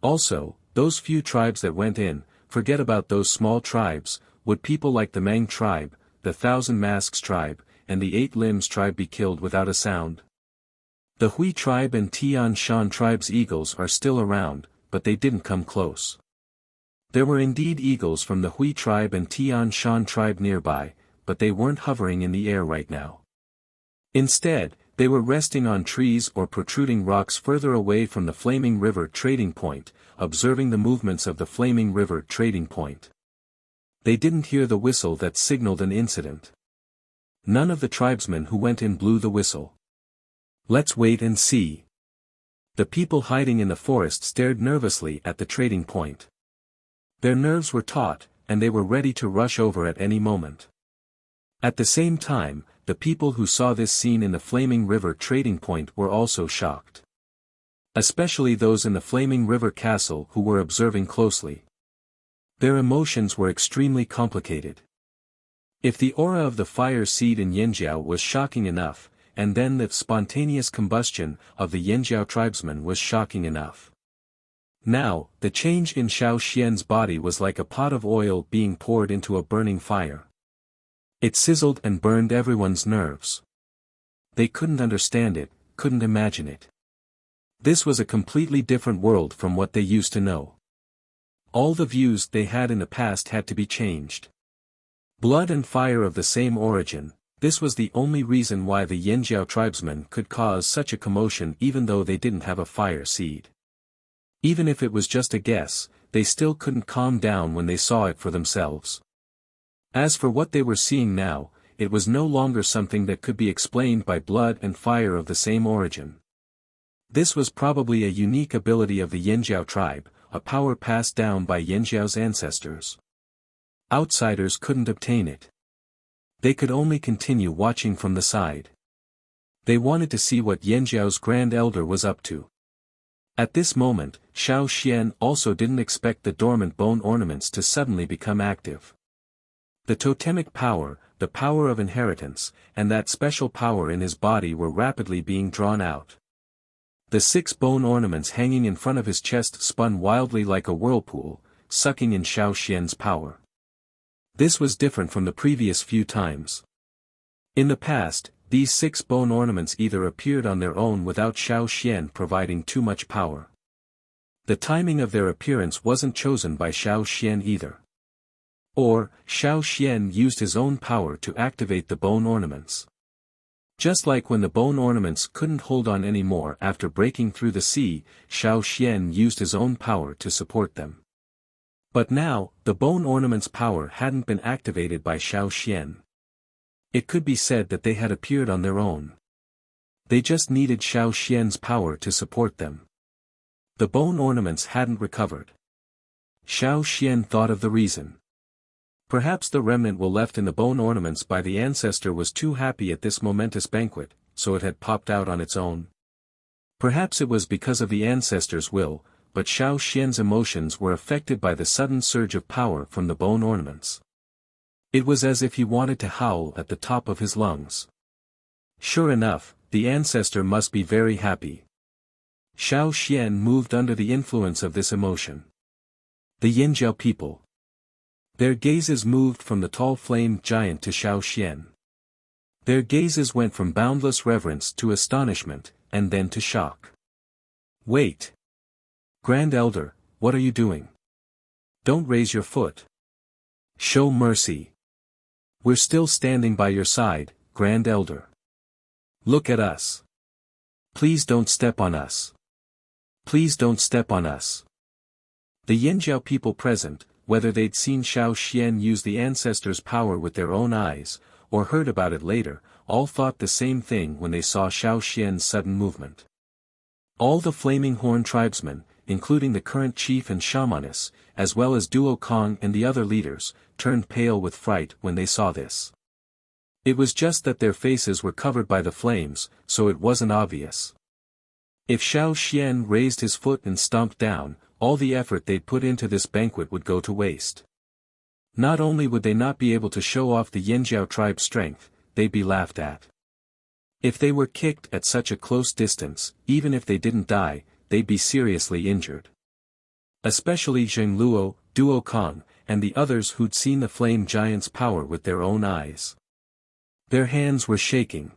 Also, those few tribes that went in, forget about those small tribes. Would people like the Mang tribe, the 1,000 Masks tribe, and the 8 Limbs tribe be killed without a sound? The Hui tribe and Tian Shan tribe's eagles are still around, but they didn't come close. There were indeed eagles from the Hui tribe and Tian Shan tribe nearby, but they weren't hovering in the air right now. Instead, they were resting on trees or protruding rocks further away from the Flaming River trading point, observing the movements of the Flaming River trading point. They didn't hear the whistle that signaled an incident. None of the tribesmen who went in blew the whistle. Let's wait and see. The people hiding in the forest stared nervously at the trading point. Their nerves were taut, and they were ready to rush over at any moment. At the same time, the people who saw this scene in the Flaming River trading point were also shocked. Especially those in the Flaming River castle who were observing closely. Their emotions were extremely complicated. If the aura of the fire seed in Yanjiao was shocking enough, and then the spontaneous combustion of the Yanjiao tribesmen was shocking enough. Now, the change in Xiao Xian's body was like a pot of oil being poured into a burning fire. It sizzled and burned everyone's nerves. They couldn't understand it, couldn't imagine it. This was a completely different world from what they used to know. All the views they had in the past had to be changed. Blood and fire of the same origin, this was the only reason why the Yanjiao tribesmen could cause such a commotion even though they didn't have a fire seed. Even if it was just a guess, they still couldn't calm down when they saw it for themselves. As for what they were seeing now, it was no longer something that could be explained by blood and fire of the same origin. This was probably a unique ability of the Yanjiao tribe, a power passed down by Yanjiao's ancestors. Outsiders couldn't obtain it. They could only continue watching from the side. They wanted to see what Yanjiao's Grand Elder was up to. At this moment, Xiao Xian also didn't expect the dormant bone ornaments to suddenly become active. The totemic power, the power of inheritance, and that special power in his body were rapidly being drawn out. The 6 bone ornaments hanging in front of his chest spun wildly like a whirlpool, sucking in Xiao Xian's power. This was different from the previous few times. In the past, these 6 bone ornaments either appeared on their own without Xiao Xian providing too much power. The timing of their appearance wasn't chosen by Xiao Xian either. Or, Xiao Xian used his own power to activate the bone ornaments. Just like when the bone ornaments couldn't hold on anymore after breaking through the sea, Xiao Xian used his own power to support them. But now, the bone ornaments' power hadn't been activated by Xiao Xian. It could be said that they had appeared on their own. They just needed Xiao Xian's power to support them. The bone ornaments hadn't recovered. Xiao Xian thought of the reason. Perhaps the remnant left in the bone ornaments by the ancestor was too happy at this momentous banquet, so it had popped out on its own. Perhaps it was because of the ancestor's will, but Xiao Xian's emotions were affected by the sudden surge of power from the bone ornaments. It was as if he wanted to howl at the top of his lungs. Sure enough, the ancestor must be very happy. Xiao Xian moved under the influence of this emotion. The Yanjiao people. Their gazes moved from the tall flamed giant to Xiao Xian. Their gazes went from boundless reverence to astonishment, and then to shock. Wait! Grand Elder, what are you doing? Don't raise your foot. Show mercy. We're still standing by your side, Grand Elder. Look at us. Please don't step on us. Please don't step on us. The Yanjiao people present, whether they'd seen Xiao Xian use the ancestor's power with their own eyes, or heard about it later, all thought the same thing when they saw Xiao Xian's sudden movement. All the Flaming Horn tribesmen, including the current chief and shamaness, as well as Duo Kong and the other leaders, turned pale with fright when they saw this. It was just that their faces were covered by the flames, so it wasn't obvious. If Xiao Xian raised his foot and stomped down, all the effort they'd put into this banquet would go to waste. Not only would they not be able to show off the Yanjiao tribe's strength, they'd be laughed at. If they were kicked at such a close distance, even if they didn't die, they'd be seriously injured. Especially Zheng Luo, Duo Kong, and the others who'd seen the flame giant's power with their own eyes. Their hands were shaking.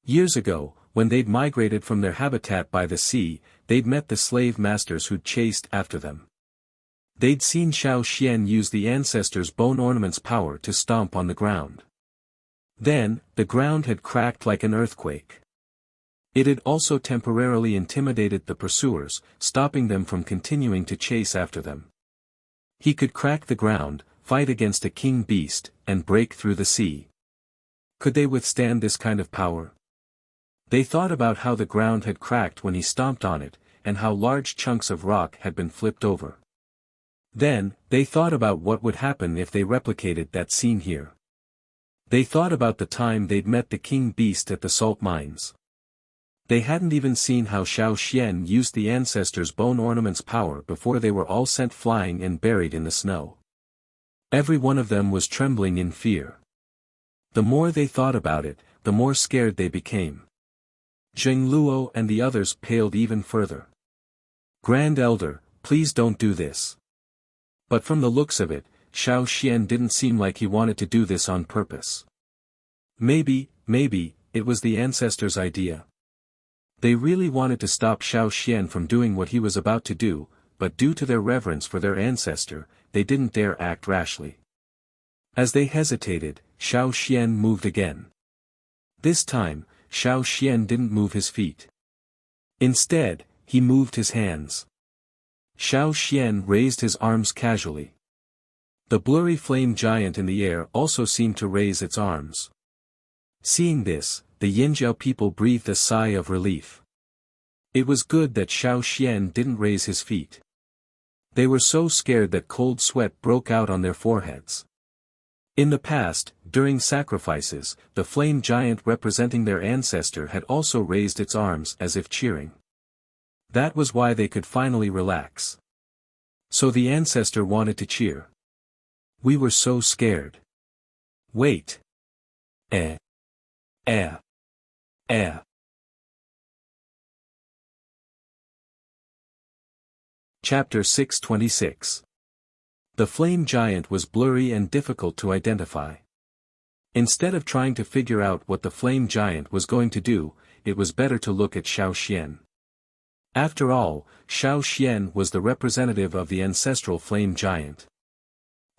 Years ago, when they'd migrated from their habitat by the sea, they'd met the slave masters who'd chased after them. They'd seen Xiao Xian use the ancestors' bone ornament's power to stomp on the ground. Then, the ground had cracked like an earthquake. It had also temporarily intimidated the pursuers, stopping them from continuing to chase after them. He could crack the ground, fight against a king beast, and break through the sea. Could they withstand this kind of power? They thought about how the ground had cracked when he stomped on it, and how large chunks of rock had been flipped over. Then, they thought about what would happen if they replicated that scene here. They thought about the time they'd met the king beast at the salt mines. They hadn't even seen how Xiao Xian used the ancestors' bone ornament's power before they were all sent flying and buried in the snow. Every one of them was trembling in fear. The more they thought about it, the more scared they became. Zheng Luo and the others paled even further. "Grand Elder, please don't do this." But from the looks of it, Xiao Xian didn't seem like he wanted to do this on purpose. Maybe, it was the ancestors' idea. They really wanted to stop Xiao Xian from doing what he was about to do, but due to their reverence for their ancestor, they didn't dare act rashly. As they hesitated, Xiao Xian moved again. This time, Xiao Xian didn't move his feet. Instead, he moved his hands. Xiao Xian raised his arms casually. The blurry flame giant in the air also seemed to raise its arms. Seeing this, the Yinjiao people breathed a sigh of relief. It was good that Xiao Xian didn't raise his feet. They were so scared that cold sweat broke out on their foreheads. In the past, during sacrifices, the flame giant representing their ancestor had also raised its arms as if cheering. That was why they could finally relax. So the ancestor wanted to cheer. "We were so scared. Wait. Eh. Eh. Eh." Chapter 626. The flame giant was blurry and difficult to identify. Instead of trying to figure out what the flame giant was going to do, it was better to look at Xiao Xian. After all, Xiao Xian was the representative of the ancestral flame giant.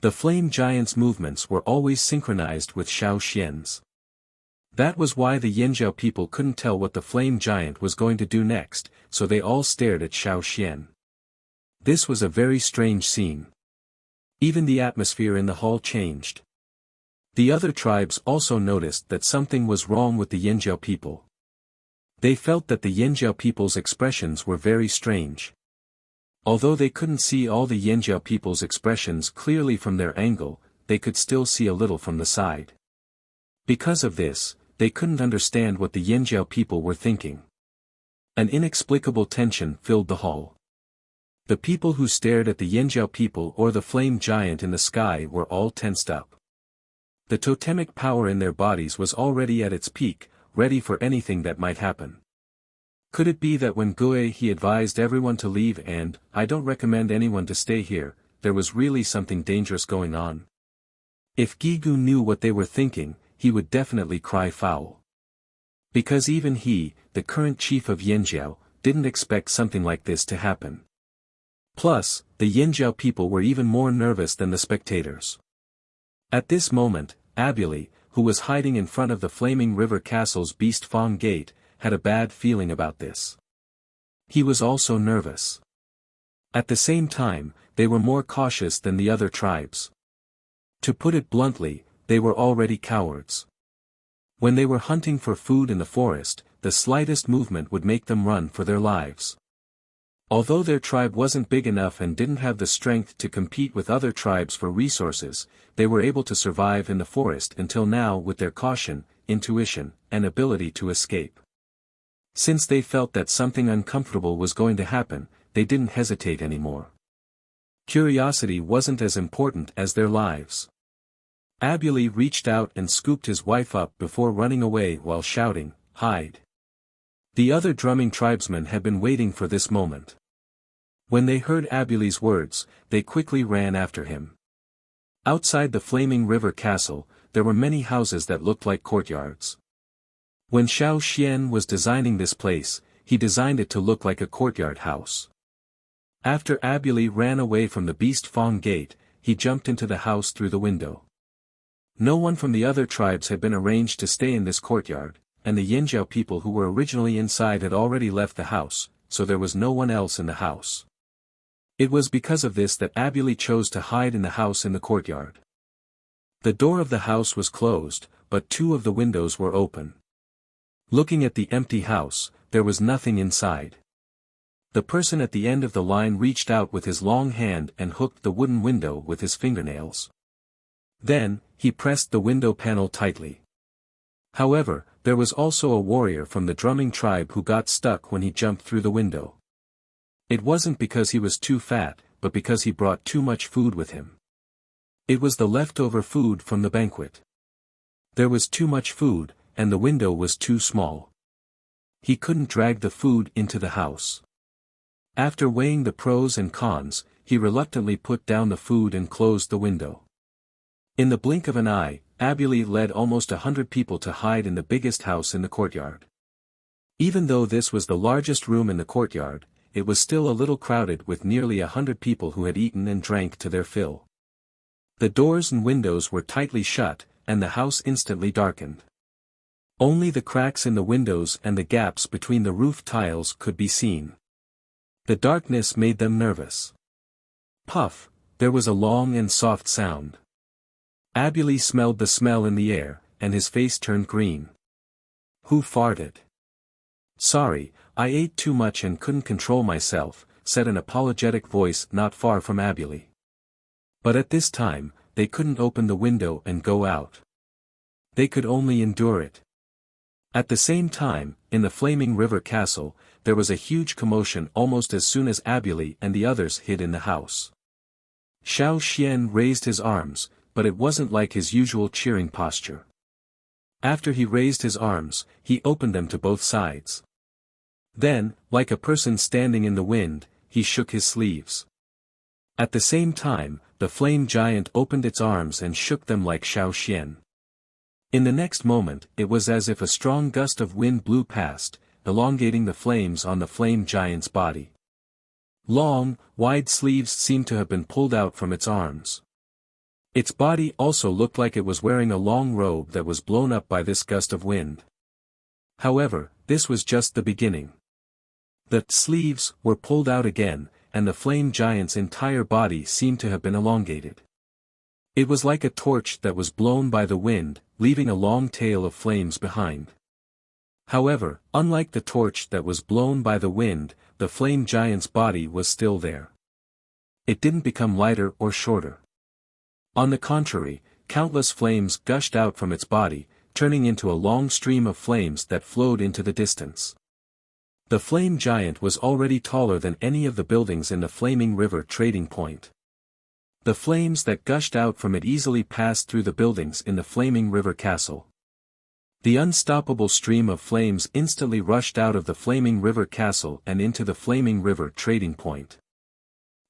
The flame giant's movements were always synchronized with Xiao Xian's. That was why the Yinjiao people couldn't tell what the flame giant was going to do next, so they all stared at Xiao Xian. This was a very strange scene. Even the atmosphere in the hall changed. The other tribes also noticed that something was wrong with the Yinjiao people. They felt that the Yinjiao people's expressions were very strange. Although they couldn't see all the Yinjiao people's expressions clearly from their angle, they could still see a little from the side. Because of this, they couldn't understand what the Yinjiao people were thinking. An inexplicable tension filled the hall. The people who stared at the Yinjiao people or the flame giant in the sky were all tensed up. The totemic power in their bodies was already at its peak, ready for anything that might happen. Could it be that when he advised everyone to leave and, "I don't recommend anyone to stay here," there was really something dangerous going on? If Gigu knew what they were thinking, he would definitely cry foul. Because even he, the current chief of Yinjiao, didn't expect something like this to happen. Plus, the Yinjiao people were even more nervous than the spectators. At this moment, Abuli, who was hiding in front of the Flaming River Castle's Beast Fong Gate, had a bad feeling about this. He was also nervous. At the same time, they were more cautious than the other tribes. To put it bluntly, they were already cowards. When they were hunting for food in the forest, the slightest movement would make them run for their lives. Although their tribe wasn't big enough and didn't have the strength to compete with other tribes for resources, they were able to survive in the forest until now with their caution, intuition, and ability to escape. Since they felt that something uncomfortable was going to happen, they didn't hesitate anymore. Curiosity wasn't as important as their lives. Abuli reached out and scooped his wife up before running away while shouting, "Hide!" The other drumming tribesmen had been waiting for this moment. When they heard Abuli's words, they quickly ran after him. Outside the flaming river castle, there were many houses that looked like courtyards. When Xiao Xian was designing this place, he designed it to look like a courtyard house. After Abuli ran away from the Beast Fong Gate, he jumped into the house through the window. No one from the other tribes had been arranged to stay in this courtyard, and the Yinjiao people who were originally inside had already left the house, so there was no one else in the house. It was because of this that Abuli chose to hide in the house in the courtyard. The door of the house was closed, but two of the windows were open. Looking at the empty house, there was nothing inside. The person at the end of the line reached out with his long hand and hooked the wooden window with his fingernails. Then, he pressed the window panel tightly. However, there was also a warrior from the drumming tribe who got stuck when he jumped through the window. It wasn't because he was too fat, but because he brought too much food with him. It was the leftover food from the banquet. There was too much food, and the window was too small. He couldn't drag the food into the house. After weighing the pros and cons, he reluctantly put down the food and closed the window. In the blink of an eye, Abuli led almost 100 people to hide in the biggest house in the courtyard. Even though this was the largest room in the courtyard, it was still a little crowded with nearly 100 people who had eaten and drank to their fill. The doors and windows were tightly shut, and the house instantly darkened. Only the cracks in the windows and the gaps between the roof tiles could be seen. The darkness made them nervous. Puff, there was a long and soft sound. Abuli smelled the smell in the air, and his face turned green. Who farted? Sorry, I ate too much and couldn't control myself, said an apologetic voice not far from Abuli. But at this time, they couldn't open the window and go out. They could only endure it. At the same time, in the Flaming River Castle, there was a huge commotion almost as soon as Abuli and the others hid in the house. Xiao Xian raised his arms, but it wasn't like his usual cheering posture. After he raised his arms, he opened them to both sides. Then, like a person standing in the wind, he shook his sleeves. At the same time, the flame giant opened its arms and shook them like Xiao Xian. In the next moment, it was as if a strong gust of wind blew past, elongating the flames on the flame giant's body. Long, wide sleeves seemed to have been pulled out from its arms. Its body also looked like it was wearing a long robe that was blown up by this gust of wind. However, this was just the beginning. The sleeves were pulled out again, and the flame giant's entire body seemed to have been elongated. It was like a torch that was blown by the wind, leaving a long tail of flames behind. However, unlike the torch that was blown by the wind, the flame giant's body was still there. It didn't become lighter or shorter. On the contrary, countless flames gushed out from its body, turning into a long stream of flames that flowed into the distance. The flame giant was already taller than any of the buildings in the Flaming River trading point. The flames that gushed out from it easily passed through the buildings in the Flaming River Castle. The unstoppable stream of flames instantly rushed out of the Flaming River Castle and into the Flaming River trading point.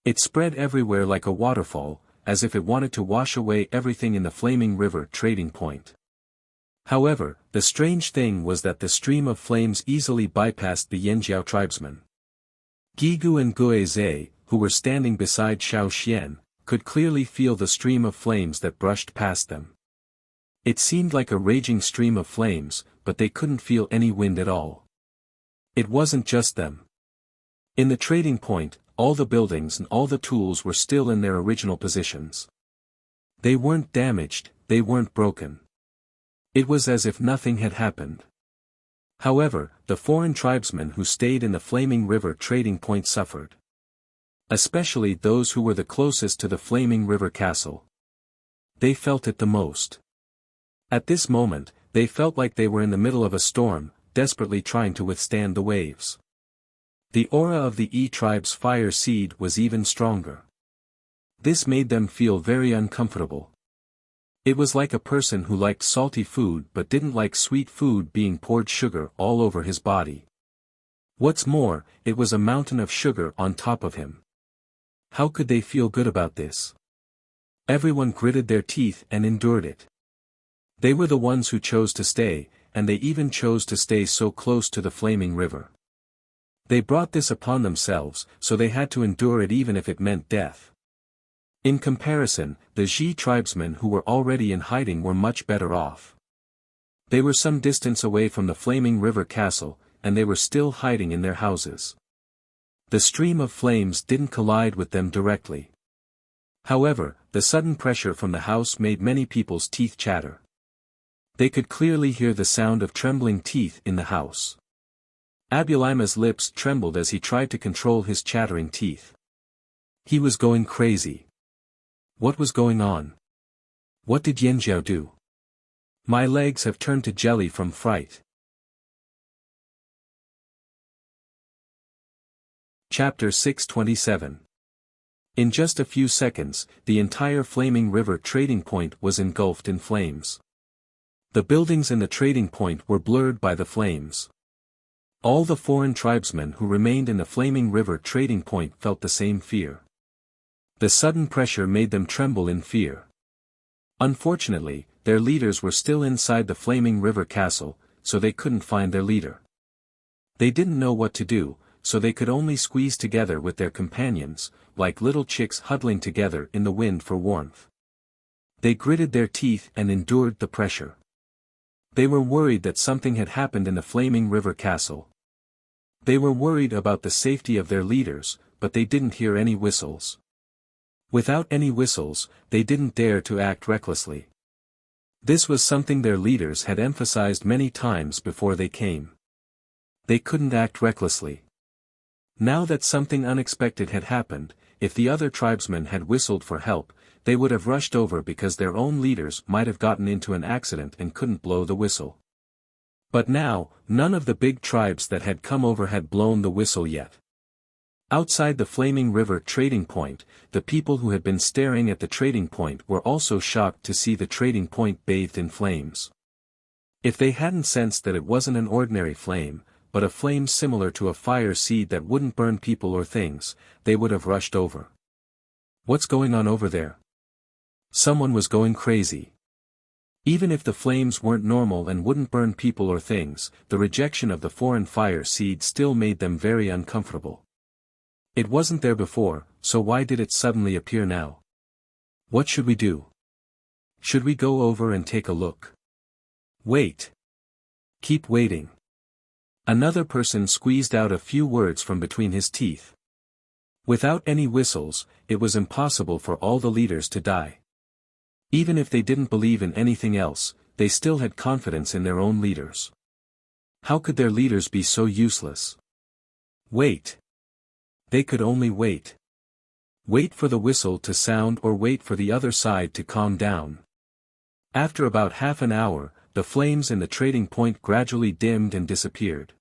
It spread everywhere like a waterfall, as if it wanted to wash away everything in the Flaming River trading point. However, the strange thing was that the stream of flames easily bypassed the Yanjiao tribesmen. Gigu and Guizhe, who were standing beside Xiao Xian, could clearly feel the stream of flames that brushed past them. It seemed like a raging stream of flames, but they couldn't feel any wind at all. It wasn't just them. In the trading point, all the buildings and all the tools were still in their original positions. They weren't damaged, they weren't broken. It was as if nothing had happened. However, the foreign tribesmen who stayed in the Flaming River trading point suffered. Especially those who were the closest to the Flaming River Castle. They felt it the most. At this moment, they felt like they were in the middle of a storm, desperately trying to withstand the waves. The aura of the E tribe's fire seed was even stronger. This made them feel very uncomfortable. It was like a person who liked salty food but didn't like sweet food being poured sugar all over his body. What's more, it was a mountain of sugar on top of him. How could they feel good about this? Everyone gritted their teeth and endured it. They were the ones who chose to stay, and they even chose to stay so close to the flaming river. They brought this upon themselves, so they had to endure it even if it meant death. In comparison, the Xi tribesmen who were already in hiding were much better off. They were some distance away from the flaming river castle, and they were still hiding in their houses. The stream of flames didn't collide with them directly. However, the sudden pressure from the house made many people's teeth chatter. They could clearly hear the sound of trembling teeth in the house. Abulima's lips trembled as he tried to control his chattering teeth. He was going crazy. What was going on? What did Yanjiao do? My legs have turned to jelly from fright. Chapter 627. In just a few seconds, the entire flaming river trading point was engulfed in flames. The buildings in the trading point were blurred by the flames. All the foreign tribesmen who remained in the flaming river trading point felt the same fear. The sudden pressure made them tremble in fear. Unfortunately, their leaders were still inside the flaming river castle, so they couldn't find their leader. They didn't know what to do, so they could only squeeze together with their companions, like little chicks huddling together in the wind for warmth. They gritted their teeth and endured the pressure. They were worried that something had happened in the flaming river castle. They were worried about the safety of their leaders, but they didn't hear any whistles. Without any whistles, they didn't dare to act recklessly. This was something their leaders had emphasized many times before they came. They couldn't act recklessly. Now that something unexpected had happened, if the other tribesmen had whistled for help, they would have rushed over because their own leaders might have gotten into an accident and couldn't blow the whistle. But now, none of the big tribes that had come over had blown the whistle yet. Outside the flaming river trading point, the people who had been staring at the trading point were also shocked to see the trading point bathed in flames. If they hadn't sensed that it wasn't an ordinary flame, but a flame similar to a fire seed that wouldn't burn people or things, they would have rushed over. What's going on over there? Someone was going crazy. Even if the flames weren't normal and wouldn't burn people or things, the rejection of the foreign fire seed still made them very uncomfortable. It wasn't there before, so why did it suddenly appear now? What should we do? Should we go over and take a look? Wait. Keep waiting. Another person squeezed out a few words from between his teeth. Without any whistles, it was impossible for all the leaders to die. Even if they didn't believe in anything else, they still had confidence in their own leaders. How could their leaders be so useless? Wait. They could only wait. Wait for the whistle to sound or wait for the other side to calm down. After about half an hour, the flames in the trading point gradually dimmed and disappeared.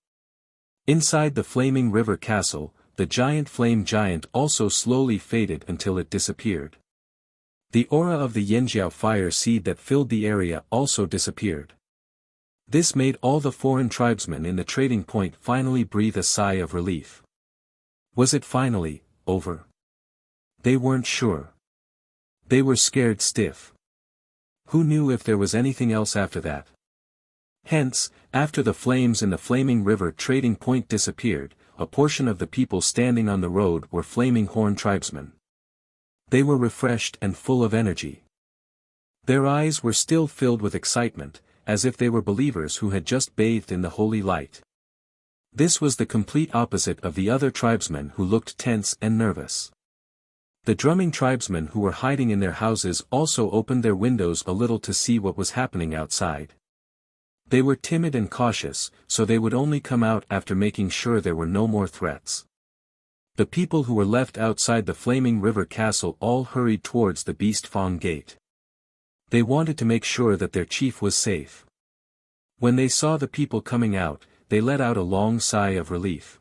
Inside the flaming river castle, the giant flame giant also slowly faded until it disappeared. The aura of the Yanjiao fire seed that filled the area also disappeared. This made all the foreign tribesmen in the trading point finally breathe a sigh of relief. Was it finally over? They weren't sure. They were scared stiff. Who knew if there was anything else after that? Hence, after the flames in the flaming river trading point disappeared, a portion of the people standing on the road were flaming horn tribesmen. They were refreshed and full of energy. Their eyes were still filled with excitement, as if they were believers who had just bathed in the holy light. This was the complete opposite of the other tribesmen who looked tense and nervous. The drumming tribesmen who were hiding in their houses also opened their windows a little to see what was happening outside. They were timid and cautious, so they would only come out after making sure there were no more threats. The people who were left outside the flaming river castle all hurried towards the Beast Fong gate. They wanted to make sure that their chief was safe. When they saw the people coming out, they let out a long sigh of relief.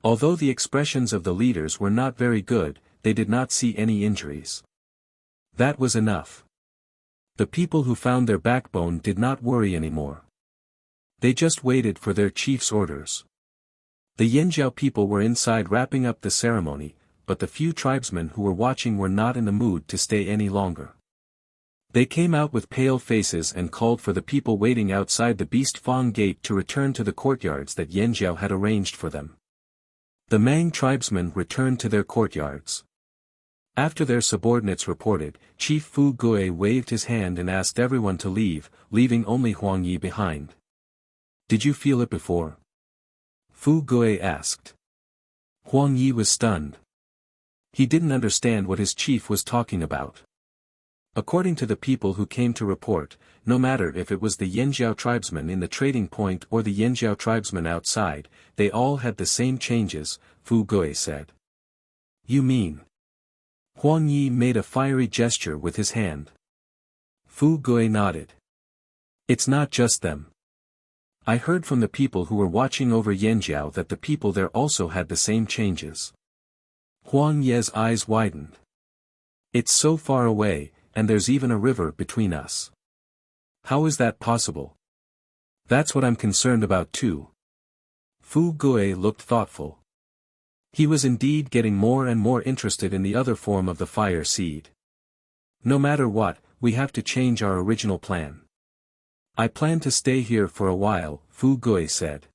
Although the expressions of the leaders were not very good, they did not see any injuries. That was enough. The people who found their backbone did not worry anymore. They just waited for their chief's orders. The Yanjiao people were inside wrapping up the ceremony, but the few tribesmen who were watching were not in the mood to stay any longer. They came out with pale faces and called for the people waiting outside the Beast Fang gate to return to the courtyards that Yanjiao had arranged for them. The Mang tribesmen returned to their courtyards. After their subordinates reported, Chief Fu Gui waved his hand and asked everyone to leave, leaving only Huang Yi behind. "Did you feel it before?" Fu Gui asked. Huang Yi was stunned. He didn't understand what his chief was talking about. According to the people who came to report, no matter if it was the Yanjiao tribesmen in the trading point or the Yanjiao tribesmen outside, they all had the same changes, Fu Gui said. "You mean?" Huang Yi made a fiery gesture with his hand. Fu Gui nodded. "It's not just them. I heard from the people who were watching over Yanjiao that the people there also had the same changes." Huang Ye's eyes widened. "It's so far away, and there's even a river between us. How is that possible?" "That's what I'm concerned about too." Fu Gui looked thoughtful. He was indeed getting more and more interested in the other form of the fire seed. "No matter what, we have to change our original plan. I plan to stay here for a while," Fu Gui said.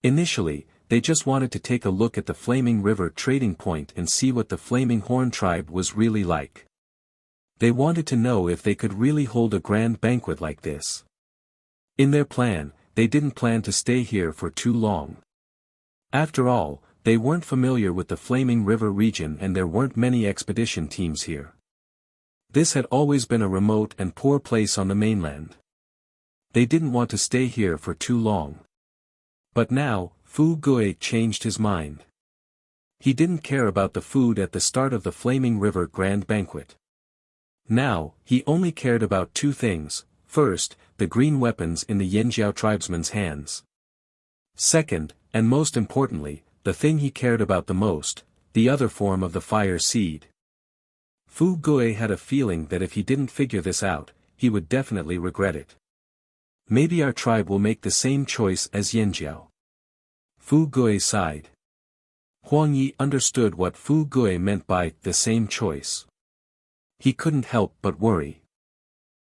Initially, they just wanted to take a look at the Flaming River trading point and see what the Flaming Horn tribe was really like. They wanted to know if they could really hold a grand banquet like this. In their plan, they didn't plan to stay here for too long. After all, they weren't familiar with the Flaming River region and there weren't many expedition teams here. This had always been a remote and poor place on the mainland. They didn't want to stay here for too long. But now, Fu Gui changed his mind. He didn't care about the food at the start of the Flaming River Grand Banquet. Now, he only cared about two things: first, the green weapons in the Yanjiao tribesmen's hands. Second, and most importantly, the thing he cared about the most, the other form of the fire seed. Fu Gui had a feeling that if he didn't figure this out, he would definitely regret it. "Maybe our tribe will make the same choice as Yanjiao." Fu Gui sighed. Huang Yi understood what Fu Gui meant by the same choice. He couldn't help but worry.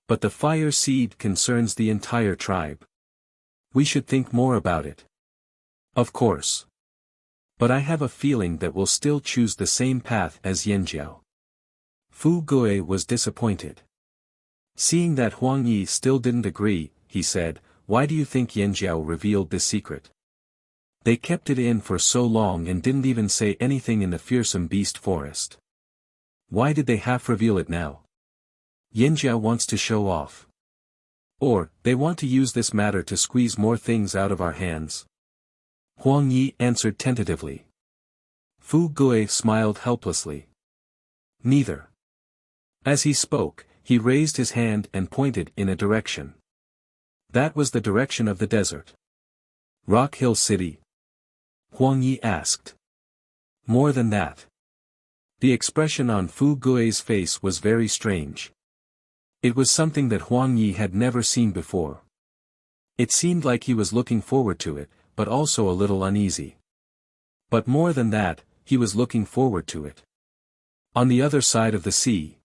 "But the fire seed concerns the entire tribe. We should think more about it." "Of course. But I have a feeling that we'll still choose the same path as Yanjiao." Fu Gui was disappointed. Seeing that Huang Yi still didn't agree, he said, "Why do you think Yanjiao revealed this secret? They kept it in for so long and didn't even say anything in the fearsome beast forest. Why did they half reveal it now? Yanjiao wants to show off. Or, they want to use this matter to squeeze more things out of our hands." Huang Yi answered tentatively. Fu Gui smiled helplessly. "Neither." As he spoke, he raised his hand and pointed in a direction. That was the direction of the desert. "Rock Hill City?" Huang Yi asked. "More than that." The expression on Fu Gui's face was very strange. It was something that Huang Yi had never seen before. It seemed like he was looking forward to it, but also a little uneasy. But more than that, he was looking forward to it. On the other side of the sea.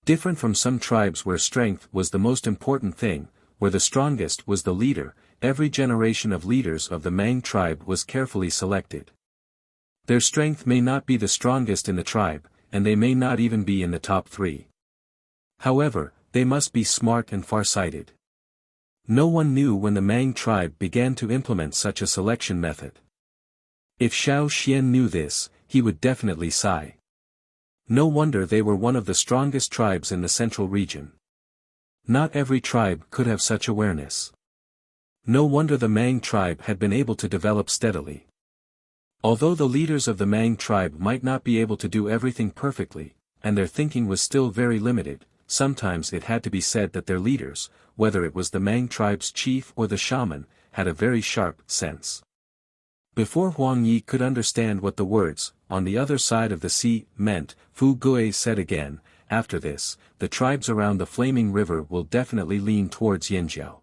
Different from some tribes where strength was the most important thing, where the strongest was the leader, every generation of leaders of the Mang tribe was carefully selected. Their strength may not be the strongest in the tribe, and they may not even be in the top 3. However, they must be smart and far-sighted. No one knew when the Mang tribe began to implement such a selection method. If Xiao Xian knew this, he would definitely sigh. No wonder they were one of the strongest tribes in the central region. Not every tribe could have such awareness. No wonder the Mang tribe had been able to develop steadily. Although the leaders of the Mang tribe might not be able to do everything perfectly, and their thinking was still very limited, sometimes it had to be said that their leaders, whether it was the Mang tribe's chief or the shaman, had a very sharp sense. Before Huang Yi could understand what the words, "on the other side of the sea," meant, Fu Gui said again, "After this, the tribes around the Flaming River will definitely lean towards Yanjiao.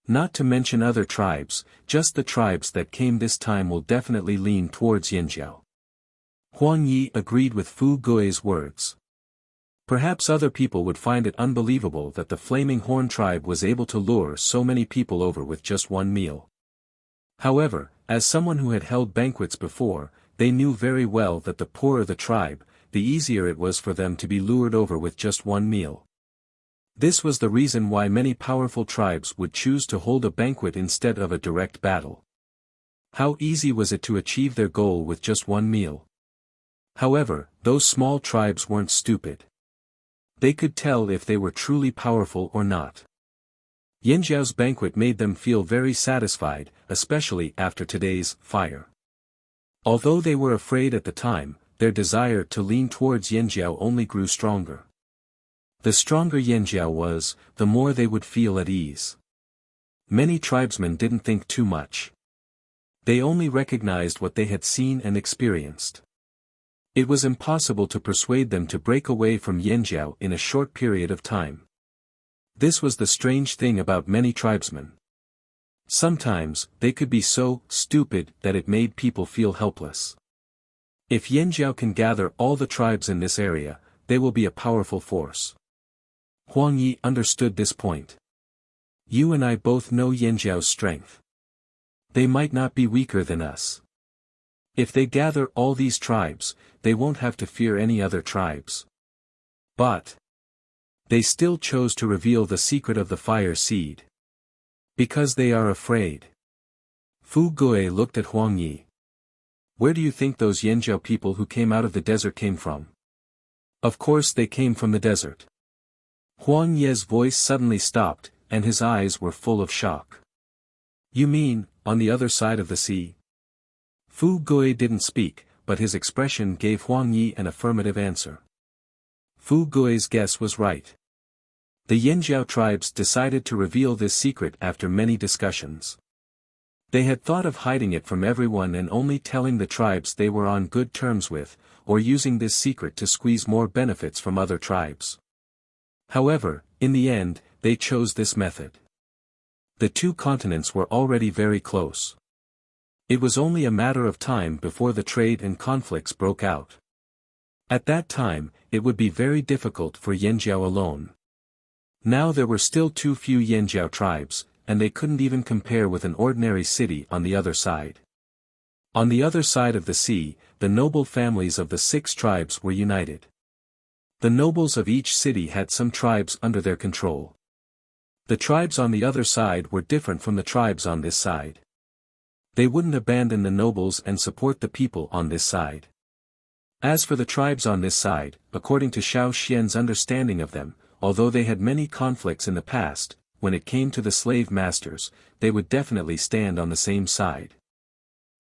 Not to mention other tribes, just the tribes that came this time will definitely lean towards Yanjiao." Huang Yi agreed with Fu Gui's words. Perhaps other people would find it unbelievable that the Flaming Horn tribe was able to lure so many people over with just one meal. However, as someone who had held banquets before, they knew very well that the poorer the tribe, the easier it was for them to be lured over with just one meal. This was the reason why many powerful tribes would choose to hold a banquet instead of a direct battle. How easy was it to achieve their goal with just one meal? However, those small tribes weren't stupid. They could tell if they were truly powerful or not. Yanjiao's banquet made them feel very satisfied, especially after today's fire. Although they were afraid at the time, their desire to lean towards Yanjiao only grew stronger. The stronger Yanjiao was, the more they would feel at ease. Many tribesmen didn't think too much. They only recognized what they had seen and experienced. It was impossible to persuade them to break away from Yanjiao in a short period of time. This was the strange thing about many tribesmen. Sometimes, they could be so stupid that it made people feel helpless. If Yanjiao can gather all the tribes in this area, they will be a powerful force. Huang Yi understood this point. You and I both know Yanjiao's strength. They might not be weaker than us. If they gather all these tribes, they won't have to fear any other tribes. But they still chose to reveal the secret of the fire seed. Because they are afraid. Fu Gui looked at Huang Yi. Where do you think those Yanjiao people who came out of the desert came from? Of course they came from the desert. Huang Yi's voice suddenly stopped, and his eyes were full of shock. You mean, on the other side of the sea? Fu Gui didn't speak, but his expression gave Huang Yi an affirmative answer. Fu Gui's guess was right. The Yanjiao tribes decided to reveal this secret after many discussions. They had thought of hiding it from everyone and only telling the tribes they were on good terms with, or using this secret to squeeze more benefits from other tribes. However, in the end, they chose this method. The two continents were already very close. It was only a matter of time before the trade and conflicts broke out. At that time, it would be very difficult for Yanjiao alone. Now there were still too few Yanjiao tribes, and they couldn't even compare with an ordinary city on the other side. On the other side of the sea, the noble families of the 6 tribes were united. The nobles of each city had some tribes under their control. The tribes on the other side were different from the tribes on this side. They wouldn't abandon the nobles and support the people on this side. As for the tribes on this side, according to Xiao Xian's understanding of them, although they had many conflicts in the past, when it came to the slave masters, they would definitely stand on the same side.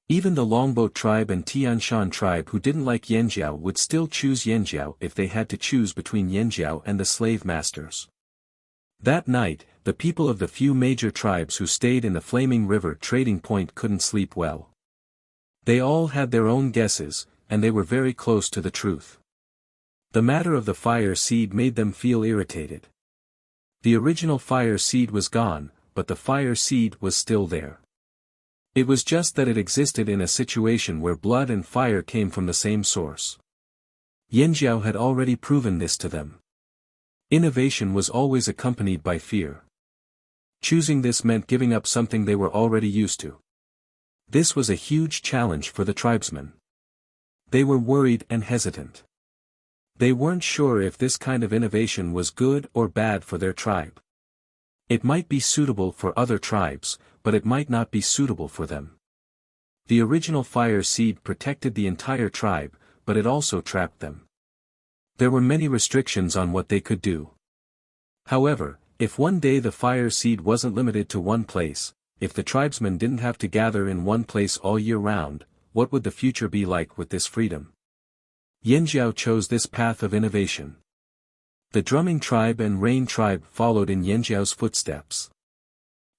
Even the Longboat tribe and Tianshan tribe who didn't like Yanjiao would still choose Yanjiao if they had to choose between Yanjiao and the slave masters. That night, the people of the few major tribes who stayed in the Flaming River trading point couldn't sleep well. They all had their own guesses, and they were very close to the truth. The matter of the fire seed made them feel irritated. The original fire seed was gone, but the fire seed was still there. It was just that it existed in a situation where blood and fire came from the same source. Yanjiao had already proven this to them. Innovation was always accompanied by fear. Choosing this meant giving up something they were already used to. This was a huge challenge for the tribesmen. They were worried and hesitant. They weren't sure if this kind of innovation was good or bad for their tribe. It might be suitable for other tribes, but it might not be suitable for them. The original fire seed protected the entire tribe, but it also trapped them. There were many restrictions on what they could do. However, if one day the fire seed wasn't limited to one place, if the tribesmen didn't have to gather in one place all year round, what would the future be like with this freedom? Yanjiao chose this path of innovation. The Drumming tribe and Rain tribe followed in Yanjiao's footsteps.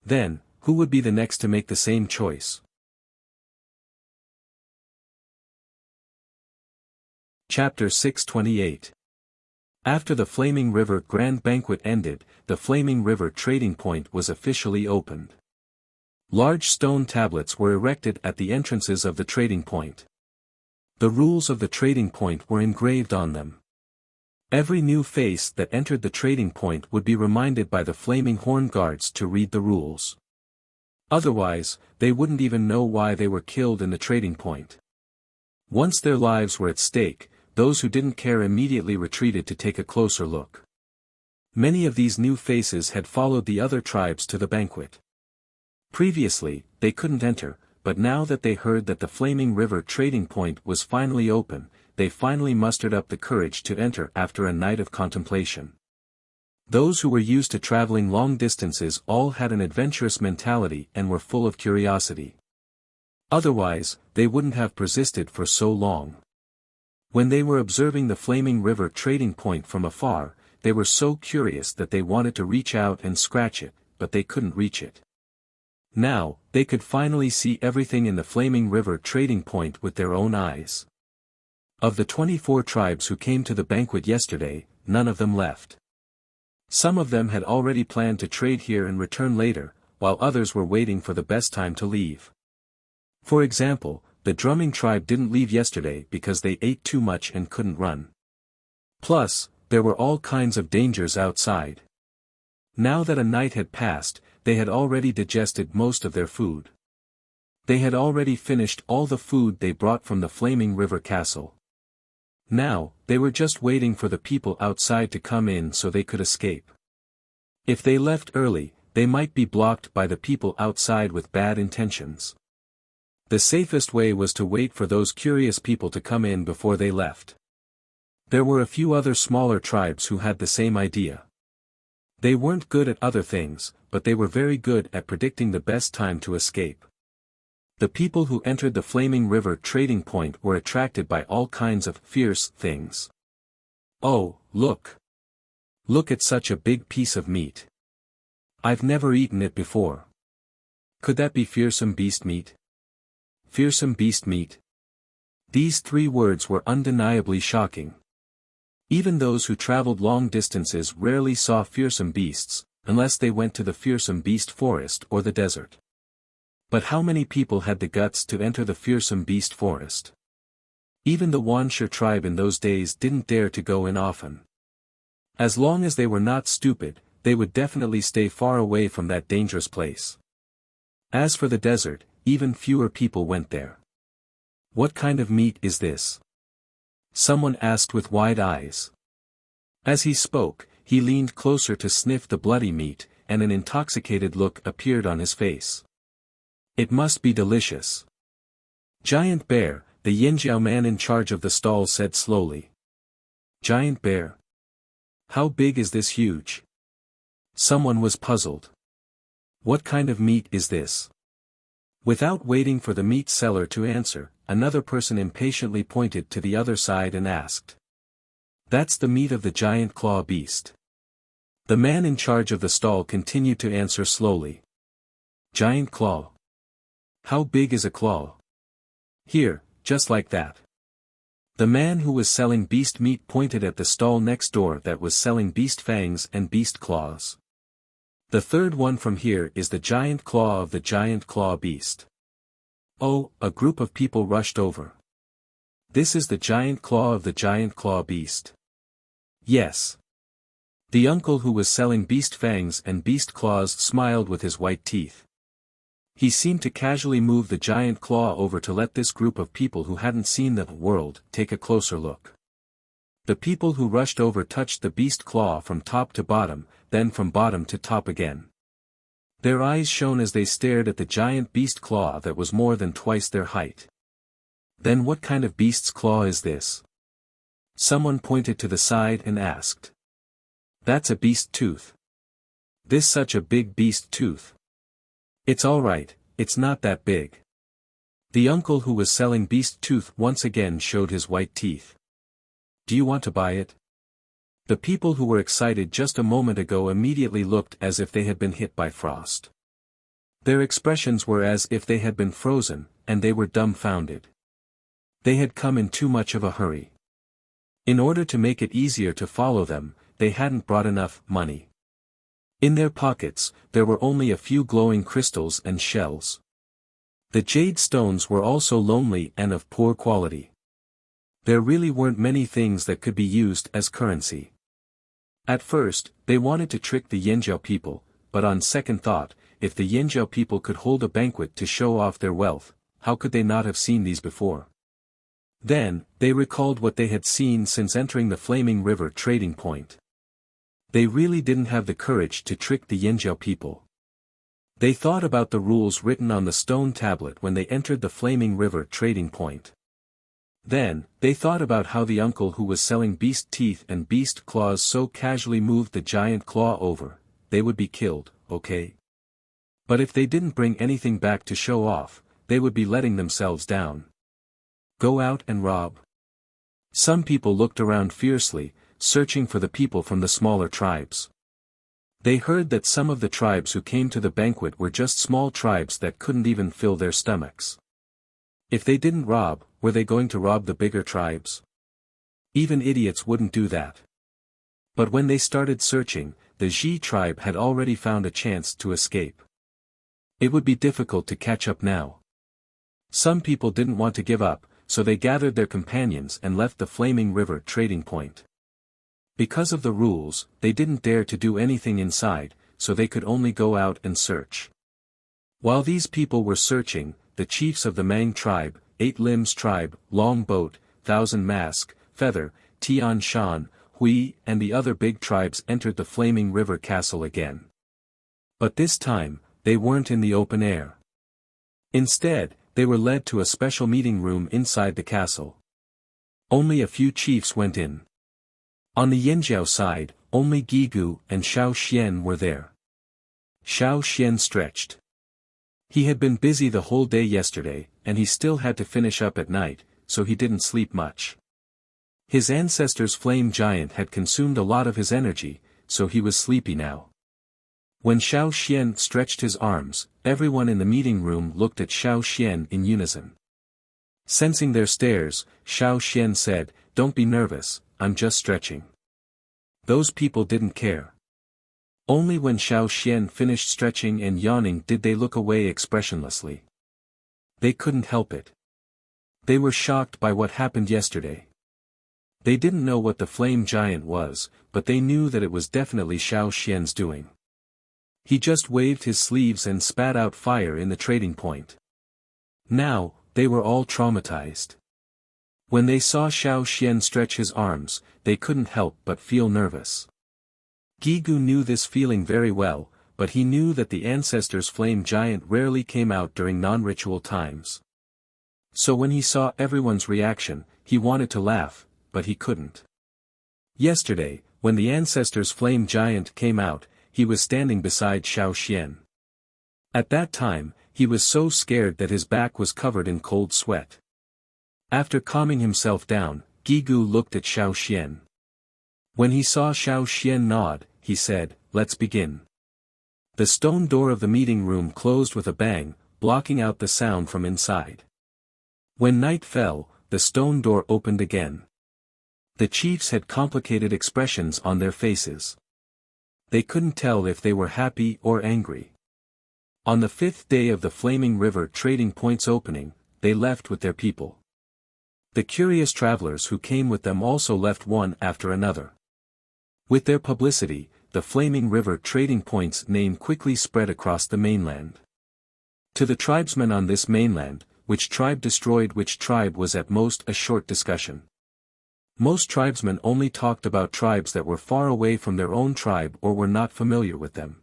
Then, who would be the next to make the same choice? Chapter 628. After the Flaming River Grand Banquet ended, the Flaming River trading point was officially opened. Large stone tablets were erected at the entrances of the trading point. The rules of the trading point were engraved on them. Every new face that entered the trading point would be reminded by the flaming horn guards to read the rules. Otherwise, they wouldn't even know why they were killed in the trading point. Once their lives were at stake, those who didn't care immediately retreated to take a closer look. Many of these new faces had followed the other tribes to the banquet. Previously, they couldn't enter, but now that they heard that the Flaming River trading point was finally open, they finally mustered up the courage to enter after a night of contemplation. Those who were used to traveling long distances all had an adventurous mentality and were full of curiosity. Otherwise, they wouldn't have persisted for so long. When they were observing the Flaming River trading point from afar, they were so curious that they wanted to reach out and scratch it, but they couldn't reach it. Now, they could finally see everything in the Flaming River trading point with their own eyes. Of the 24 tribes who came to the banquet yesterday, none of them left. Some of them had already planned to trade here and return later, while others were waiting for the best time to leave. For example, the drumming tribe didn't leave yesterday because they ate too much and couldn't run. Plus, there were all kinds of dangers outside. Now that a night had passed, they had already digested most of their food. They had already finished all the food they brought from the Flaming River Castle. Now, they were just waiting for the people outside to come in so they could escape. If they left early, they might be blocked by the people outside with bad intentions. The safest way was to wait for those curious people to come in before they left. There were a few other smaller tribes who had the same idea. They weren't good at other things, but they were very good at predicting the best time to escape. The people who entered the Flaming River trading point were attracted by all kinds of fierce things. Oh, look! Look at such a big piece of meat. I've never eaten it before. Could that be fearsome beast meat? Fearsome beast meat. These 3 words were undeniably shocking. Even those who traveled long distances rarely saw fearsome beasts, unless they went to the fearsome beast forest or the desert. But how many people had the guts to enter the fearsome beast forest? Even the Wuxia tribe in those days didn't dare to go in often. As long as they were not stupid, they would definitely stay far away from that dangerous place. As for the desert, even fewer people went there. What kind of meat is this? Someone asked with wide eyes. As he spoke, he leaned closer to sniff the bloody meat, and an intoxicated look appeared on his face. It must be delicious. Giant Bear, the Yinjiao man in charge of the stall said slowly. Giant Bear? How big is this huge? Someone was puzzled. What kind of meat is this? Without waiting for the meat seller to answer, another person impatiently pointed to the other side and asked. That's the meat of the giant claw beast. The man in charge of the stall continued to answer slowly. Giant claw. How big is a claw? Here, just like that. The man who was selling beast meat pointed at the stall next door that was selling beast fangs and beast claws. The third one from here is the giant claw of the giant claw beast. Oh, a group of people rushed over. This is the giant claw of the giant claw beast. Yes. The uncle who was selling beast fangs and beast claws smiled with his white teeth. He seemed to casually move the giant claw over to let this group of people who hadn't seen the world take a closer look. The people who rushed over touched the beast claw from top to bottom, then from bottom to top again. Their eyes shone as they stared at the giant beast claw that was more than twice their height. Then what kind of beast's claw is this? Someone pointed to the side and asked. That's a beast tooth. This such a big beast tooth. It's alright, it's not that big. The uncle who was selling beast tooth once again showed his white teeth. Do you want to buy it? The people who were excited just a moment ago immediately looked as if they had been hit by frost. Their expressions were as if they had been frozen, and they were dumbfounded. They had come in too much of a hurry. In order to make it easier to follow them, they hadn't brought enough money. In their pockets, there were only a few glowing crystals and shells. The jade stones were also lonely and of poor quality. There really weren't many things that could be used as currency. At first, they wanted to trick the Yanjiao people, but on second thought, if the Yanjiao people could hold a banquet to show off their wealth, how could they not have seen these before? Then, they recalled what they had seen since entering the Flaming River trading point. They really didn't have the courage to trick the Yanjiao people. They thought about the rules written on the stone tablet when they entered the Flaming River trading point. Then, they thought about how the uncle who was selling beast teeth and beast claws so casually moved the giant claw over, they would be killed, okay? But if they didn't bring anything back to show off, they would be letting themselves down. Go out and rob. Some people looked around fiercely, searching for the people from the smaller tribes. They heard that some of the tribes who came to the banquet were just small tribes that couldn't even fill their stomachs. If they didn't rob, were they going to rob the bigger tribes? Even idiots wouldn't do that. But when they started searching, the Ji tribe had already found a chance to escape. It would be difficult to catch up now. Some people didn't want to give up, so they gathered their companions and left the Flaming River trading point. Because of the rules, they didn't dare to do anything inside, so they could only go out and search. While these people were searching, the chiefs of the Mang tribe, Eight Limbs tribe, Long Boat, Thousand Mask, Feather, Tian Shan, Hui and the other big tribes entered the Flaming River castle again. But this time, they weren't in the open air. Instead, they were led to a special meeting room inside the castle. Only a few chiefs went in. On the Yanjiao side, only Gigu and Xiao Xian were there. Xiao Xian stretched. He had been busy the whole day yesterday, and he still had to finish up at night, so he didn't sleep much. His ancestor's flame giant had consumed a lot of his energy, so he was sleepy now. When Xiao Xian stretched his arms, everyone in the meeting room looked at Xiao Xian in unison. Sensing their stares, Xiao Xian said, "Don't be nervous, I'm just stretching." Those people didn't care. Only when Xiao Xian finished stretching and yawning did they look away expressionlessly. They couldn't help it. They were shocked by what happened yesterday. They didn't know what the flame giant was, but they knew that it was definitely Xiao Xian's doing. He just waved his sleeves and spat out fire in the trading point. Now, they were all traumatized. When they saw Xiao Xian stretch his arms, they couldn't help but feel nervous. Gigu knew this feeling very well, but he knew that the ancestor's flame giant rarely came out during non-ritual times. So when he saw everyone's reaction, he wanted to laugh, but he couldn't. Yesterday, when the ancestor's flame giant came out, he was standing beside Xiao Xian. At that time, he was so scared that his back was covered in cold sweat. After calming himself down, Gigu looked at Xiao Xian. When he saw Xiao Xian nod, he said, "Let's begin." The stone door of the meeting room closed with a bang, blocking out the sound from inside. When night fell, the stone door opened again. The chiefs had complicated expressions on their faces. They couldn't tell if they were happy or angry. On the 5th day of the Flaming River trading point's opening, they left with their people. The curious travelers who came with them also left one after another. With their publicity, the Flaming River trading point's name quickly spread across the mainland. To the tribesmen on this mainland, which tribe destroyed which tribe was at most a short discussion. Most tribesmen only talked about tribes that were far away from their own tribe or were not familiar with them.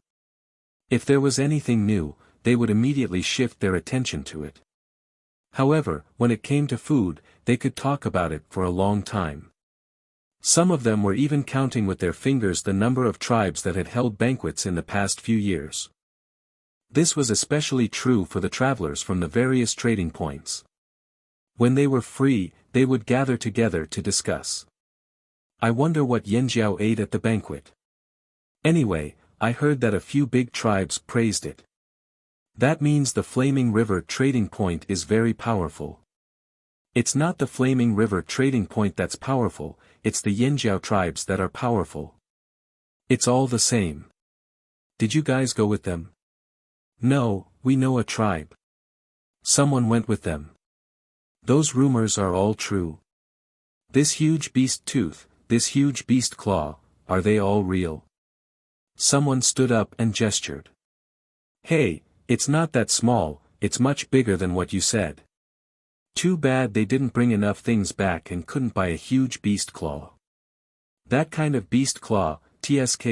If there was anything new, they would immediately shift their attention to it. However, when it came to food, they could talk about it for a long time. Some of them were even counting with their fingers the number of tribes that had held banquets in the past few years. This was especially true for the travelers from the various trading points. When they were free, they would gather together to discuss. I wonder what Yanjiao ate at the banquet. Anyway, I heard that a few big tribes praised it. That means the Flaming River trading point is very powerful. It's not the Flaming River trading point that's powerful, it's the Yanjiao tribes that are powerful. It's all the same. Did you guys go with them? No, we know a tribe. Someone went with them. Those rumors are all true. This huge beast tooth, this huge beast claw, are they all real? Someone stood up and gestured. Hey, it's not that small, it's much bigger than what you said. Too bad they didn't bring enough things back and couldn't buy a huge beast claw. That kind of beast claw, TSK,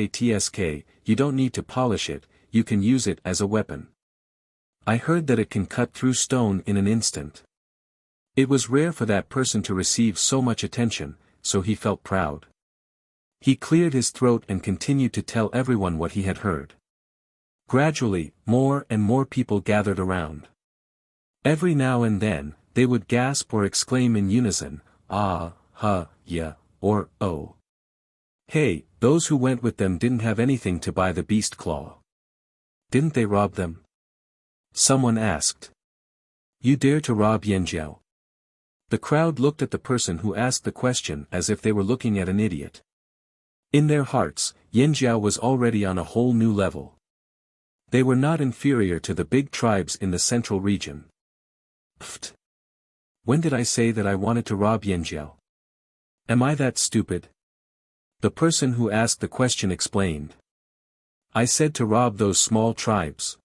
you don't need to polish it, you can use it as a weapon. I heard that it can cut through stone in an instant. It was rare for that person to receive so much attention, so he felt proud. He cleared his throat and continued to tell everyone what he had heard. Gradually, more and more people gathered around. Every now and then, they would gasp or exclaim in unison, ah, ha, yeah, or oh. Hey, those who went with them didn't have anything to buy the beast claw. Didn't they rob them? Someone asked. You dare to rob Yanjiao? The crowd looked at the person who asked the question as if they were looking at an idiot. In their hearts, Yanjiao was already on a whole new level. They were not inferior to the big tribes in the central region. Pfft. When did I say that I wanted to rob Yanjiao? Am I that stupid? The person who asked the question explained. I said to rob those small tribes.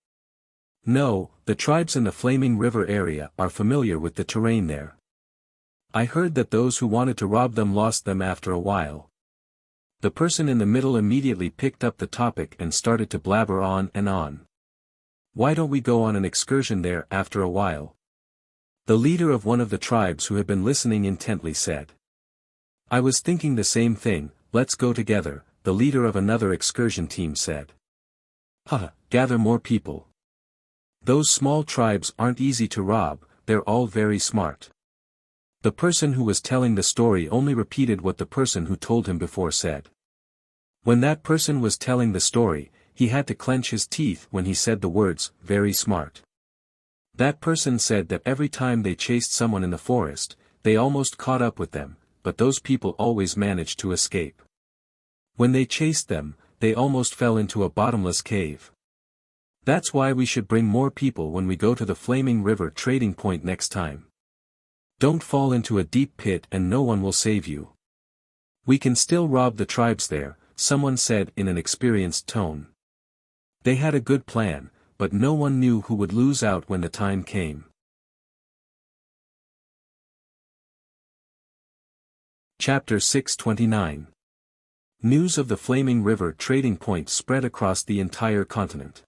No, the tribes in the Flaming River area are familiar with the terrain there. I heard that those who wanted to rob them lost them after a while. The person in the middle immediately picked up the topic and started to blabber on and on. Why don't we go on an excursion there after a while? The leader of one of the tribes who had been listening intently said. I was thinking the same thing, let's go together, the leader of another excursion team said. Haha, gather more people. Those small tribes aren't easy to rob, they're all very smart. The person who was telling the story only repeated what the person who told him before said. When that person was telling the story, he had to clench his teeth when he said the words, very smart. That person said that every time they chased someone in the forest, they almost caught up with them, but those people always managed to escape. When they chased them, they almost fell into a bottomless cave. That's why we should bring more people when we go to the Flaming River trading point next time. Don't fall into a deep pit and no one will save you. We can still rob the tribes there, someone said in an experienced tone. They had a good plan, but no one knew who would lose out when the time came. Chapter 629. News of the Flaming River trading point spread across the entire continent.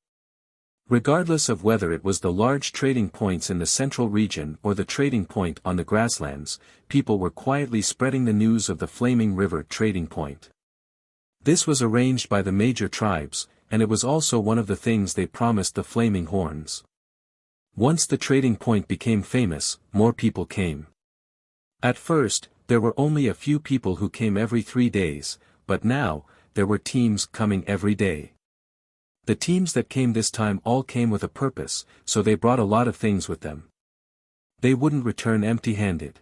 Regardless of whether it was the large trading points in the central region or the trading point on the grasslands, people were quietly spreading the news of the Flaming River trading point. This was arranged by the major tribes, and it was also one of the things they promised the Flaming Horns. Once the trading point became famous, more people came. At first, there were only a few people who came every 3 days, but now, there were teams coming every day. The teams that came this time all came with a purpose, so they brought a lot of things with them. They wouldn't return empty-handed.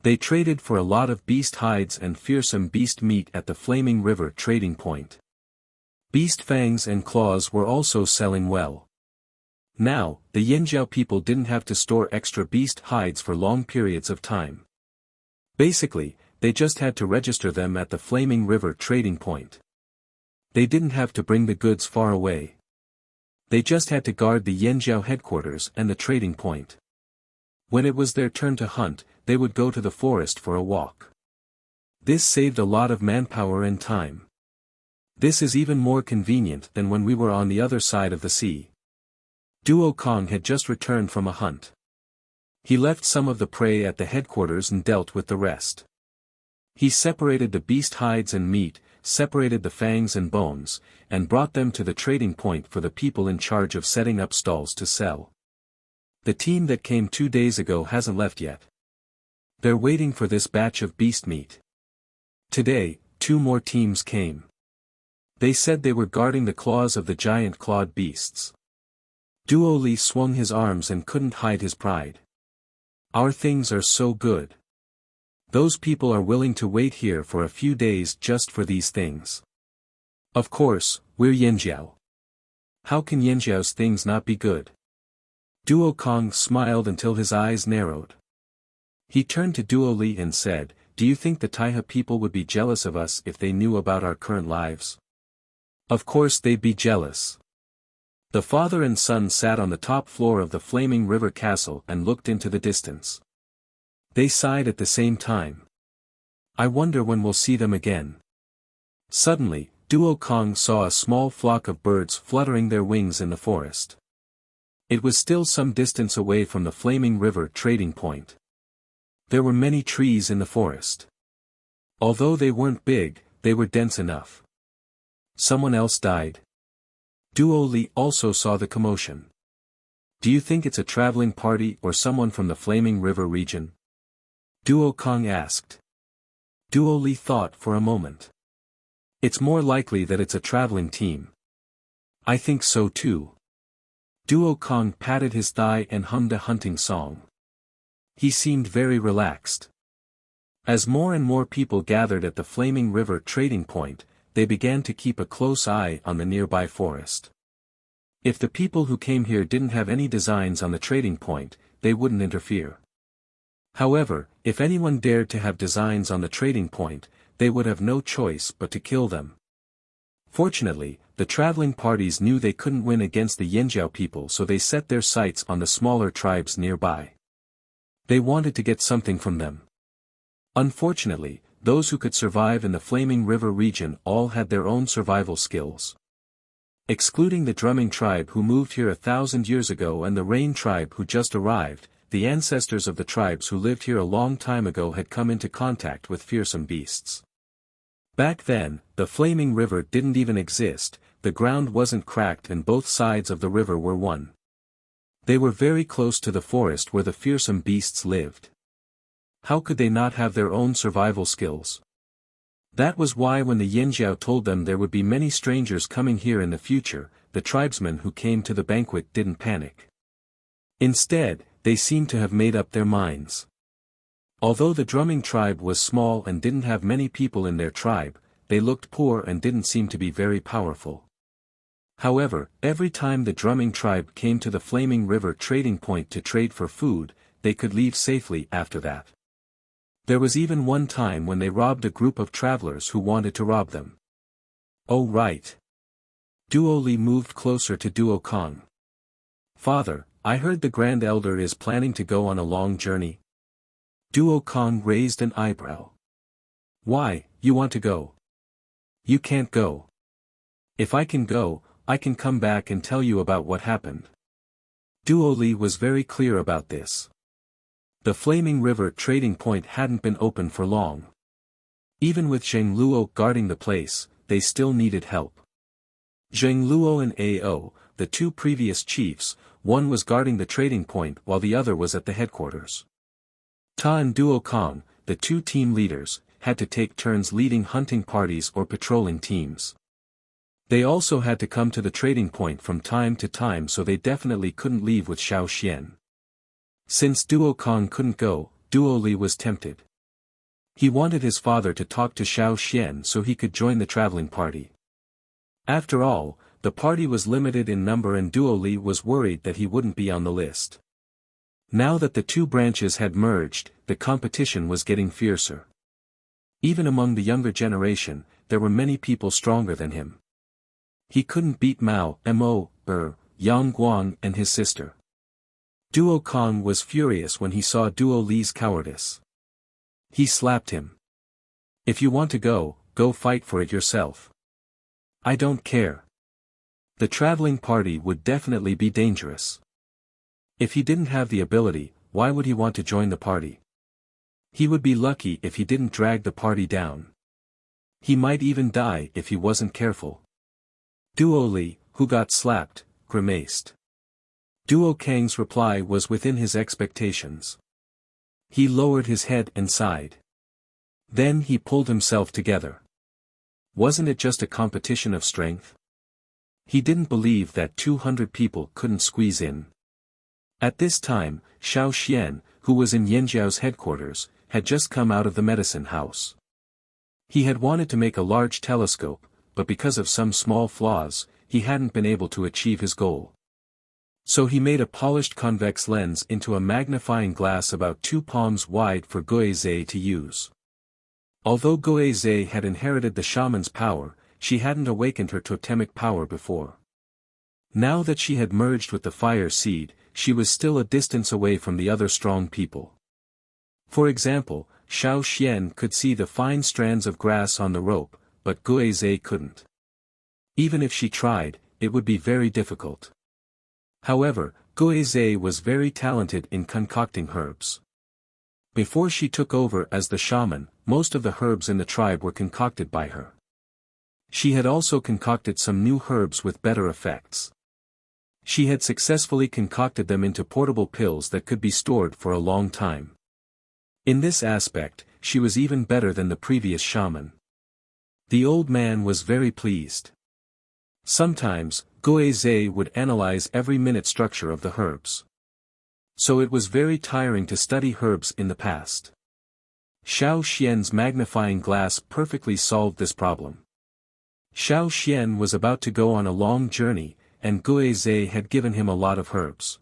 They traded for a lot of beast hides and fearsome beast meat at the Flaming River trading point. Beast fangs and claws were also selling well. Now, the Yanjiao people didn't have to store extra beast hides for long periods of time. Basically, they just had to register them at the Flaming River trading point. They didn't have to bring the goods far away. They just had to guard the Yanjiao headquarters and the trading point. When it was their turn to hunt, they would go to the forest for a walk. This saved a lot of manpower and time. This is even more convenient than when we were on the other side of the sea. Duo Kong had just returned from a hunt. He left some of the prey at the headquarters and dealt with the rest. He separated the beast hides and meat, separated the fangs and bones, and brought them to the trading point for the people in charge of setting up stalls to sell. The team that came 2 days ago hasn't left yet. They're waiting for this batch of beast meat. Today, 2 more teams came. They said they were guarding the claws of the giant clawed beasts. Duo Li swung his arms and couldn't hide his pride. Our things are so good. Those people are willing to wait here for a few days just for these things. Of course, we're Yanjiao. How can Yanjiao's things not be good? Duo Kong smiled until his eyes narrowed. He turned to Duo Li and said, do you think the Taiha people would be jealous of us if they knew about our current lives? Of course they'd be jealous. The father and son sat on the top floor of the flaming river castle and looked into the distance. They sighed at the same time. I wonder when we'll see them again. Suddenly, Duo Kong saw a small flock of birds fluttering their wings in the forest. It was still some distance away from the flaming river trading point. There were many trees in the forest. Although they weren't big, they were dense enough. Someone else died. Duo Li also saw the commotion. Do you think it's a traveling party or someone from the flaming river region? Duo Kong asked. Duo Li thought for a moment. It's more likely that it's a traveling team. I think so too. Duo Kong patted his thigh and hummed a hunting song. He seemed very relaxed. As more and more people gathered at the flaming river trading point, they began to keep a close eye on the nearby forest. If the people who came here didn't have any designs on the trading point, they wouldn't interfere. However, if anyone dared to have designs on the trading point, they would have no choice but to kill them. Fortunately, the traveling parties knew they couldn't win against the Yanjiao people, so they set their sights on the smaller tribes nearby. They wanted to get something from them. Unfortunately, those who could survive in the flaming river region all had their own survival skills. Excluding the drumming tribe who moved here 1,000 years ago and the rain tribe who just arrived, the ancestors of the tribes who lived here a long time ago had come into contact with fearsome beasts. Back then, the flaming river didn't even exist, the ground wasn't cracked and both sides of the river were one. They were very close to the forest where the fearsome beasts lived. How could they not have their own survival skills? That was why when the Yanjiao told them there would be many strangers coming here in the future, the tribesmen who came to the banquet didn't panic. Instead, they seemed to have made up their minds. Although the drumming tribe was small and didn't have many people in their tribe, they looked poor and didn't seem to be very powerful. However, every time the drumming tribe came to the flaming river trading point to trade for food, they could leave safely after that. There was even one time when they robbed a group of travelers who wanted to rob them. Oh right. Duo Li moved closer to Duo Kong. Father, I heard the Grand Elder is planning to go on a long journey. Duo Kong raised an eyebrow. Why, you want to go? You can't go. If I can go, I can come back and tell you about what happened. Duo Li was very clear about this. The flaming river trading point hadn't been open for long. Even with Zheng Luo guarding the place, they still needed help. Zheng Luo and Ao, the two previous chiefs, one was guarding the trading point while the other was at the headquarters. Ta and Duo Kong, the two team leaders, had to take turns leading hunting parties or patrolling teams. They also had to come to the trading point from time to time, so they definitely couldn't leave with Xiao Xian. Since Duo Kong couldn't go, Duo Li was tempted. He wanted his father to talk to Xiao Xian so he could join the traveling party. After all, the party was limited in number and Duo Li was worried that he wouldn't be on the list. Now that the two branches had merged, the competition was getting fiercer. Even among the younger generation, there were many people stronger than him. He couldn't beat Mao, Mo, Yang Guang and his sister. Duo Kong was furious when he saw Duo Li's cowardice. He slapped him. If you want to go, go fight for it yourself. I don't care. The traveling party would definitely be dangerous. If he didn't have the ability, why would he want to join the party? He would be lucky if he didn't drag the party down. He might even die if he wasn't careful. Duo Li, who got slapped, grimaced. Duo Kang's reply was within his expectations. He lowered his head and sighed. Then he pulled himself together. Wasn't it just a competition of strength? He didn't believe that 200 people couldn't squeeze in. At this time, Xiao Xian, who was in Yanjiao's headquarters, had just come out of the medicine house. He had wanted to make a large telescope, but because of some small flaws, he hadn't been able to achieve his goal. So he made a polished convex lens into a magnifying glass about 2 palms wide for Guizhe to use. Although Goeze had inherited the shaman's power, she hadn't awakened her totemic power before. Now that she had merged with the fire seed, she was still a distance away from the other strong people. For example, Xiao Xian could see the fine strands of grass on the rope, but Goeze couldn't. Even if she tried, it would be very difficult. However, Goeze was very talented in concocting herbs. Before she took over as the shaman, most of the herbs in the tribe were concocted by her. She had also concocted some new herbs with better effects. She had successfully concocted them into portable pills that could be stored for a long time. In this aspect, she was even better than the previous shaman. The old man was very pleased. Sometimes, Goeze would analyze every minute structure of the herbs. So it was very tiring to study herbs in the past. Xiao Xian's magnifying glass perfectly solved this problem. Xiao Xian was about to go on a long journey, and Goeze had given him a lot of herbs.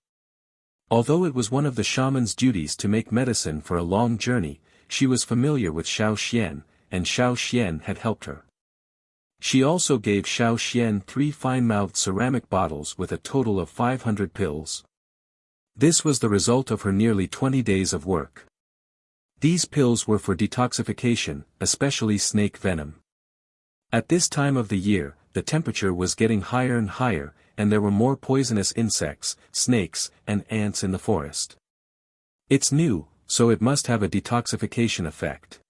Although it was one of the shaman's duties to make medicine for a long journey, she was familiar with Xiao Xian, and Xiao Xian had helped her. She also gave Xiao Xian 3 fine-mouthed ceramic bottles with a total of 500 pills. This was the result of her nearly 20 days of work. These pills were for detoxification, especially snake venom. At this time of the year, the temperature was getting higher and higher, and there were more poisonous insects, snakes, and ants in the forest. It's new, so it must have a detoxification effect.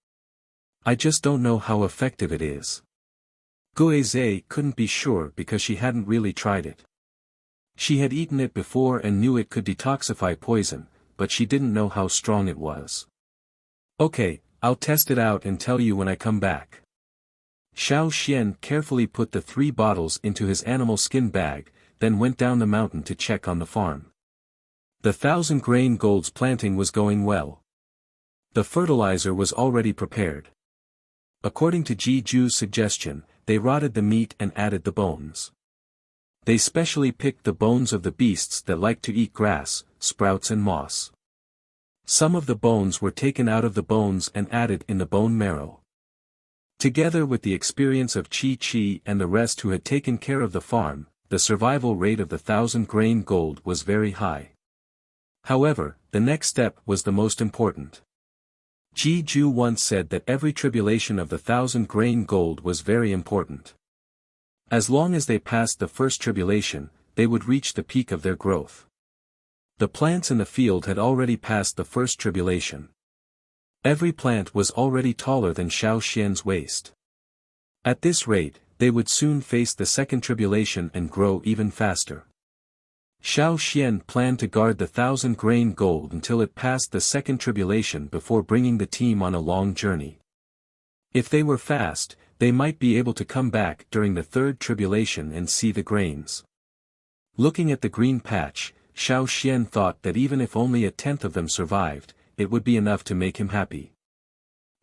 I just don't know how effective it is. Goeze couldn't be sure because she hadn't really tried it. She had eaten it before and knew it could detoxify poison, but she didn't know how strong it was. Okay, I'll test it out and tell you when I come back. Xiao Xian carefully put the 3 bottles into his animal skin bag, then went down the mountain to check on the farm. The 1,000-grain gold's planting was going well. The fertilizer was already prepared. According to Ji Ju's suggestion, they rotted the meat and added the bones. They specially picked the bones of the beasts that like to eat grass, sprouts and moss. Some of the bones were taken out of the bones and added in the bone marrow. Together with the experience of Chi Chi and the rest who had taken care of the farm, the survival rate of the 1,000-grain gold was very high. However, the next step was the most important. Ji Ju once said that every tribulation of the 1,000-grain gold was very important. As long as they passed the first tribulation, they would reach the peak of their growth. The plants in the field had already passed the first tribulation. Every plant was already taller than Xiao Xian's waist. At this rate, they would soon face the second tribulation and grow even faster. Xiao Xian planned to guard the 1,000-grain gold until it passed the second tribulation before bringing the team on a long journey. If they were fast, they might be able to come back during the third tribulation and see the grains. Looking at the green patch, Xiao Xian thought that even if only a tenth of them survived, it would be enough to make him happy.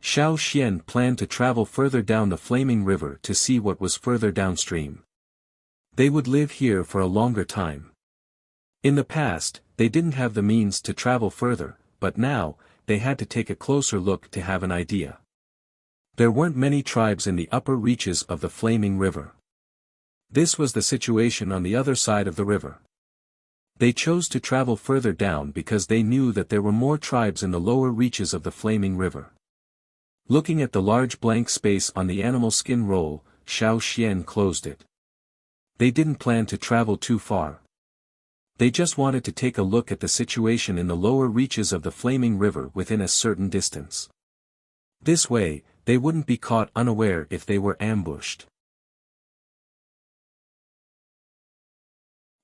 Xiao Xian planned to travel further down the flaming river to see what was further downstream. They would live here for a longer time. In the past, they didn't have the means to travel further, but now, they had to take a closer look to have an idea. There weren't many tribes in the upper reaches of the flaming river. This was the situation on the other side of the river. They chose to travel further down because they knew that there were more tribes in the lower reaches of the flaming river. Looking at the large blank space on the animal skin roll, Xiao Xian closed it. They didn't plan to travel too far. They just wanted to take a look at the situation in the lower reaches of the flaming river within a certain distance. This way, they wouldn't be caught unaware if they were ambushed.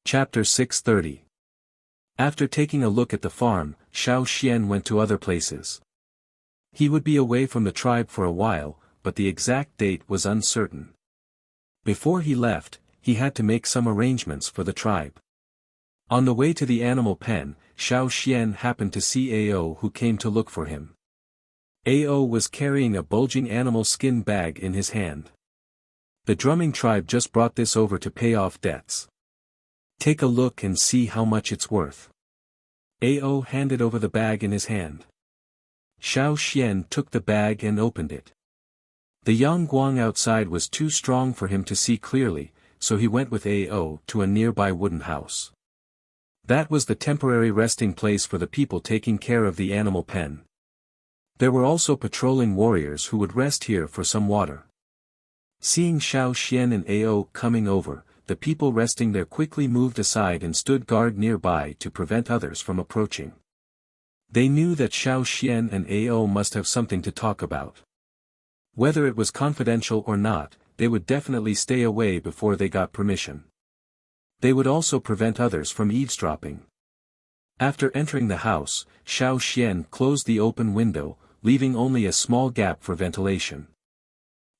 Chapter 630. After taking a look at the farm, Xiao Xian went to other places. He would be away from the tribe for a while, but the exact date was uncertain. Before he left, he had to make some arrangements for the tribe. On the way to the animal pen, Xiao Xian happened to see Ao who came to look for him. Ao was carrying a bulging animal skin bag in his hand. The drumming tribe just brought this over to pay off debts. Take a look and see how much it's worth. Ao handed over the bag in his hand. Xiao Xian took the bag and opened it. The yang guang outside was too strong for him to see clearly, so he went with Ao to a nearby wooden house. That was the temporary resting place for the people taking care of the animal pen. There were also patrolling warriors who would rest here for some water. Seeing Xiao Xian and Ao coming over, the people resting there quickly moved aside and stood guard nearby to prevent others from approaching. They knew that Xiao Xian and Ao must have something to talk about. Whether it was confidential or not, they would definitely stay away before they got permission. They would also prevent others from eavesdropping. After entering the house, Xiao Xian closed the open window, leaving only a small gap for ventilation.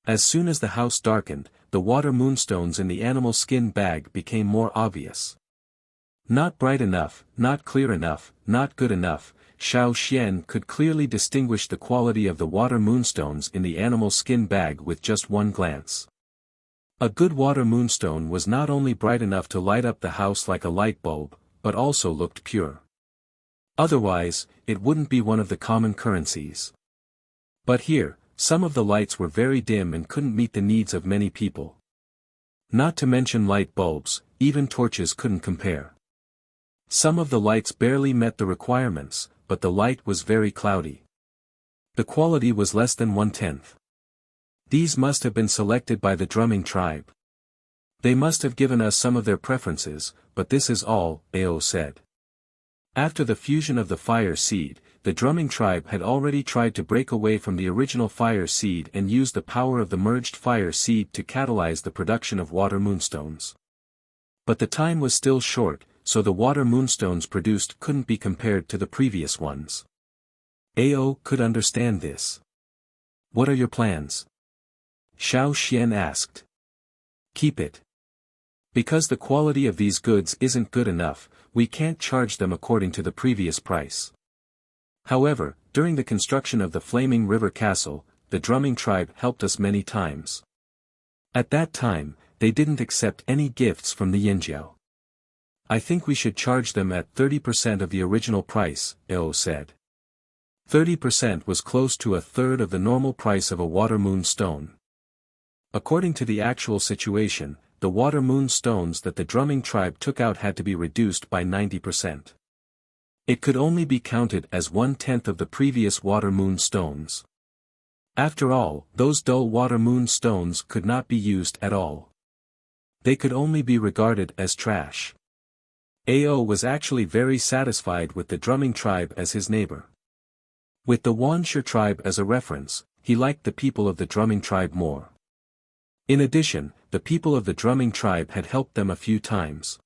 As soon as the house darkened, the water moonstones in the animal skin bag became more obvious. Not bright enough, not clear enough, not good enough, Xiao Xian could clearly distinguish the quality of the water moonstones in the animal skin bag with just one glance. A good water moonstone was not only bright enough to light up the house like a light bulb, but also looked pure. Otherwise, it wouldn't be one of the common currencies. But here, some of the lights were very dim and couldn't meet the needs of many people. Not to mention light bulbs, even torches couldn't compare. Some of the lights barely met the requirements, but the light was very cloudy. The quality was less than 1/10. These must have been selected by the drumming tribe. They must have given us some of their preferences, but this is all, Ao said. After the fusion of the fire seed, the drumming tribe had already tried to break away from the original fire seed and use the power of the merged fire seed to catalyze the production of water moonstones. But the time was still short, so the water moonstones produced couldn't be compared to the previous ones. Ao could understand this. What are your plans? Xiao Xian asked. Keep it. Because the quality of these goods isn't good enough, we can't charge them according to the previous price. However, during the construction of the Flaming River Castle, the drumming tribe helped us many times. At that time, they didn't accept any gifts from the Yinjiao. I think we should charge them at 30% of the original price, Ao said. 30% was close to a third of the normal price of a water moon stone. According to the actual situation, the water moon stones that the drumming tribe took out had to be reduced by 90%. It could only be counted as 1/10 of the previous water moon stones. After all, those dull water moon stones could not be used at all. They could only be regarded as trash. Ao was actually very satisfied with the drumming tribe as his neighbor. With the Wuxia tribe as a reference, he liked the people of the drumming tribe more. In addition, the people of the drumming tribe had helped them a few times.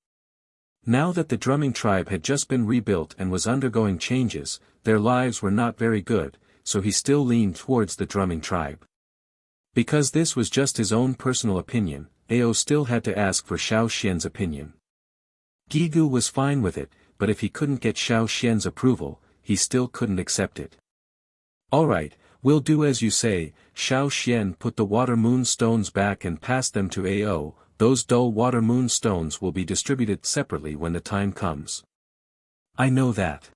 Now that the drumming tribe had just been rebuilt and was undergoing changes, their lives were not very good, so he still leaned towards the drumming tribe. Because this was just his own personal opinion, Ao still had to ask for Xiao Xian's opinion. Gigu was fine with it, but if he couldn't get Xiao Xian's approval, he still couldn't accept it. Alright, we'll do as you say. Xiao Xian put the water moon stones back and passed them to Ao. Those dull water moon stones will be distributed separately when the time comes. I know that.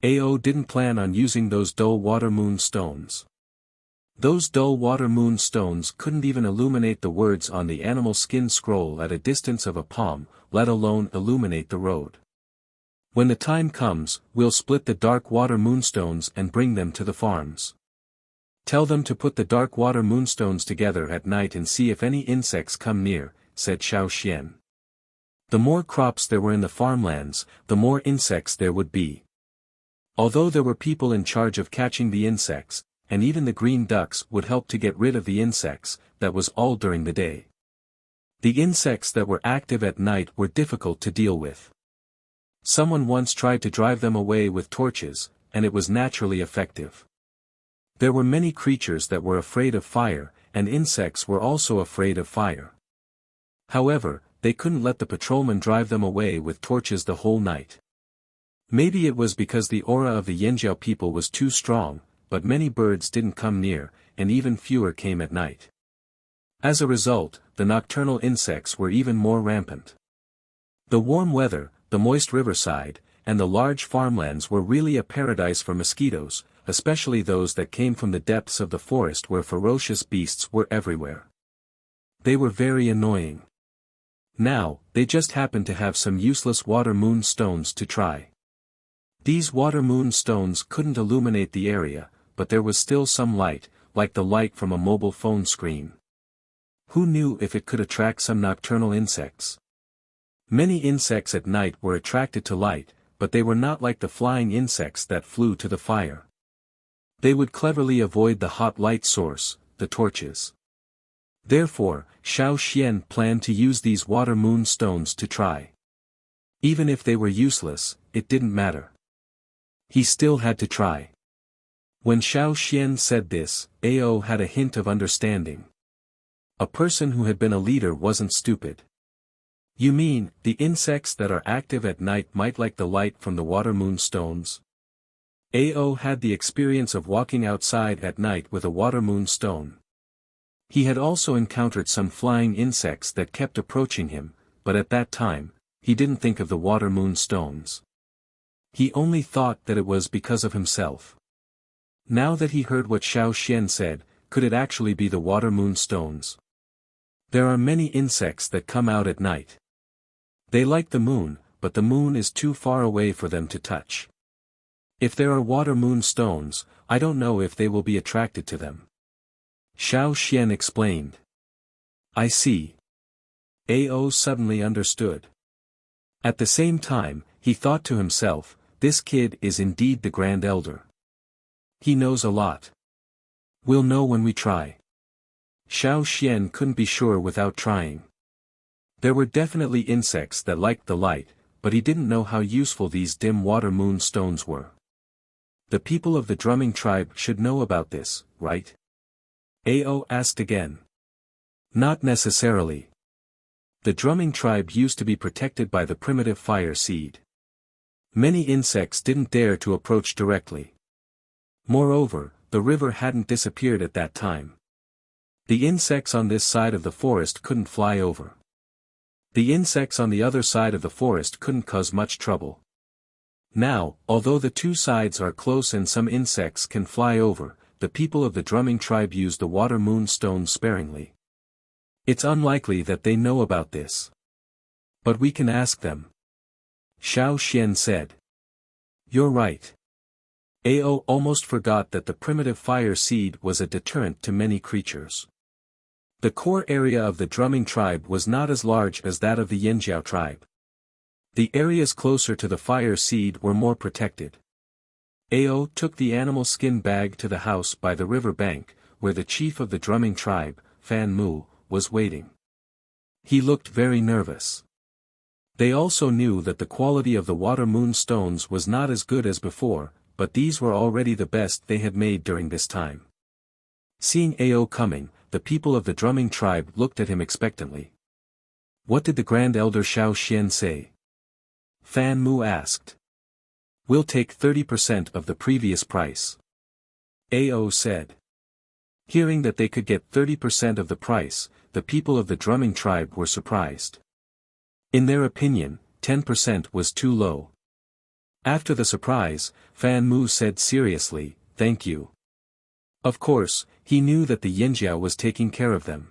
Ao didn't plan on using those dull water moon stones. Those dull water moon stones couldn't even illuminate the words on the animal skin scroll at a distance of a palm, let alone illuminate the road. When the time comes, we'll split the dark water moonstones and bring them to the farms. Tell them to put the dark water moonstones together at night and see if any insects come near, said Xiao Xian. The more crops there were in the farmlands, the more insects there would be. Although there were people in charge of catching the insects, and even the green ducks would help to get rid of the insects, that was all during the day. The insects that were active at night were difficult to deal with. Someone once tried to drive them away with torches, and it was naturally effective. There were many creatures that were afraid of fire, and insects were also afraid of fire. However, they couldn't let the patrolmen drive them away with torches the whole night. Maybe it was because the aura of the Yinjiao people was too strong, but many birds didn't come near, and even fewer came at night. As a result, the nocturnal insects were even more rampant. The warm weather, the moist riverside, and the large farmlands were really a paradise for mosquitoes, especially those that came from the depths of the forest where ferocious beasts were everywhere. They were very annoying. Now, they just happened to have some useless water moon stones to try. These water moon stones couldn't illuminate the area, but there was still some light, like the light from a mobile phone screen. Who knew if it could attract some nocturnal insects? Many insects at night were attracted to light, but they were not like the flying insects that flew to the fire. They would cleverly avoid the hot light source, the torches. Therefore, Xiao Xian planned to use these water moon stones to try. Even if they were useless, it didn't matter. He still had to try. When Xiao Xian said this, Ao had a hint of understanding. A person who had been a leader wasn't stupid. You mean, the insects that are active at night might like the light from the water moon stones? Ao had the experience of walking outside at night with a water moon stone. He had also encountered some flying insects that kept approaching him, but at that time, he didn't think of the water moon stones. He only thought that it was because of himself. Now that he heard what Xiao Xian said, could it actually be the water moon stones? There are many insects that come out at night. They like the moon, but the moon is too far away for them to touch. If there are water moon stones, I don't know if they will be attracted to them. Xiao Xian explained. I see. Ao suddenly understood. At the same time, he thought to himself, this kid is indeed the Grand Elder. He knows a lot. We'll know when we try. Xiao Xian couldn't be sure without trying. There were definitely insects that liked the light, but he didn't know how useful these dim water moon stones were. The people of the drumming tribe should know about this, right? Ao asked again. Not necessarily. The drumming tribe used to be protected by the primitive fire seed. Many insects didn't dare to approach directly. Moreover, the river hadn't disappeared at that time. The insects on this side of the forest couldn't fly over. The insects on the other side of the forest couldn't cause much trouble. Now, although the two sides are close and some insects can fly over, the people of the drumming tribe use the water moon stones sparingly. It's unlikely that they know about this. But we can ask them. Xiao Xian said. You're right. Ao almost forgot that the primitive fire seed was a deterrent to many creatures. The core area of the drumming tribe was not as large as that of the Yinjiao tribe. The areas closer to the fire seed were more protected. Ao took the animal skin bag to the house by the river bank, where the chief of the drumming tribe, Fan Mu, was waiting. He looked very nervous. They also knew that the quality of the water moon stones was not as good as before, but these were already the best they had made during this time. Seeing Ao coming, the people of the drumming tribe looked at him expectantly. What did the Grand Elder Xiao Xian say? Fan Mu asked. We'll take 30% of the previous price. Ao said. Hearing that they could get 30% of the price, the people of the drumming tribe were surprised. In their opinion, 10% was too low. After the surprise, Fan Mu said seriously, thank you. Of course, he knew that the Yinjiao was taking care of them.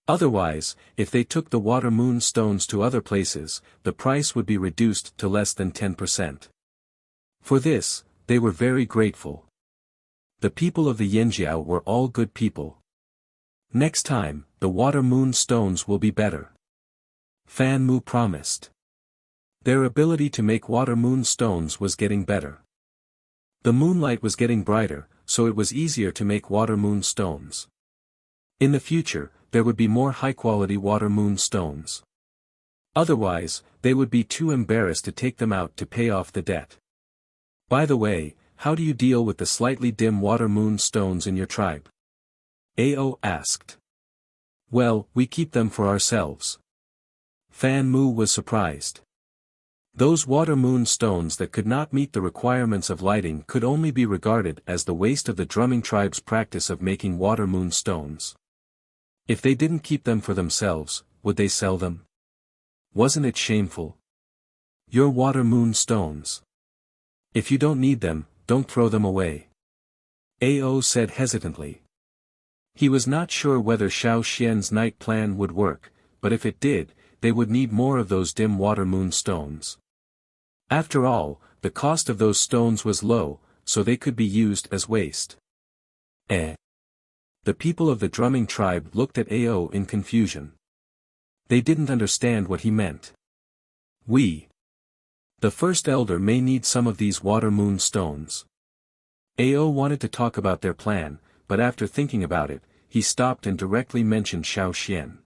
Otherwise, if they took the water moon stones to other places, the price would be reduced to less than 10%. For this, they were very grateful. The people of the Yinjiao were all good people. Next time, the water moon stones will be better. Fan Mu promised. Their ability to make water moon stones was getting better. The moonlight was getting brighter, so it was easier to make water moon stones. In the future, there would be more high-quality water moon stones. Otherwise, they would be too embarrassed to take them out to pay off the debt. By the way, how do you deal with the slightly dim water moon stones in your tribe? Ao asked. Well, we keep them for ourselves. Fan Mu was surprised. Those water moon stones that could not meet the requirements of lighting could only be regarded as the waste of the drumming tribe's practice of making water moon stones. If they didn't keep them for themselves, would they sell them? Wasn't it shameful? Your water moon stones. If you don't need them, don't throw them away. Ao said hesitantly. He was not sure whether Xiao Xian's night plan would work, but if it did, they would need more of those dim water moon stones. After all, the cost of those stones was low, so they could be used as waste. The people of the drumming tribe looked at Ao in confusion. They didn't understand what he meant. The first elder may need some of these water moon stones. Ao wanted to talk about their plan, but after thinking about it, he stopped and directly mentioned Xiao Xian.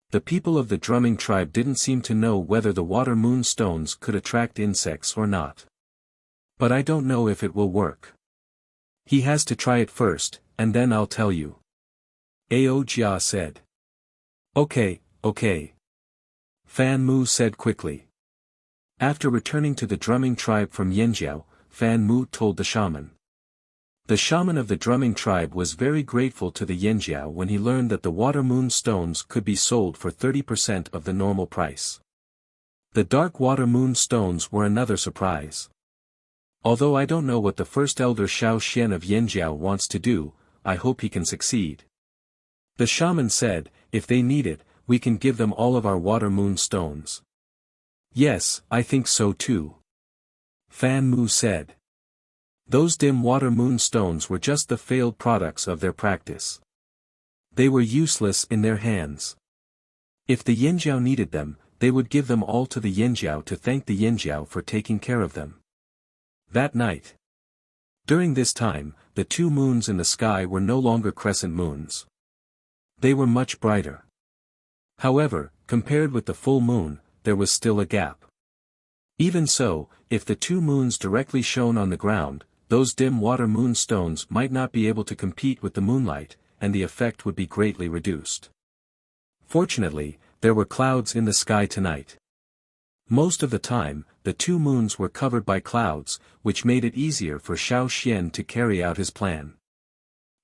The people of the drumming tribe didn't seem to know whether the water moon stones could attract insects or not. But I don't know if it will work. He has to try it first, and then I'll tell you. Ao Jia said. Okay. Fan Mu said quickly. After returning to the drumming tribe from Yanjiao, Fan Mu told the shaman. The shaman of the drumming tribe was very grateful to the Yanjiao when he learned that the water moon stones could be sold for 30% of the normal price. The dark water moon stones were another surprise. Although I don't know what the first elder Xiao Xian of Yanjiao wants to do, I hope he can succeed. The shaman said, if they need it, we can give them all of our water moon stones. Yes, I think so too. Fan Mu said. Those dim water moon stones were just the failed products of their practice. They were useless in their hands. If the Yanjiao needed them, they would give them all to the Yanjiao to thank the Yanjiao for taking care of them. That night. During this time, the two moons in the sky were no longer crescent moons. They were much brighter. However, compared with the full moon, there was still a gap. Even so, if the two moons directly shone on the ground, those dim water moon stones might not be able to compete with the moonlight, and the effect would be greatly reduced. Fortunately, there were clouds in the sky tonight. Most of the time, the two moons were covered by clouds, which made it easier for Xiao Xian to carry out his plan.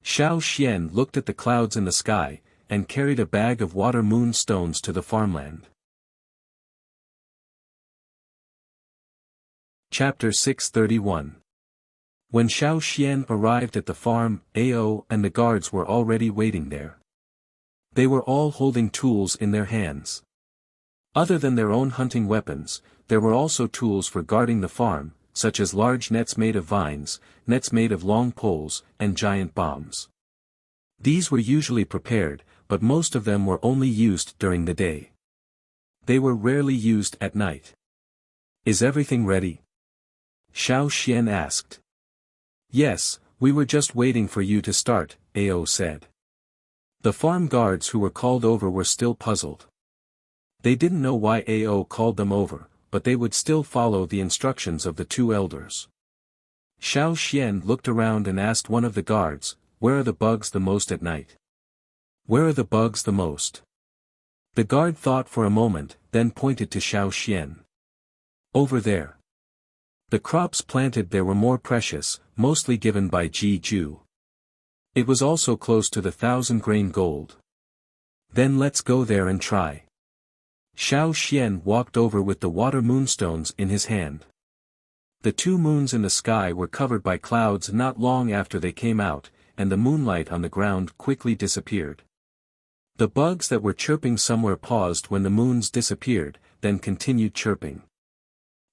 Xiao Xian looked at the clouds in the sky, and carried a bag of water moon stones to the farmland. Chapter 631. When Xiao Xian arrived at the farm, Ao and the guards were already waiting there. They were all holding tools in their hands. Other than their own hunting weapons, there were also tools for guarding the farm, such as large nets made of vines, nets made of long poles, and giant bombs. These were usually prepared, but most of them were only used during the day. They were rarely used at night. Is everything ready? Xiao Xian asked. Yes, we were just waiting for you to start, Ao said. The farm guards who were called over were still puzzled. They didn't know why Ao called them over, but they would still follow the instructions of the two elders. Xiao Xian looked around and asked one of the guards, where are the bugs the most at night? Where are the bugs the most? The guard thought for a moment, then pointed to Xiao Xian. Over there. The crops planted there were more precious, mostly given by Ji Ju. It was also close to the 1,000-grain gold. Then let's go there and try. Xiao Xian walked over with the water moonstones in his hand. The two moons in the sky were covered by clouds not long after they came out, and the moonlight on the ground quickly disappeared. The bugs that were chirping somewhere paused when the moons disappeared, then continued chirping.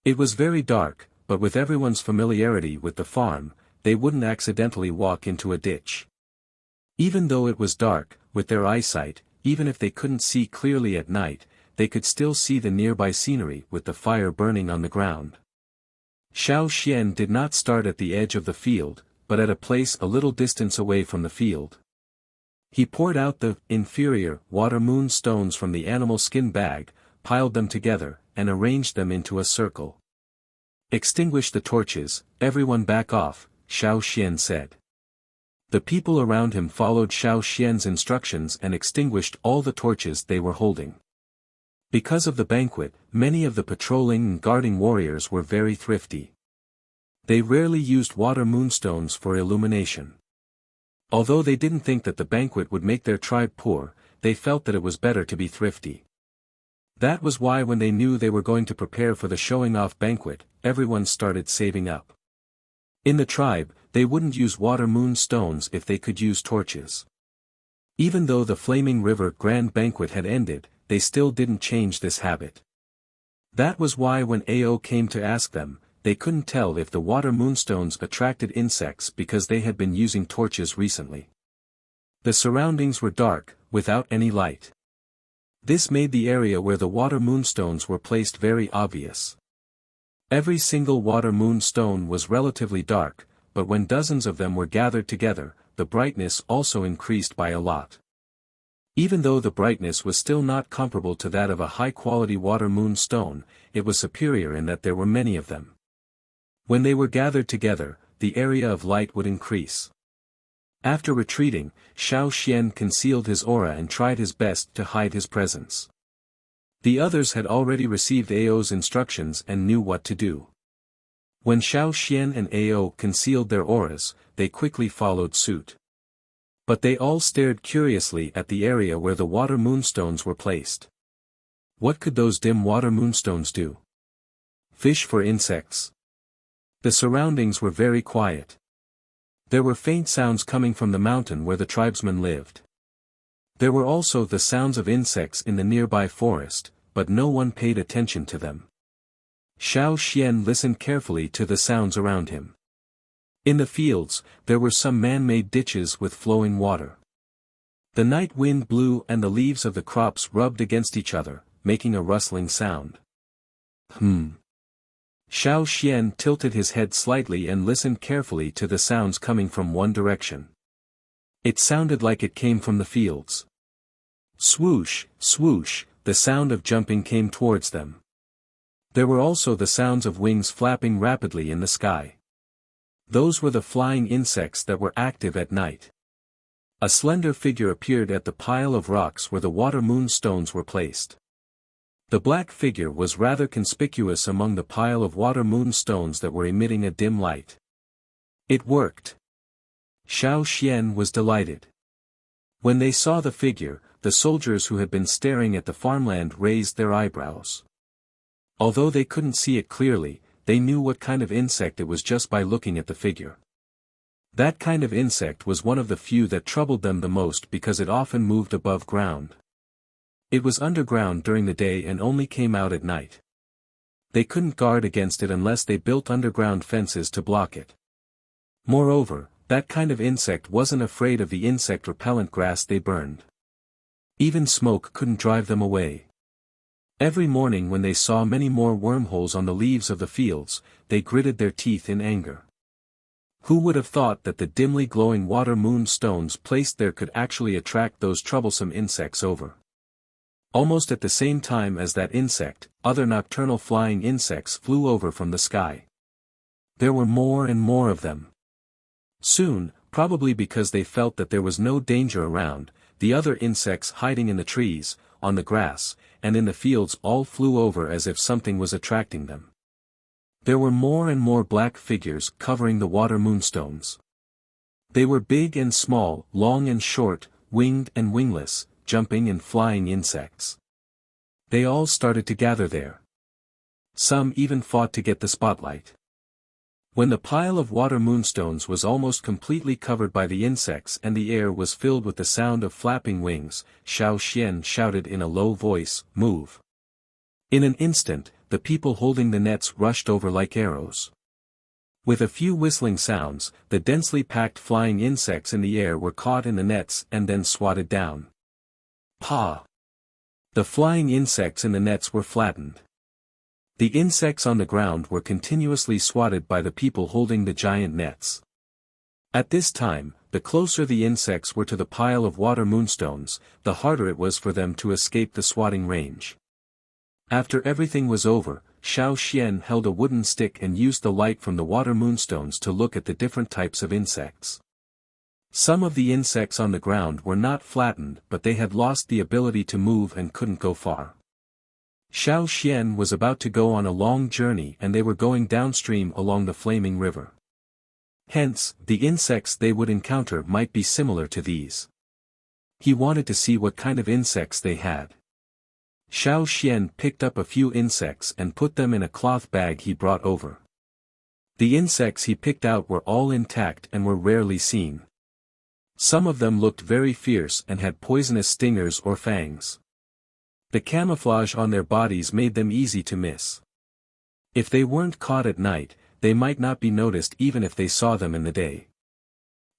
It was very dark, but with everyone's familiarity with the farm, they wouldn't accidentally walk into a ditch. Even though it was dark, with their eyesight, even if they couldn't see clearly at night, they could still see the nearby scenery with the fire burning on the ground. Xiao Xian did not start at the edge of the field, but at a place a little distance away from the field. He poured out the inferior water moon stones from the animal skin bag, piled them together, and arranged them into a circle. Extinguish the torches, everyone back off, Xiao Xian said. The people around him followed Xiao Xian's instructions and extinguished all the torches they were holding. Because of the banquet, many of the patrolling and guarding warriors were very thrifty. They rarely used water moonstones for illumination. Although they didn't think that the banquet would make their tribe poor, they felt that it was better to be thrifty. That was why when they knew they were going to prepare for the showing-off banquet, everyone started saving up. In the tribe, they wouldn't use water moon stones if they could use torches. Even though the Flaming River Grand Banquet had ended, they still didn't change this habit. That was why when Ao came to ask them, they couldn't tell if the water moonstones attracted insects because they had been using torches recently. The surroundings were dark, without any light. This made the area where the water moonstones were placed very obvious. Every single water moonstone was relatively dark, but when dozens of them were gathered together, the brightness also increased by a lot. Even though the brightness was still not comparable to that of a high-quality water moonstone, it was superior in that there were many of them. When they were gathered together, the area of light would increase. After retreating, Xiao Xian concealed his aura and tried his best to hide his presence. The others had already received Ao's instructions and knew what to do. When Xiao Xian and Ao concealed their auras, they quickly followed suit. But they all stared curiously at the area where the water moonstones were placed. What could those dim water moonstones do? Fish for insects. The surroundings were very quiet. There were faint sounds coming from the mountain where the tribesmen lived. There were also the sounds of insects in the nearby forest, but no one paid attention to them. Xiao Xian listened carefully to the sounds around him. In the fields, there were some man-made ditches with flowing water. The night wind blew and the leaves of the crops rubbed against each other, making a rustling sound. Xiao Xian tilted his head slightly and listened carefully to the sounds coming from one direction. It sounded like it came from the fields. Swoosh, swoosh, the sound of jumping came towards them. There were also the sounds of wings flapping rapidly in the sky. Those were the flying insects that were active at night. A slender figure appeared at the pile of rocks where the water moonstones were placed. The black figure was rather conspicuous among the pile of water moonstones that were emitting a dim light. It worked. Xiao Xian was delighted. When they saw the figure, the soldiers who had been staring at the farmland raised their eyebrows. Although they couldn't see it clearly, they knew what kind of insect it was just by looking at the figure. That kind of insect was one of the few that troubled them the most because it often moved above ground. It was underground during the day and only came out at night. They couldn't guard against it unless they built underground fences to block it. Moreover, that kind of insect wasn't afraid of the insect-repellent grass they burned. Even smoke couldn't drive them away. Every morning when they saw many more wormholes on the leaves of the fields, they gritted their teeth in anger. Who would have thought that the dimly glowing water moonstones placed there could actually attract those troublesome insects over? Almost at the same time as that insect, other nocturnal flying insects flew over from the sky. There were more and more of them. Soon, probably because they felt that there was no danger around, the other insects hiding in the trees, on the grass, and in the fields all flew over as if something was attracting them. There were more and more black figures covering the water moonstones. They were big and small, long and short, winged and wingless, jumping and flying insects. They all started to gather there. Some even fought to get the spotlight. When the pile of water moonstones was almost completely covered by the insects and the air was filled with the sound of flapping wings, Xiao Xian shouted in a low voice, "Move!" In an instant, the people holding the nets rushed over like arrows. With a few whistling sounds, the densely packed flying insects in the air were caught in the nets and then swatted down. Pa! The flying insects in the nets were flattened. The insects on the ground were continuously swatted by the people holding the giant nets. At this time, the closer the insects were to the pile of water moonstones, the harder it was for them to escape the swatting range. After everything was over, Xiao Xian held a wooden stick and used the light from the water moonstones to look at the different types of insects. Some of the insects on the ground were not flattened but they had lost the ability to move and couldn't go far. Xiao Xian was about to go on a long journey and they were going downstream along the flaming river. Hence, the insects they would encounter might be similar to these. He wanted to see what kind of insects they had. Xiao Xian picked up a few insects and put them in a cloth bag he brought over. The insects he picked out were all intact and were rarely seen. Some of them looked very fierce and had poisonous stingers or fangs. The camouflage on their bodies made them easy to miss. If they weren't caught at night, they might not be noticed even if they saw them in the day.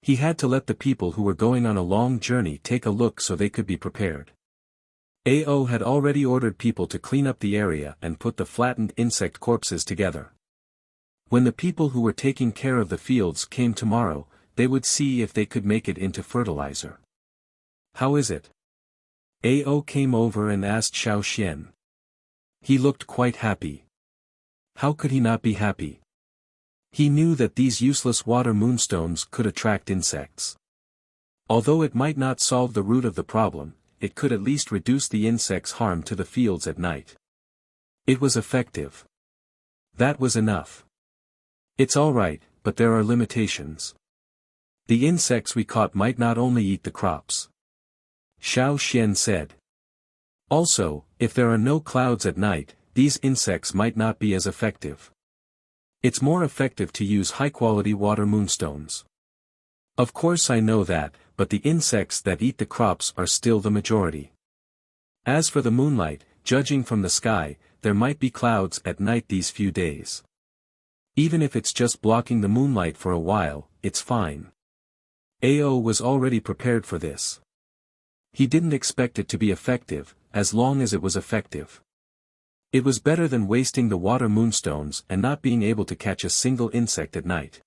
He had to let the people who were going on a long journey take a look so they could be prepared. Ao had already ordered people to clean up the area and put the flattened insect corpses together. When the people who were taking care of the fields came tomorrow, they would see if they could make it into fertilizer. "How is it?" Ao came over and asked Xiao Xian. He looked quite happy. How could he not be happy? He knew that these useless water moonstones could attract insects. Although it might not solve the root of the problem, it could at least reduce the insects' harm to the fields at night. It was effective. That was enough. "It's all right, but there are limitations. The insects we caught might not only eat the crops," Xiao Xian said. "Also, if there are no clouds at night, these insects might not be as effective. It's more effective to use high-quality water moonstones." "Of course I know that, but the insects that eat the crops are still the majority. As for the moonlight, judging from the sky, there might be clouds at night these few days. Even if it's just blocking the moonlight for a while, it's fine." Ao was already prepared for this. He didn't expect it to be effective, as long as it was effective. It was better than wasting the water moonstones and not being able to catch a single insect at night.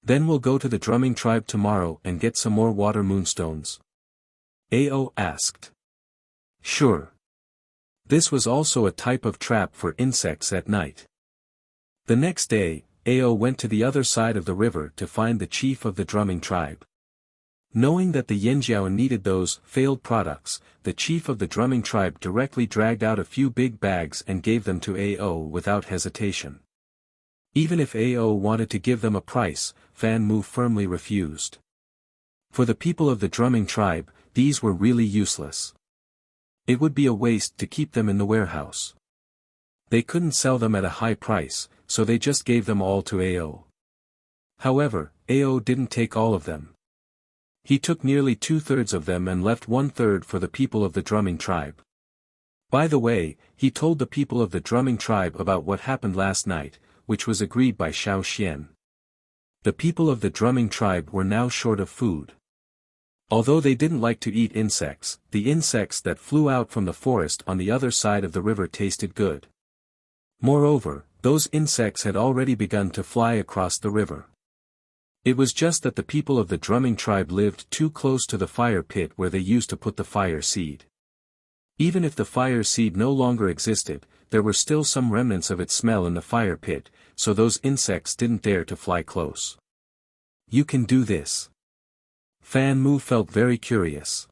"Then we'll go to the drumming tribe tomorrow and get some more water moonstones?" Ao asked. "Sure." This was also a type of trap for insects at night. The next day, Ao went to the other side of the river to find the chief of the drumming tribe. Knowing that the Yanjiao needed those failed products, the chief of the drumming tribe directly dragged out a few big bags and gave them to Ao without hesitation. Even if Ao wanted to give them a price, Fan Mu firmly refused. For the people of the drumming tribe, these were really useless. It would be a waste to keep them in the warehouse. They couldn't sell them at a high price, so they just gave them all to Ao. However, Ao didn't take all of them. He took nearly 2/3 of them and left 1/3 for the people of the drumming tribe. By the way, he told the people of the drumming tribe about what happened last night, which was agreed by Xiao Xian. The people of the drumming tribe were now short of food. Although they didn't like to eat insects, the insects that flew out from the forest on the other side of the river tasted good. Moreover, those insects had already begun to fly across the river. It was just that the people of the drumming tribe lived too close to the fire pit where they used to put the fire seed. Even if the fire seed no longer existed, there were still some remnants of its smell in the fire pit, so those insects didn't dare to fly close. "You can do this." Fan Mu felt very curious.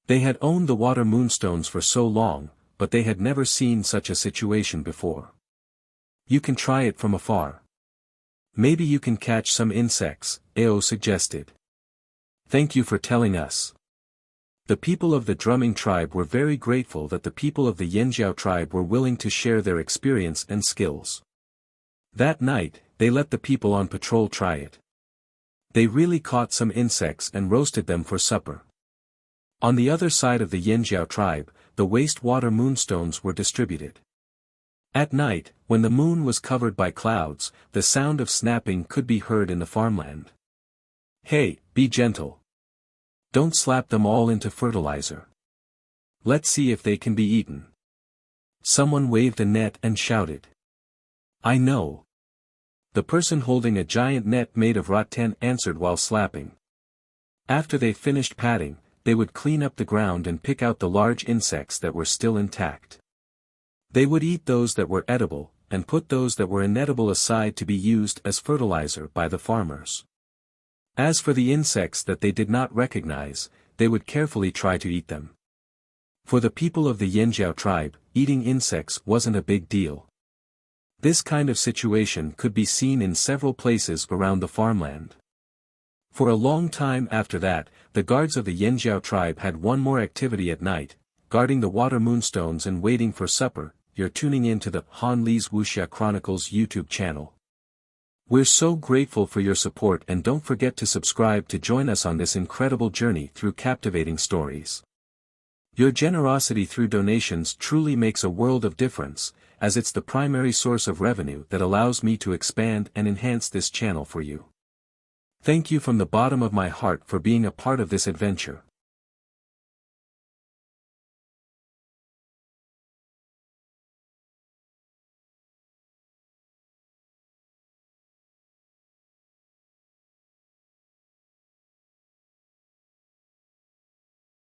They had owned the water moonstones for so long, but they had never seen such a situation before. "You can try it from afar. Maybe you can catch some insects," Ao suggested. "Thank you for telling us." The people of the drumming tribe were very grateful that the people of the Yanjiao tribe were willing to share their experience and skills. That night, they let the people on patrol try it. They really caught some insects and roasted them for supper. On the other side of the Yanjiao tribe, the waste water moonstones were distributed. At night, when the moon was covered by clouds, the sound of snapping could be heard in the farmland. "Hey, be gentle. Don't slap them all into fertilizer. Let's see if they can be eaten." Someone waved a net and shouted. "I know." The person holding a giant net made of rattan answered while slapping. After they finished patting, they would clean up the ground and pick out the large insects that were still intact. They would eat those that were edible, and put those that were inedible aside to be used as fertilizer by the farmers. As for the insects that they did not recognize, they would carefully try to eat them. For the people of the Yanjiao tribe, eating insects wasn't a big deal. This kind of situation could be seen in several places around the farmland. For a long time after that, the guards of the Yanjiao tribe had one more activity at night, guarding the water moonstones and waiting for supper. You're tuning in to the Han Li's Wuxia Chronicles YouTube channel. We're so grateful for your support, and don't forget to subscribe to join us on this incredible journey through captivating stories. Your generosity through donations truly makes a world of difference, as it's the primary source of revenue that allows me to expand and enhance this channel for you. Thank you from the bottom of my heart for being a part of this adventure.